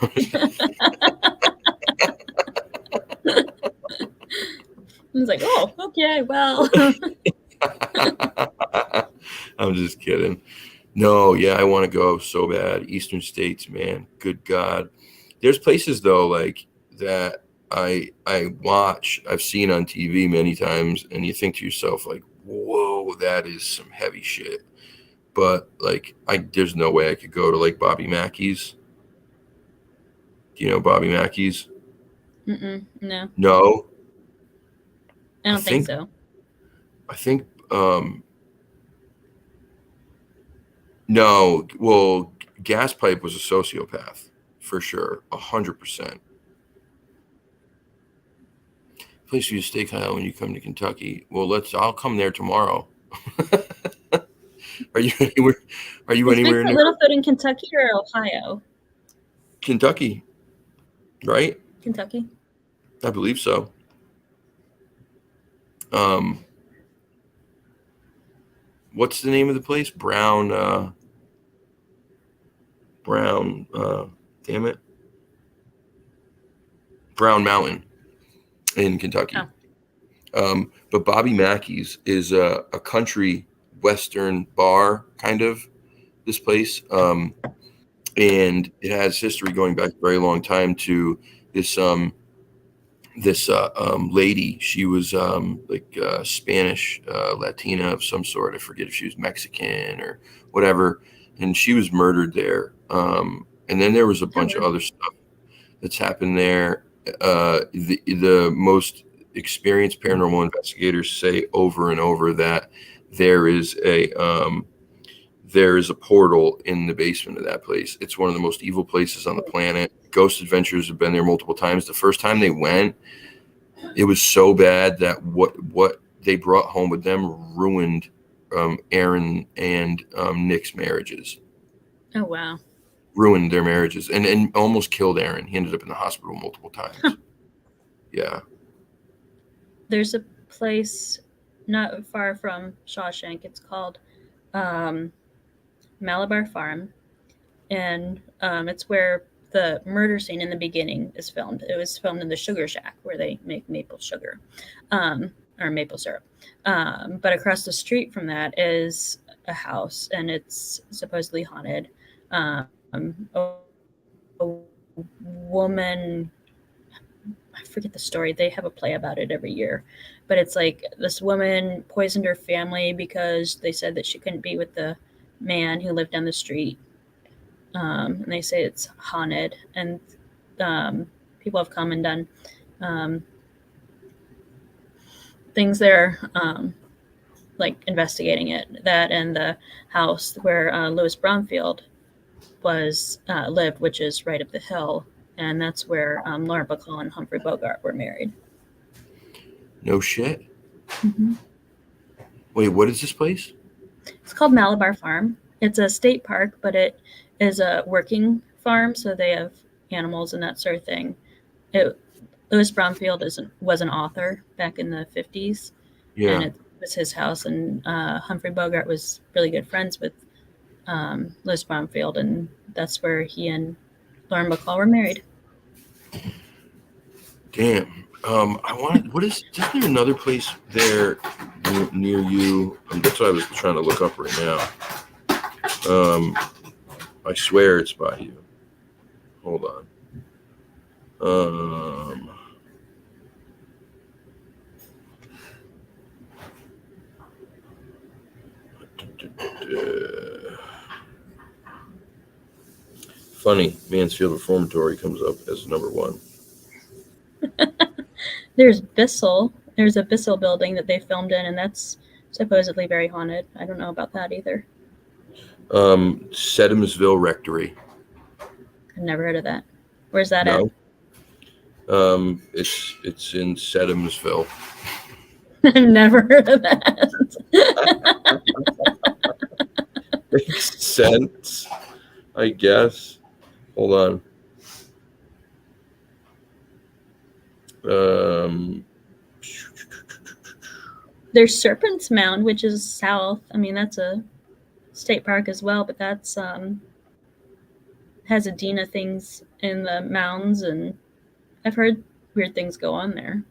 I was like, oh, okay, well. I'm just kidding. No, yeah, I want to go so bad. Eastern States, man. Good God. There's places though, like that I watch, I've seen on TV many times, and you think to yourself, like, whoa, that is some heavy shit. But like, there's no way I could go to like Bobby Mackey's. Do you know Bobby Mackey's? No. No. I don't think so. I think no. Well, Gas Pipe was a sociopath for sure, 100%. Place for you to steakhouse when you come to Kentucky. Well, I'll come there tomorrow. Are you anywhere? Are you anywhere? Is Littlefoot in Kentucky or Ohio? Kentucky, right? Kentucky. I believe so. What's the name of the place? Brown. Damn it. Brown Mountain in Kentucky. Oh. But Bobby Mackey's is a country western bar, kind of, this place. And it has history going back a very long time to this lady. She was like Spanish Latina of some sort. I forget if she was Mexican or whatever. And she was murdered there. And then there was a bunch of other stuff that's happened there. The most experienced paranormal investigators say over and over that there is a portal in the basement of that place. It's one of the most evil places on the planet. Ghost Adventures have been there multiple times. The first time they went, it was so bad that what they brought home with them ruined Aaron and Nick's marriages. Oh, wow. Ruined their marriages and almost killed Aaron. He ended up in the hospital multiple times. Yeah. There's a place not far from Shawshank. It's called Malabar Farm, and it's where the murder scene in the beginning is filmed. It was filmed in the sugar shack where they make maple sugar, or maple syrup. But across the street from that is a house, and it's supposedly haunted. A woman, I forget the story. They have a play about it every year, but it's like this woman poisoned her family because they said that she couldn't be with the man who lived down the street. And they say it's haunted, and people have come and done um, things there, like investigating it. That and the house where Louis Bromfield was lived, which is right up the hill, and that's where Laura Bacall and Humphrey Bogart were married. No shit. Mm-hmm. Wait, what is this place? It's called Malabar Farm. It's a state park, but it is a working farm, so they have animals and that sort of thing. Louis Bromfield was an author back in the 50s, and Yeah. it was his house. And Humphrey Bogart was really good friends with Louis Bromfield, and that's where he and Lauren Bacall were married. Damn. I wanted. What is? Isn't there another place there near you? That's what I was trying to look up right now. I swear it's by you. Hold on. Funny, Mansfield Reformatory comes up as number one. There's Bissell. There's a Bissell building that they filmed in, and that's supposedly very haunted. I don't know about that either. Sedimsville Rectory. I've never heard of that. Where's that No. It's in Sedimsville. at? I've never heard of that. Makes sense, I guess. Hold on. There's Serpent's Mound, which is south. I mean, that's a state park as well, but that's has Adena things in the mounds, and I've heard weird things go on there.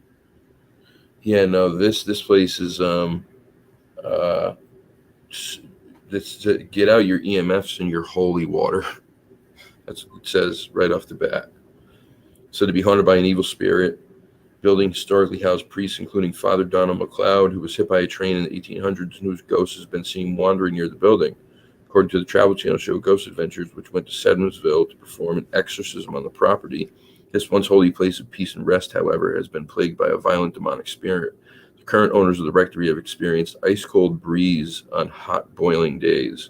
Yeah, no, this place is this to get out your EMFs and your holy water. That's what it says right off the bat. Said to be haunted by an evil spirit. Building historically housed priests, including Father Donald MacLeod, who was hit by a train in the 1800s and whose ghost has been seen wandering near the building. According to the Travel Channel show Ghost Adventures, which went to Sedimsville to perform an exorcism on the property, this once holy place of peace and rest, however, has been plagued by a violent demonic spirit. The current owners of the rectory have experienced ice-cold breeze on hot, boiling days,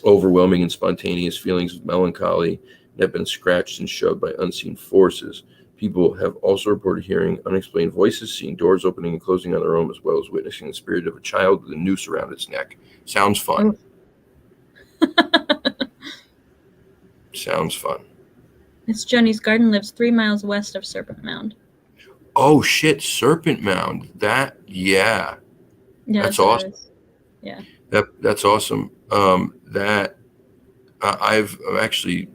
overwhelming and spontaneous feelings of melancholy, and have been scratched and shoved by unseen forces. People have also reported hearing unexplained voices, seeing doors opening and closing on their own, as well as witnessing the spirit of a child with a noose around its neck. Sounds fun. Sounds fun. Miss Joni's garden lives 3 miles west of Serpent Mound. Oh shit, Serpent Mound. Yeah, that's awesome. Yeah. That's awesome. That I've actually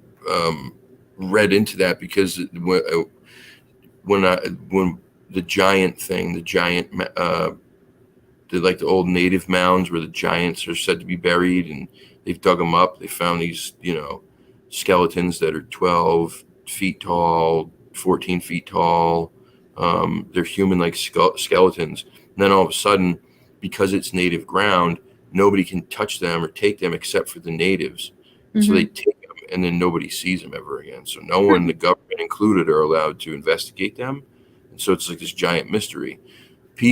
read into that because when the giant thing, the like the old native mounds where the giants are said to be buried, and they've dug them up. They found these, skeletons that are 12 feet tall, 14 feet tall. They're human-like skeletons. And then all of a sudden, because it's native ground, nobody can touch them or take them except for the natives. Mm-hmm. So they take them, and then nobody sees them ever again. So no one, the government included, are allowed to investigate them. And so it's like this giant mystery.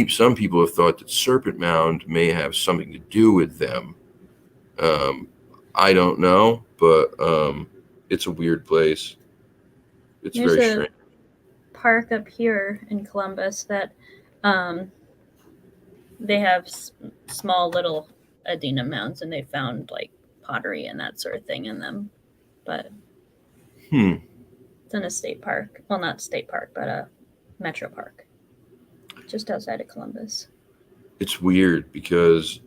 Some people have thought that Serpent Mound may have something to do with them. I don't know, but it's a weird place. It's There's very strange. Park up here in Columbus that they have small little Adena mounds, and they found like pottery and that sort of thing in them. But it's in a state park. Well, not state park, but a Metro Park, just outside of Columbus. It's weird because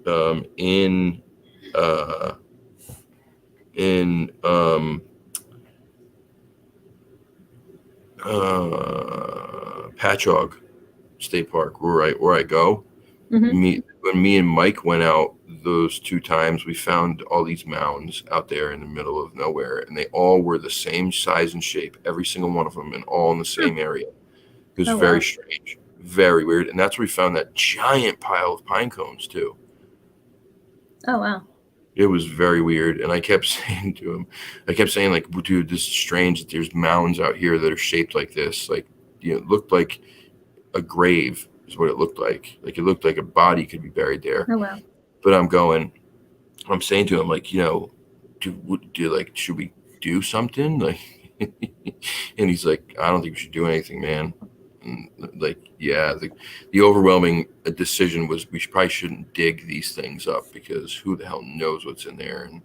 in Patchogue State Park, where I go, Mm-hmm. when me and Mike went out those 2 times, we found all these mounds out there in the middle of nowhere, and they all were the same size and shape, every single one of them, and all in the same area. It was Oh, very wow. strange, very weird, and that's where we found that giant pile of pine cones too. Oh, wow. It was very weird, and I kept saying to him, like, dude, this is strange that there's mounds out here that are shaped like this, like, it looked like a grave is what it looked like. Like, it looked like a body could be buried there. Oh, wow. But I'm saying to him, like, like, should we do something? Like, and he's like, I don't think we should do anything, man. And like, yeah, the overwhelming decision was we probably shouldn't dig these things up because who the hell knows what's in there. And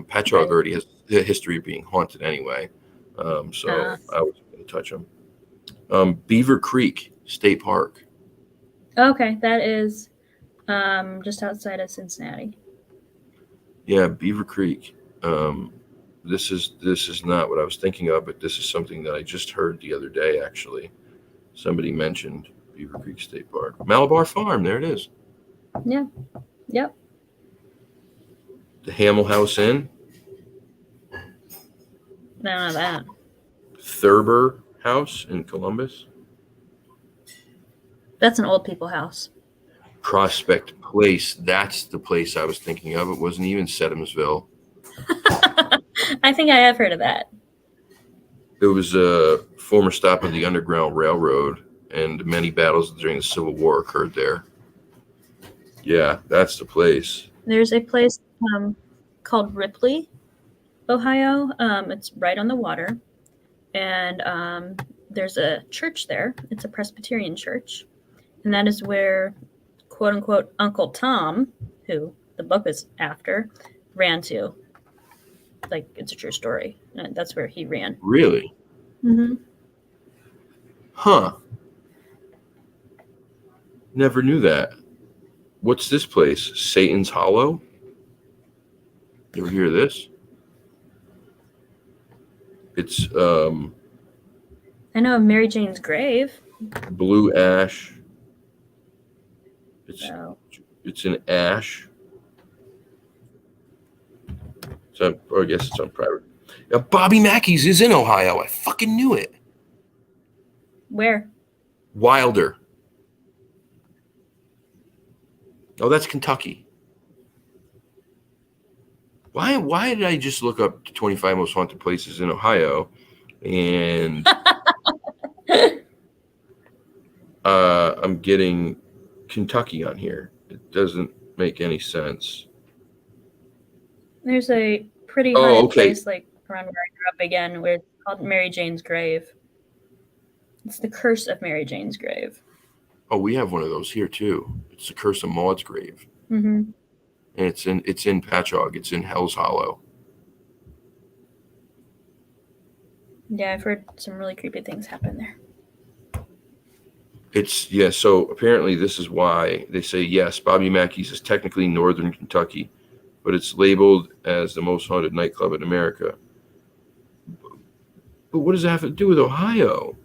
Patchogue Right. already has a history of being haunted anyway. So I wasn't going to touch them. Beaver Creek State Park. Okay, that is just outside of Cincinnati. Yeah, Beaver Creek. This is not what I was thinking of, but this is something that I just heard the other day. Actually, somebody mentioned Beaver Creek State Park, Malabar Farm. There it is. Yeah. Yep. The Hamel House Inn, None of that. Thurber House in Columbus, That's an old people house. Prospect Place. That's the place I was thinking of. It wasn't even Sedumsville. I think I have heard of that. It was a former stop of the Underground Railroad, and many battles during the Civil War occurred there. Yeah, that's the place. There's a place called Ripley, Ohio. It's right on the water, and there's a church there. It's a Presbyterian church, and that is where, quote unquote, Uncle Tom, who the book is after, ran to. Like, it's a true story. That's where he ran. Really? Mm-hmm. Huh. Never knew that. What's this place? Satan's Hollow? You ever hear of this? It's I know of Mary Jane's grave. Blue Ash. So. It's in Ash. So I guess it's on private. Yeah, Bobby Mackey's is in Ohio. I fucking knew it. Where? Wilder. Oh, that's Kentucky. Why did I just look up the 25 most haunted places in Ohio, and I'm getting Kentucky on here? It doesn't make any sense. There's a pretty haunted place like around where I grew up again, where it's called Mary Jane's grave. It's the Curse of Mary Jane's grave. Oh, we have one of those here too. It's the Curse of Maud's grave. Mm-hmm. And it's in Patchogue. It's in Hell's Hollow. Yeah, I've heard some really creepy things happen there. So apparently this is why they say, yes, Bobby Mackey's is technically northern Kentucky, but it's labeled as the most haunted nightclub in America. But what does that have to do with Ohio?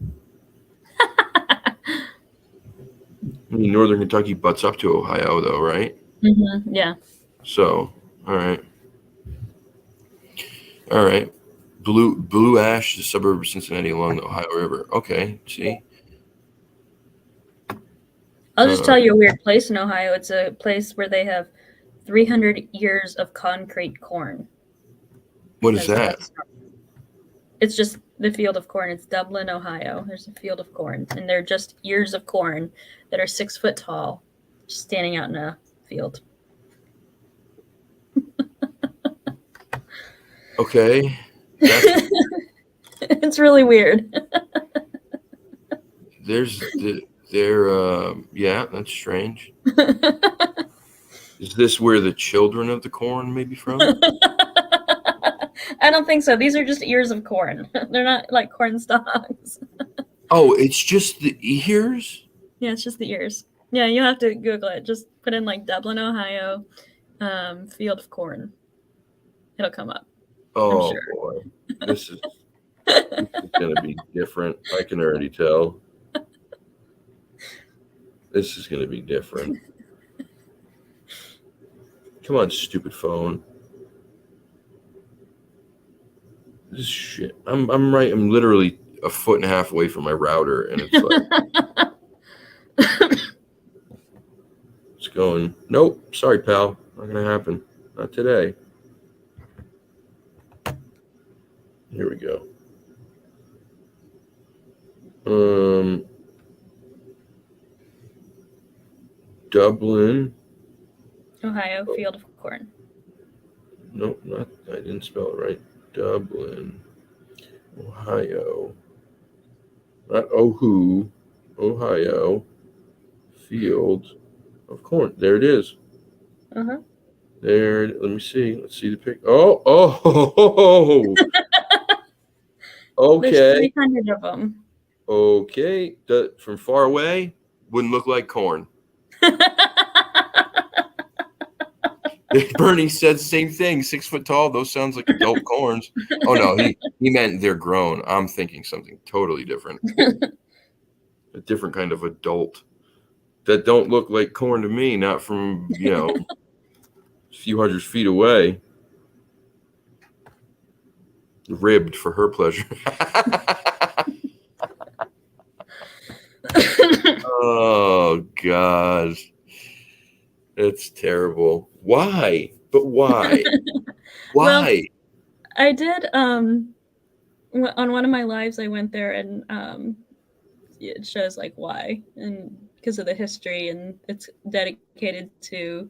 I mean, northern Kentucky butts up to Ohio, though, right? Mm-hmm. Yeah. So, all right. Blue Ash, the suburb of Cincinnati along the Ohio River. Okay, see. I'll just tell you a weird place in Ohio. It's a place where they have 300 years of concrete corn. What is that? It's just the field of corn. It's Dublin, Ohio. There's a field of corn, and they're just ears of corn that are 6 foot tall, just standing out in a field. Okay. It's really weird. Yeah, that's strange. Is this where the children of the corn may be from? I don't think so. These are just ears of corn. They're not like corn stalks. Oh, it's just the ears? Yeah, it's just the ears. Yeah, you have to Google it. Just put in like Dublin, Ohio, field of corn. It'll come up. I'm Oh sure. boy. This is going to be different. I can already tell. This is going to be different. Come on, stupid phone. This is shit. I'm right. I'm literally a foot and a half away from my router, and it's like it's going. Nope. Sorry, pal. Not gonna happen. Not today. Here we go. Dublin. Ohio, field of corn. Nope, not. I didn't spell it right. Dublin, Ohio. Not Ohu, Ohio. Field of corn. There it is. Uh-huh. There. Let me see. Let's see the pic. Oh. There's Okay. 300 of them. Okay. From far away, wouldn't look like corn. Bernie said the same thing. 6 foot tall. Those sounds like adult corns. Oh no, he meant they're grown. I'm thinking something totally different. A different kind of adult that don't look like corn to me. Not from a few hundred feet away. Ribbed for her pleasure. Oh God, it's terrible. Why? But why? Why? Well, I did on one of my lives I went there and it shows like why, and because of the history, and it's dedicated to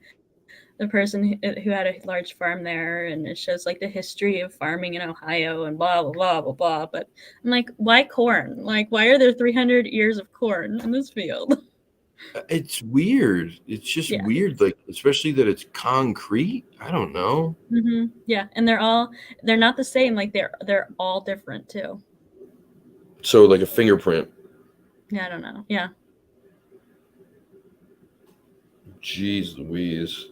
the person who had a large farm there, and it shows like the history of farming in Ohio and blah blah blah blah blah. But I'm like, why corn? Like, why are there 300 ears of corn in this field? It's weird. It's just weird, like especially that it's concrete. I don't know. Mm-hmm. Yeah, and they're not the same. Like they're all different too. So like a fingerprint. Yeah, I don't know. Yeah. Jeez Louise,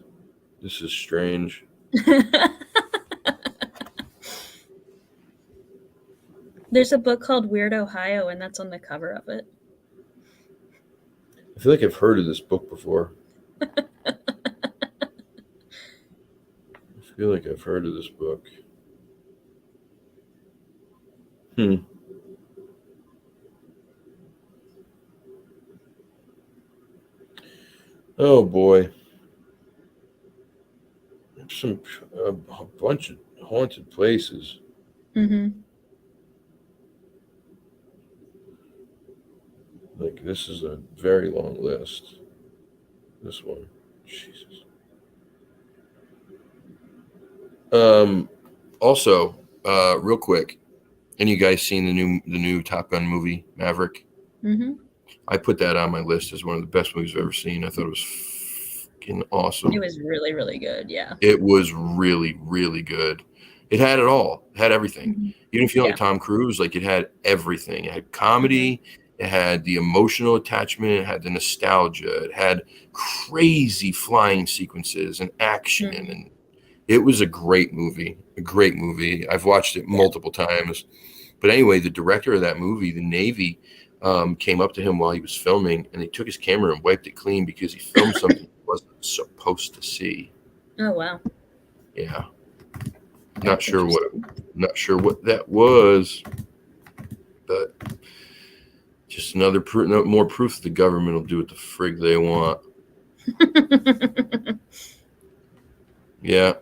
this is strange. There's a book called Weird Ohio, and that's on the cover of it. I feel like I've heard of this book before. I feel like I've heard of this book. Oh boy. A bunch of haunted places. Mm-hmm. Like this is a very long list. This one. Jesus. Also, real quick, any you guys seen the new Top Gun movie, Maverick? Mm-hmm. I put that on my list as one of the best movies I've ever seen. I thought it was fucking awesome. It was really, really good. Yeah. It was really, really good. It had it all. It had everything. Mm-hmm. Even if you don't like Tom Cruise, like it had everything. It had comedy. Mm-hmm. It had the emotional attachment. It had the nostalgia. It had crazy flying sequences and action. Mm-hmm. And it was a great movie. A great movie. I've watched it multiple times. But anyway, the director of that movie, the Navy, came up to him while he was filming, and they took his camera and wiped it clean because he filmed something he wasn't supposed to see. Oh wow! Yeah, not sure what that was, but just another more proof the government will do what the frig they want. Yeah,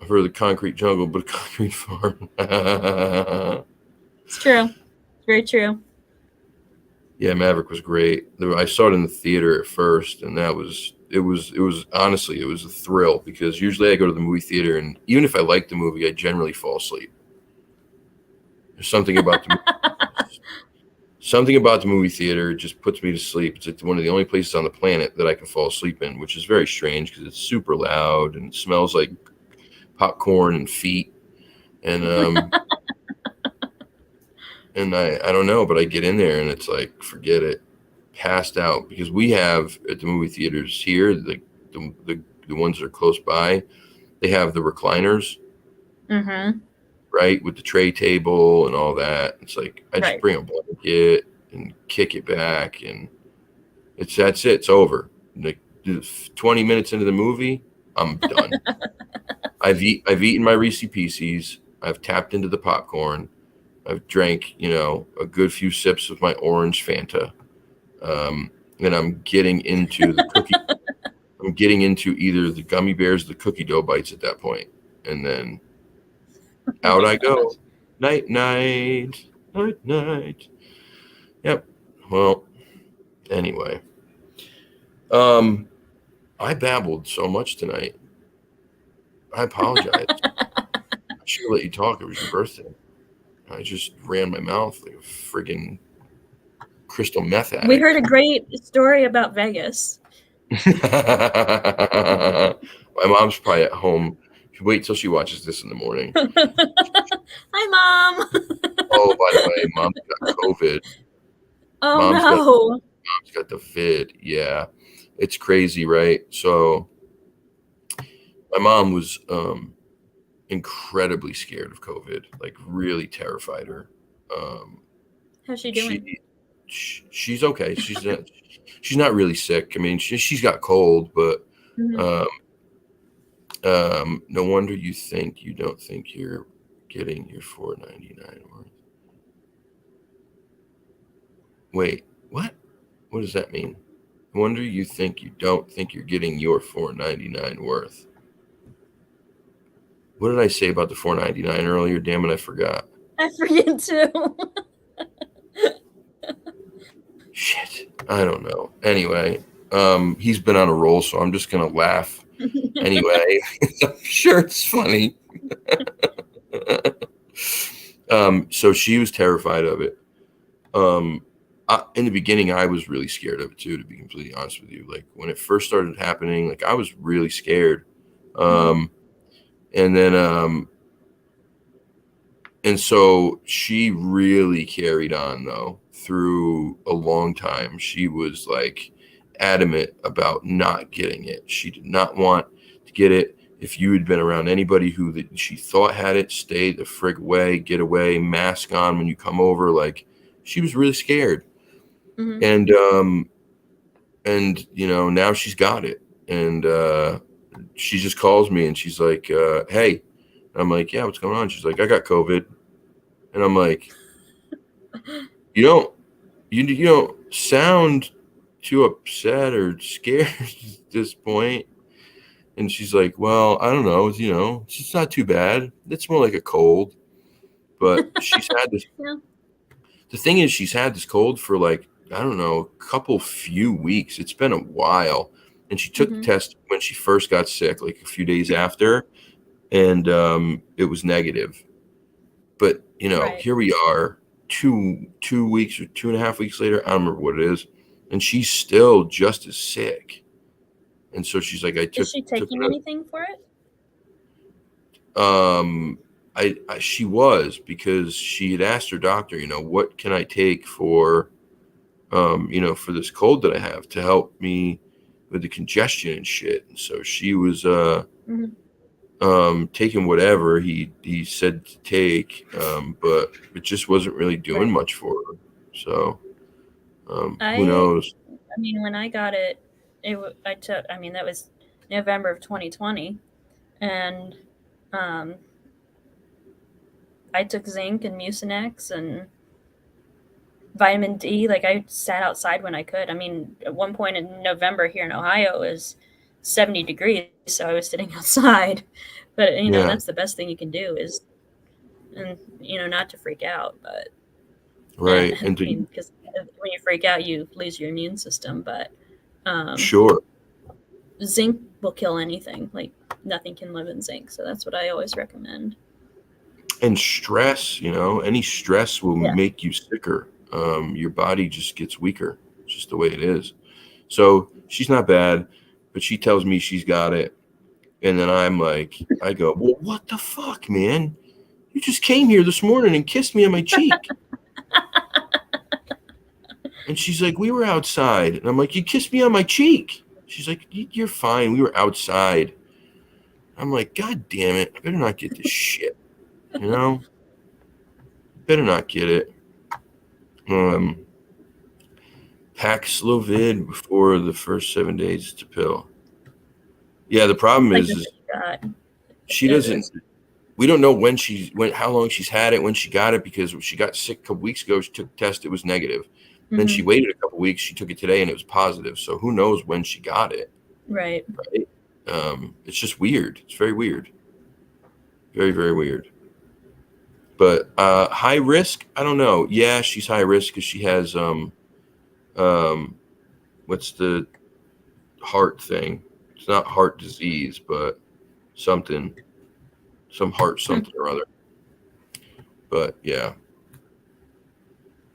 I've heard of the concrete jungle, but a concrete farm. It's true. It's very true. Yeah, Maverick was great. I saw it in the theater at first, and it was honestly, it was a thrill because usually I go to the movie theater, and even if I like the movie, I generally fall asleep. There's something about the movie theater just puts me to sleep. It's like one of the only places on the planet that I can fall asleep in, which is very strange because it's super loud and it smells like popcorn and feet. And And I don't know, but I get in there and it's like, forget it, passed out, because we have at the movie theaters here, the ones that are close by, they have the recliners, Mm-hmm. right, with the tray table and all that. It's like I just Right. bring a blanket and kick it back, and that's it. It's over. Like 20 minutes into the movie, I'm done. I've eaten my Reese Pieces. I've tapped into the popcorn. I've drank, a good few sips of my orange Fanta, and I'm getting into the cookie. I'm getting into either the gummy bears or the cookie dough bites at that point, and then Oh out my I go. gosh. Night, night, night, night. Yep. Well, anyway, I babbled so much tonight. I apologize. I should have let you talk. It was your birthday. I just ran my mouth like a friggin' crystal meth We heard a addict. great story about Vegas. My mom's probably at home. Wait till she watches this in the morning. Hi, Mom. Oh, by the way, mom's got COVID. Oh Mom's got no. the vid. Yeah, it's crazy, right? So my mom was incredibly scared of COVID, like really terrified her. How's she doing? She's okay. She's not really sick. I mean, she's got cold, but Mm-hmm. no wonder you don't think you're getting your $4.99 worth. Wait, what? What does that mean? No wonder you don't think you're getting your $4.99 worth. What did I say about the $4.99 earlier? Damn it, I forgot. I forget too. Shit, I don't know. Anyway, he's been on a roll, so I'm just gonna laugh. Anyway, I'm sure it's funny. So she was terrified of it. In the beginning, I was really scared of it too, to be completely honest with you. Like when it first started happening, like I was really scared. And then, and so she really carried on though through a long time. She was like adamant about not getting it. She did not want to get it. If you had been around anybody who she thought had it, stay the frig away, get away, mask on when you come over. Like she was really scared. Mm-hmm. And now she's got it, and she just calls me and she's like, hey. And I'm like, yeah, what's going on? She's like, I got COVID. And I'm like, you don't sound too upset or scared at this point. And she's like, well, I don't know, it's just not too bad. It's more like a cold. But she's had this. Yeah. The thing is, she's had this cold for like, I don't know, few weeks. It's been a while. And she took the test when she first got sick, like a few days after, and it was negative. But Right. here we are, 2 weeks or 2.5 weeks later. I don't remember what it is, and she's still just as sick. And so she's like, I Is took she taking anything for it? she was, because she had asked her doctor, what can I take for for this cold that I have to help me with the congestion and shit. And so she was taking whatever he said to take, but it just wasn't really doing much for her. So who knows? I mean, when I got it, that was November of 2020, and I took zinc and Mucinex and vitamin D. Like I sat outside when I could. I mean, at one point in November here in Ohio, it was 70 degrees, so I was sitting outside. But Yeah. that's the best thing you can do is, and not to freak out. But right, I mean, because when you freak out, you lose your immune system. But sure, zinc will kill anything. Like nothing can live in zinc, so that's what I always recommend. and stress, any stress will Yeah. make you sicker. Your body just gets weaker. It's just the way it is. So she's not bad, but she tells me she's got it. And then I go, well, what the fuck, man? You just came here this morning and kissed me on my cheek. And she's like, we were outside. And I'm like, you kissed me on my cheek. She's like, you're fine. We were outside. I'm like, God damn it. I better not get this shit. You know? Better not get it. Paxlovid before the first 7 days to pill. Yeah, the problem Like is God. she doesn't. We don't know how long she's had it, when she got it, because she got sick a couple weeks ago. She took a test, it was negative. Then she waited a couple weeks. She took it today, and it was positive. So who knows when she got it? Right. It's just weird. It's very weird. Very, very weird. But high risk, I don't know. Yeah, she's high risk because she has what's the heart thing? It's not heart disease, but some heart something or other. But yeah.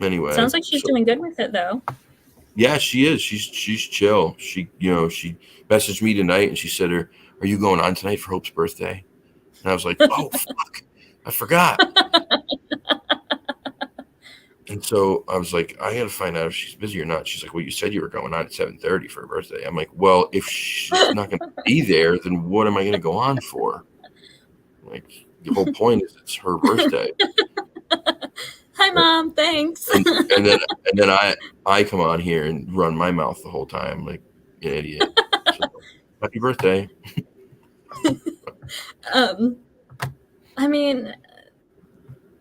Anyway, sounds like she's doing good with it though. Yeah, she is. She's chill. She messaged me tonight and she said, "Are you going on tonight for Hope's birthday?" And I was like, "Oh fuck, I forgot." And so I was like, I got to find out if she's busy or not. She's like, well, you said you were going on at 7:30 for her birthday. I'm like, well, if she's not going to be there, then what am I going to go on for? Like, the whole point is it's her birthday. Hi, Mom. Thanks. And then I come on here and run my mouth the whole time like an idiot. So, happy birthday. I mean,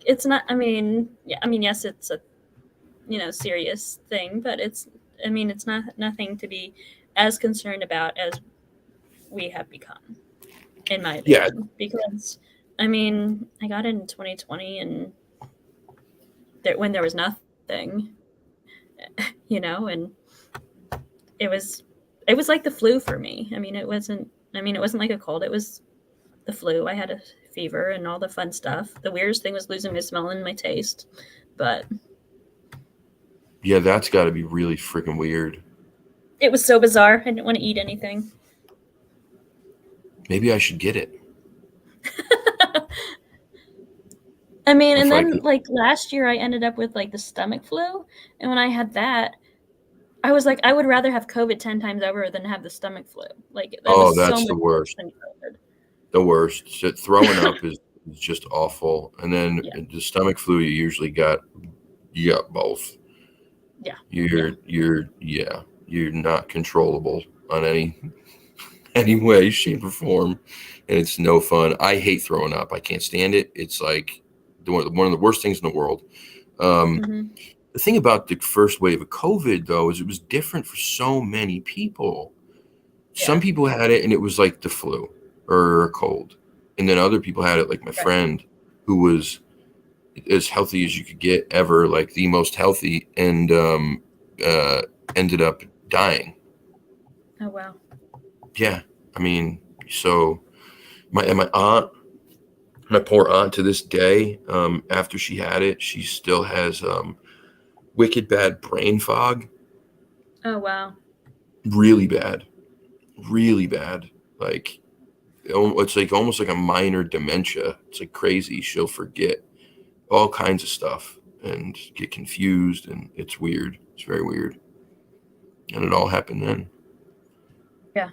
it's not. I mean, yeah. I mean, yes, it's a serious thing, but it's not nothing to be as concerned about as we have become, in my opinion. Yeah. Because I mean, I got it in 2020, and when there was nothing, and it was like the flu for me. I mean, it wasn't like a cold. It was the flu. I had a fever and all the fun stuff. The weirdest thing was losing my smell and my taste, but yeah, that's got to be really freaking weird. It was so bizarre. I didn't want to eat anything. Maybe I should get it. I mean, and then like last year I ended up with like the stomach flu, and when I had that, I was like, I would rather have COVID 10 times over than have the stomach flu. Like, oh, that's the worst. The worst. Throwing up is just awful, and then the stomach flu, you got both. Yeah. You're not controllable on any way, shape, or form, and it's no fun. I hate throwing up. I can't stand it. It's like one of the worst things in the world. The thing about the first wave of COVID, though, is it was different for so many people. Yeah. Some people had it and it was like the flu or a cold, and then other people had it, like my friend, who was as healthy as you could get ever, like the most healthy, and ended up dying. Oh wow. Yeah, I mean, so my aunt, my poor aunt, to this day, after she had it, she still has wicked bad brain fog. Oh wow. Really bad. Like, it's like almost like a minor dementia. It's like crazy. She'll forget all kinds of stuff and get confused, and it's weird. It's very weird. And it all happened then. Yeah.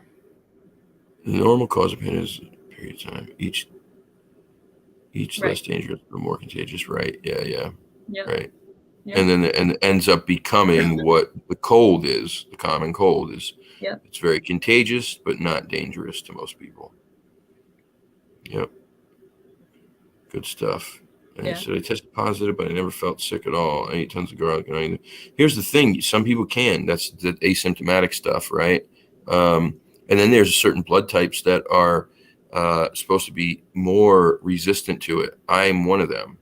The normal cause of pain is a period of time. Each less dangerous, but more contagious. Right. Yeah. Right. Yeah. And it ends up becoming what the cold is. The common cold is. Yeah. It's very contagious, but not dangerous to most people. Yep. Good stuff. And he said, I tested positive, but I never felt sick at all. I ate tons of garlic. Here's the thing. Some people can. That's the asymptomatic stuff, right? And then there's certain blood types that are supposed to be more resistant to it. I am one of them.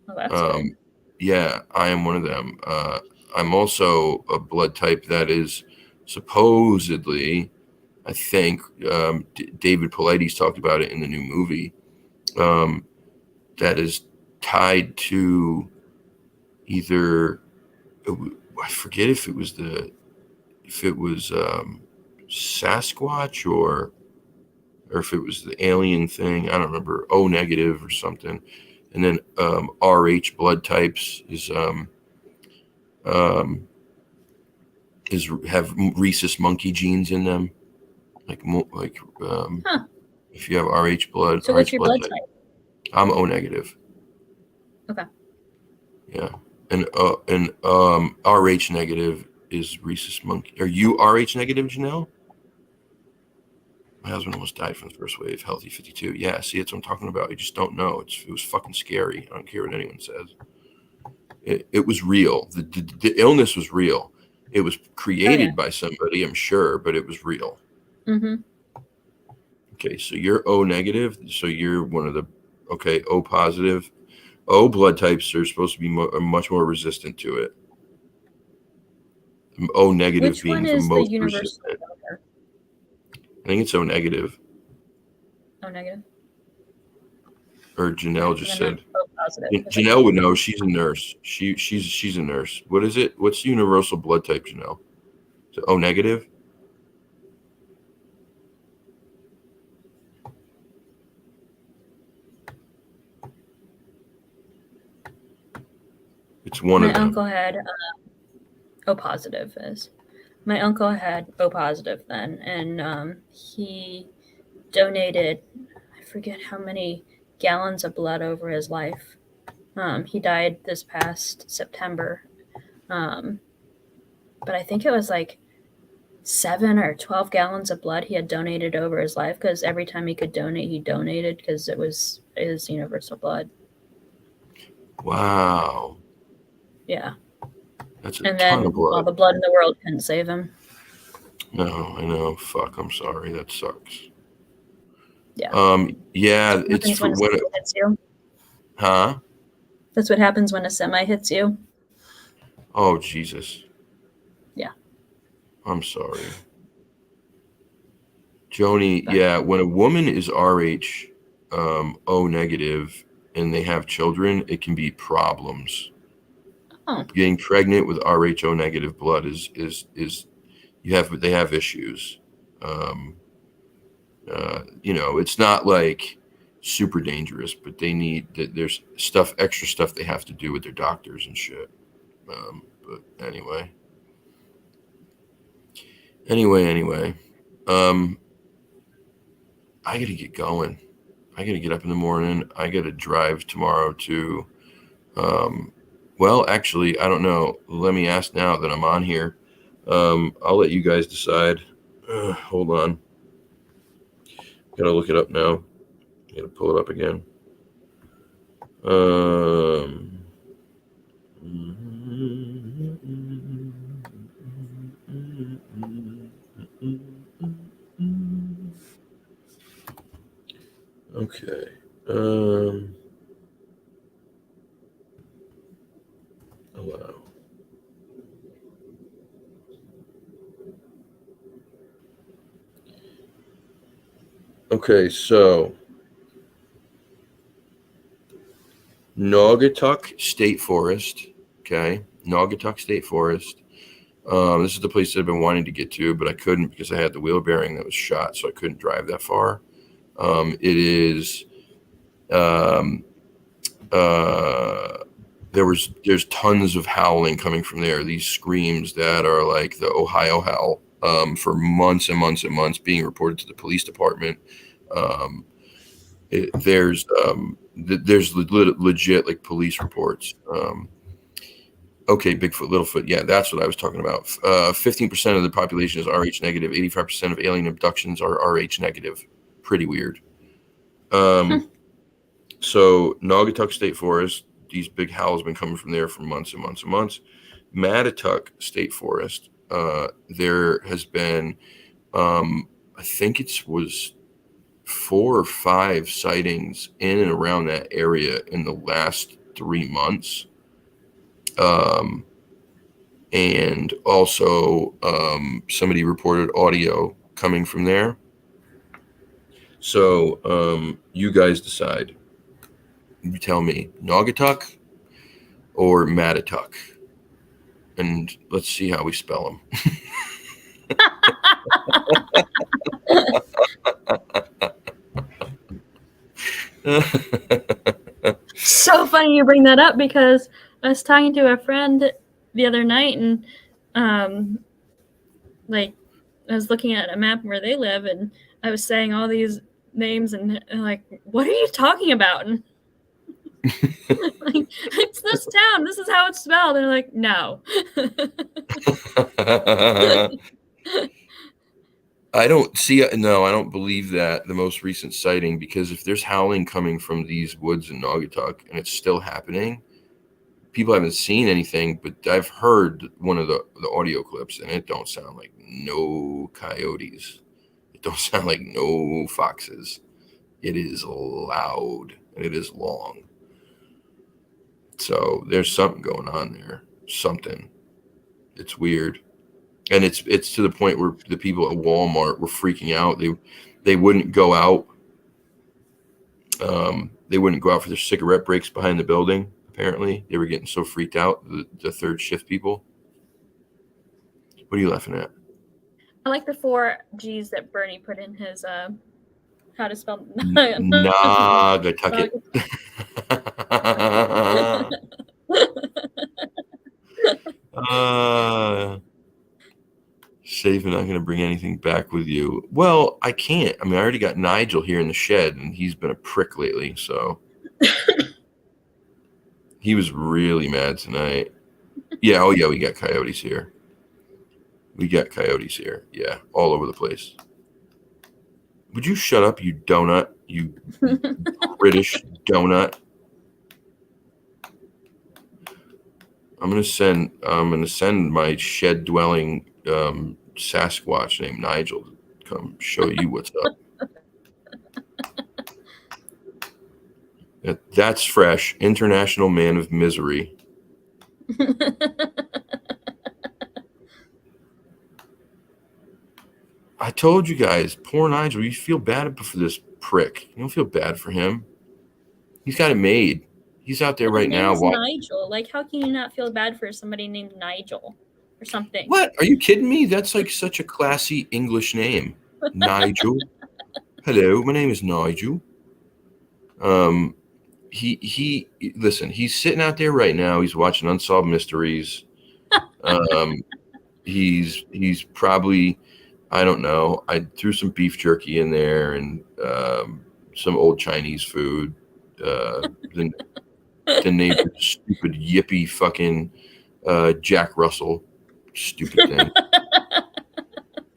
Oh, that's good. Yeah, I am one of them. I'm also a blood type that is supposedly, I think, David Paulides talked about it in the new movie, that is tied to either, I forget if it was Sasquatch or if it was the alien thing. I don't remember. O negative or something. And then RH blood types is have rhesus monkey genes in them, if you have Rh blood. So Rh what's your blood type. type? I'm O negative. Okay. Yeah, and Rh negative is rhesus monkey. Are you Rh negative, Janelle? My husband almost died from the first wave. Healthy 52. Yeah, see, that's what I'm talking about. You just don't know. It was fucking scary. I don't care what anyone says. It was real. The illness was real. It was created by somebody, I'm sure, but it was real. Mm-hmm. Okay, so you're O negative. So you're one of the, O positive. O blood types are supposed to be much more resistant to it. O negative Which being one the is the most universal resistant. donor? I think it's O negative. O negative. Or Janelle just said. O positive. Janelle would know. She's a nurse. She's a nurse. What is it? What's the universal blood type, Janelle? Is it O negative? It's one My of them. uncle had O positive. My uncle had O positive then, and he donated, I forget how many gallons of blood over his life. He died this past September, but I think it was like 7 or 12 gallons of blood he had donated over his life, because every time he could donate, he donated because it was his universal blood. Wow. Yeah. That's a And ton then of blood. all the blood in the world couldn't save him. No, I know. Fuck, I'm sorry. That sucks. Yeah. Yeah, it's for when it hits you. Huh? That's what happens when a semi hits you. Oh, Jesus. Yeah. I'm sorry. Joni, yeah, when a woman is Rh O negative and they have children, it can be problems. Oh. Getting pregnant with Rh O negative blood is they have issues. It's not like super dangerous, but there's extra stuff they have to do with their doctors and shit. But anyway. I got to get going. I got to get up in the morning. I got to drive tomorrow to, well, actually, I don't know. Let me ask now that I'm on here. I'll let you guys decide. Hold on. Got to look it up now. Got to pull it up again. Okay. Allow. Okay, so Naugatuck State Forest. Okay, Naugatuck State Forest. This is the place that I've been wanting to get to, but I couldn't because I had the wheel bearing that was shot, so I couldn't drive that far. It is. There's tons of howling coming from there. These screams that are like the Ohio howl for months and months and months, being reported to the police department. There's legit like police reports. Okay, Bigfoot, Littlefoot. Yeah, that's what I was talking about. 15% of the population is Rh negative. 85% of alien abductions are Rh negative. Pretty weird. So Naugatuck State Forest, these big howls have been coming from there for months and months and months. Mattituck State Forest, there has been, I think it was 4 or 5 sightings in and around that area in the last 3 months. And also somebody reported audio coming from there. So you guys decide. You tell me, Naugatuck or Mattituck? And let's see how we spell them. So funny you bring that up, because I was talking to a friend the other night, and Like, I was looking at a map where they live, and I was saying all these names, and like, what are you talking about? And like, it's this town. This is how it's spelled. And they're like, no. I don't believe that the most recent sighting, because if there's howling coming from these woods in Naugatuck and it's still happening, people haven't seen anything, but I've heard one of the audio clips, and it don't sound like no coyotes. It don't sound like no foxes. It is loud and it is long. So there's something going on there. Something. It's weird. And it's to the point where the people at Walmart were freaking out. They wouldn't go out. They wouldn't go out for their cigarette breaks behind the building. Apparently, they were getting so freaked out. The third shift people. What are you laughing at? I like the 4 G's that Bernie put in his how to spell Naugatuck. Safe, not going to bring anything back with you. Well, I can't. I mean, I already got Nigel here in the shed, and he's been a prick lately. So he was really mad tonight. Yeah. Oh, yeah. We got coyotes here. Yeah. All over the place. Would you shut up, you donut? You British donut. I'm gonna send my shed dwelling Sasquatch named Nigel to come show you what's up. That's fresh. International Man of Misery. I told you guys, poor Nigel. You feel bad for this prick. You don't feel bad for him. He's got it made. He's out there right now. Nigel. Like, how can you not feel bad for somebody named Nigel or something? What? Are you kidding me? That's like such a classy English name. Nigel. Hello, my name is Nigel. He listen, he's sitting out there right now. He's watching Unsolved Mysteries. He's probably, I don't know. I threw some beef jerky in there and some old Chinese food. The neighbor's stupid yippy fucking Jack Russell, stupid thing.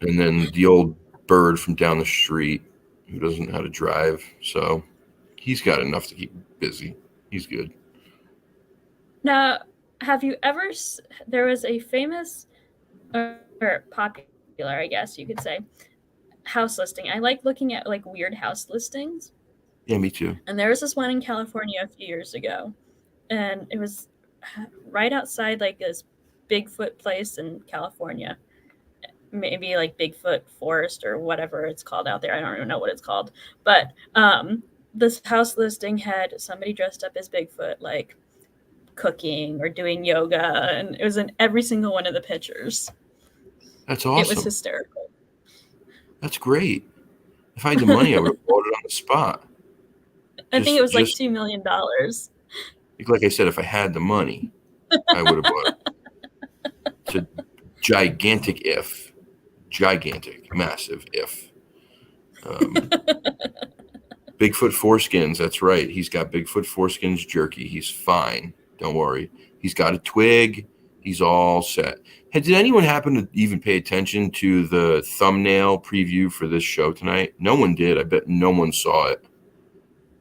And then the old bird from down the street who doesn't know how to drive. So he's got enough to keep busy. He's good. Now, have you ever? There was a famous or popular, I guess you could say, house listing. I like looking at like weird house listings. Yeah, me too. And there was this one in California a few years ago, and it was right outside like this Bigfoot place in California. Maybe like Bigfoot Forest or whatever it's called out there. I don't even know what it's called. But this house listing had somebody dressed up as Bigfoot, like cooking or doing yoga, and it was in every single one of the pictures. That's awesome. It was hysterical. That's great. If I had the money, I would have bought it on the spot. I think it was like $2 million. Like I said, if I had the money, I would have bought it. It's a gigantic if. Gigantic, massive if. Bigfoot foreskins, that's right. He's got Bigfoot foreskins jerky. He's fine. Don't worry. He's got a twig. He's all set. Hey, did anyone happen to even pay attention to the thumbnail preview for this show tonight? No one did. I bet no one saw it.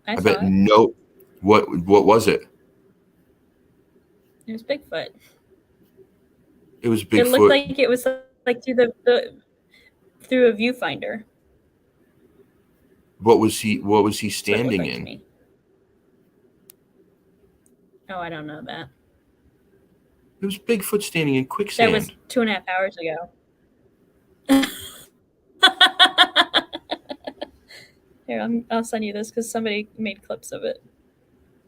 I bet no. What was it? It was Bigfoot. It was Bigfoot. It looked like it was like through a viewfinder. What was he standing in? Oh, I don't know that. It was Bigfoot standing in quicksand. That was 2.5 hours ago. Here, I'll send you this because somebody made clips of it.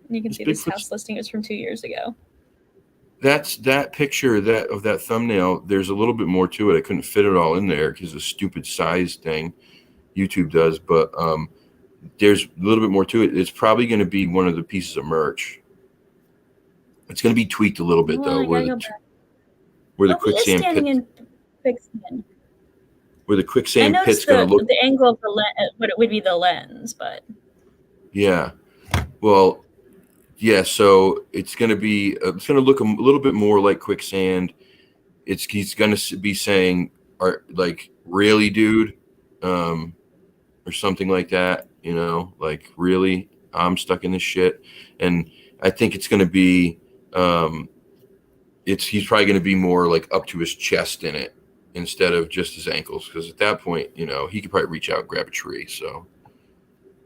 And you can see this house listing is from 2 years ago. That picture of that thumbnail, there's a little bit more to it. I couldn't fit it all in there because of the stupid size thing YouTube does, but there's a little bit more to it. It's probably going to be one of the pieces of merch. It's going to be tweaked a little bit, though, where the quicksand standing in quicksand. where the I quicksand pit's noticed going to look. the angle of the lens, what it would be the lens, but Yeah. Well, yeah. So it's going to be, it's going to look a little bit more like quicksand. He's going to be saying, like, really, dude, or something like that. You know, like, really, I'm stuck in this shit. And I think it's going to be, he's probably going to be more like up to his chest in it instead of just his ankles, because at that point, you know, he could probably reach out and grab a tree. So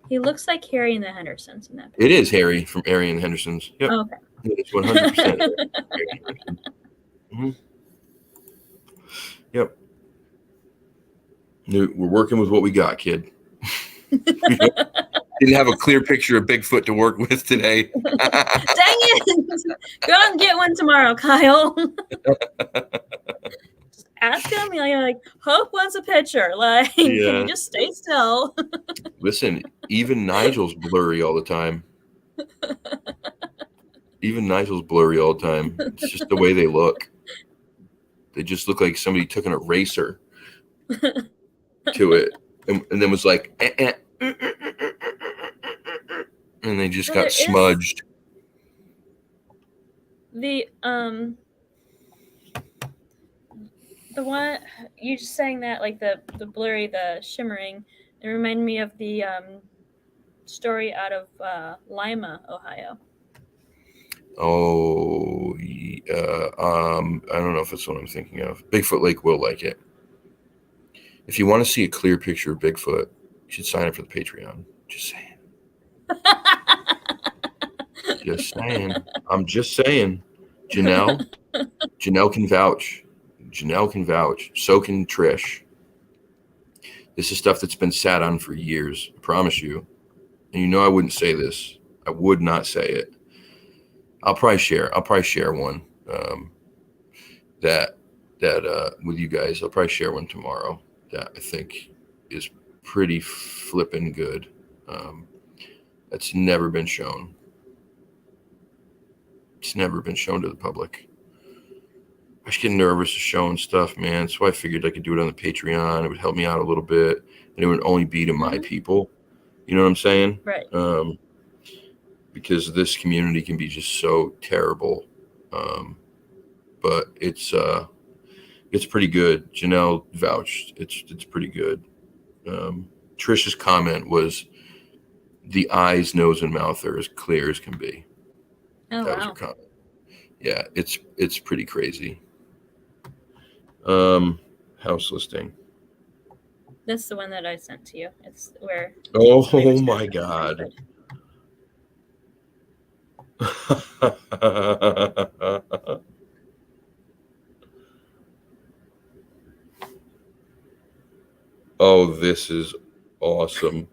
he looks like Harry and the Hendersons in that it picture. is Harry from Harry and the Hendersons. Yep. Oh, okay. It's 100%. Mm-hmm. Yep. We're working with what we got, kid. Didn't have a clear picture of Bigfoot to work with today. Dang it! Go out and get one tomorrow, Kyle. Just ask him. Like, Hope wants a picture. Like, can you just stay still? Listen, even Nigel's blurry all the time. Even Nigel's blurry all the time. It's just the way they look. They just look like somebody took an eraser to it and then was like, and they just got smudged. The one you just saying that, like the blurry, the shimmering, it reminded me of the story out of Lima, Ohio. Oh, I don't know if it's what I'm thinking of. Bigfoot Lake will like it. If you want to see a clear picture of Bigfoot, you should sign up for the Patreon. Just saying. Just saying. I'm just saying. Janelle can vouch. Janelle can vouch. So can Trish. This is stuff that's been sat on for years. I promise you. And you know I wouldn't say this. I would not say it. I'll probably share one that with you guys. I'll probably share one tomorrow that I think is pretty flippin' good. That's never been shown. It's never been shown to the public. I was getting nervous of showing stuff, man. So I figured I could do it on the Patreon. It would help me out a little bit, and it would only be to my people. You know what I'm saying? Right. Because this community can be just so terrible. But it's pretty good. Janelle vouched. It's pretty good. Trish's comment was, the eyes, nose, and mouth are as clear as can be. Oh, that was her comment. Yeah, it's pretty crazy. House listing. That's the one that I sent to you. It's where. Oh my God. Oh, this is awesome.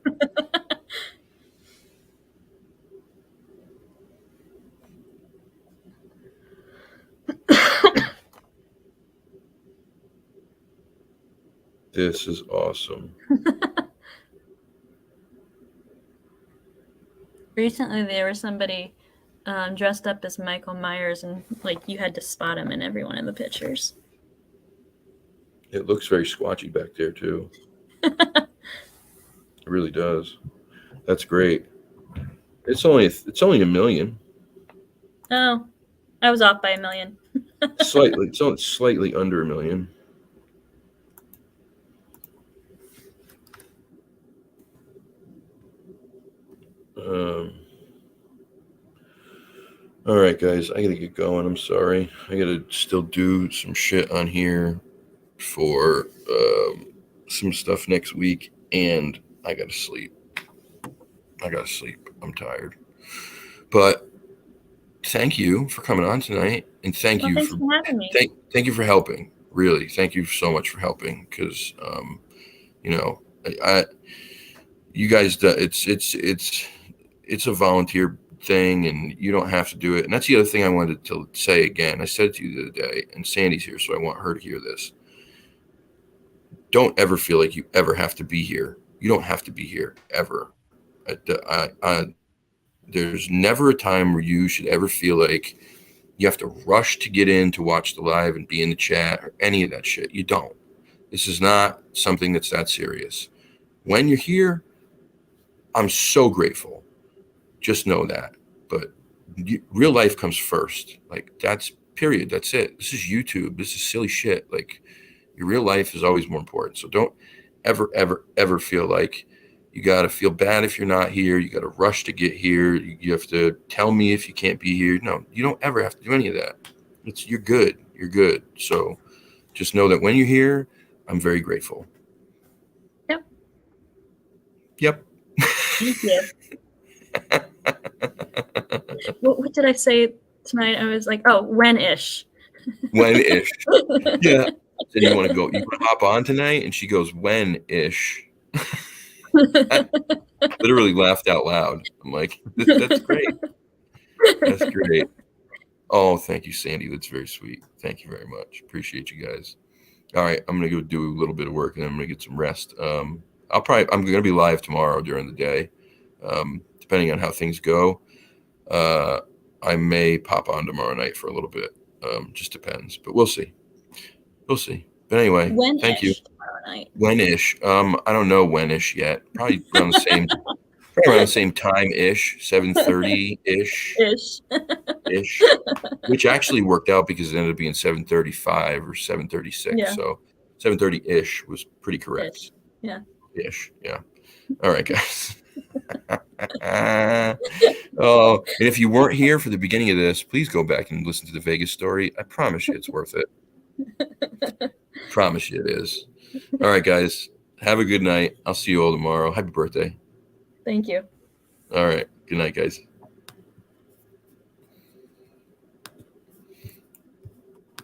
This is awesome. Recently, there was somebody dressed up as Michael Myers, and like you had to spot him in every one of the pictures. It looks very squatchy back there too. It really does. That's great. It's only $1 million. Oh, I was off by $1 million. Slightly. It's only slightly under $1 million. All right, guys, I gotta get going. I'm sorry. I gotta still do some shit on here for some stuff next week, and I gotta sleep. I'm tired. But thank you for coming on tonight, and thanks for having me. Thank you for helping. Really, thank you so much for helping, because you know, you guys, it's a volunteer thing, and you don't have to do it. And that's the other thing I wanted to say again. I said it to you the other day, and Sandy's here, so I want her to hear this. Don't ever feel like you ever have to be here. You don't have to be here ever. There's never a time where you should ever feel like you have to rush to get in to watch the live and be in the chat or any of that shit. You don't. This is not something that's that serious. When you're here, I'm so grateful. Just know that. But real life comes first. Like, that's period. That's it. This is YouTube. This is silly shit. Like, your real life is always more important. So don't ever, ever, ever feel like you got to feel bad if you're not here. You got to rush to get here. You have to tell me if you can't be here. No, you don't ever have to do any of that. You're good. You're good. So just know that when you're here, I'm very grateful. Yep. Yep. Thank you. What did I say tonight? I was like, oh, when-ish. When-ish. Yeah. Then you want to hop on tonight? And she goes, when-ish. I literally laughed out loud. I'm like, that's great. That's great. Oh, thank you, Sandy. That's very sweet. Thank you very much. Appreciate you guys. All right, I'm gonna go do a little bit of work and then I'm gonna get some rest. I'm gonna be live tomorrow during the day. Depending on how things go. I may pop on tomorrow night for a little bit. Just depends, but we'll see. We'll see. But anyway, when-ish thank you. Tomorrow night. When-ish. I don't know when-ish yet. Probably around the same time-ish, 7:30-ish. Ish. Which actually worked out because it ended up being 7:35 or 7:36. Yeah. So 7:30-ish was pretty correct. Ish. Yeah. Ish. Yeah. All right, guys. Oh, and if you weren't here for the beginning of this, please go back and listen to the Vegas story. I promise you it's worth it. Promise you it is. All right, guys. Have a good night. I'll see you all tomorrow. Happy birthday. Thank you. All right. Good night, guys.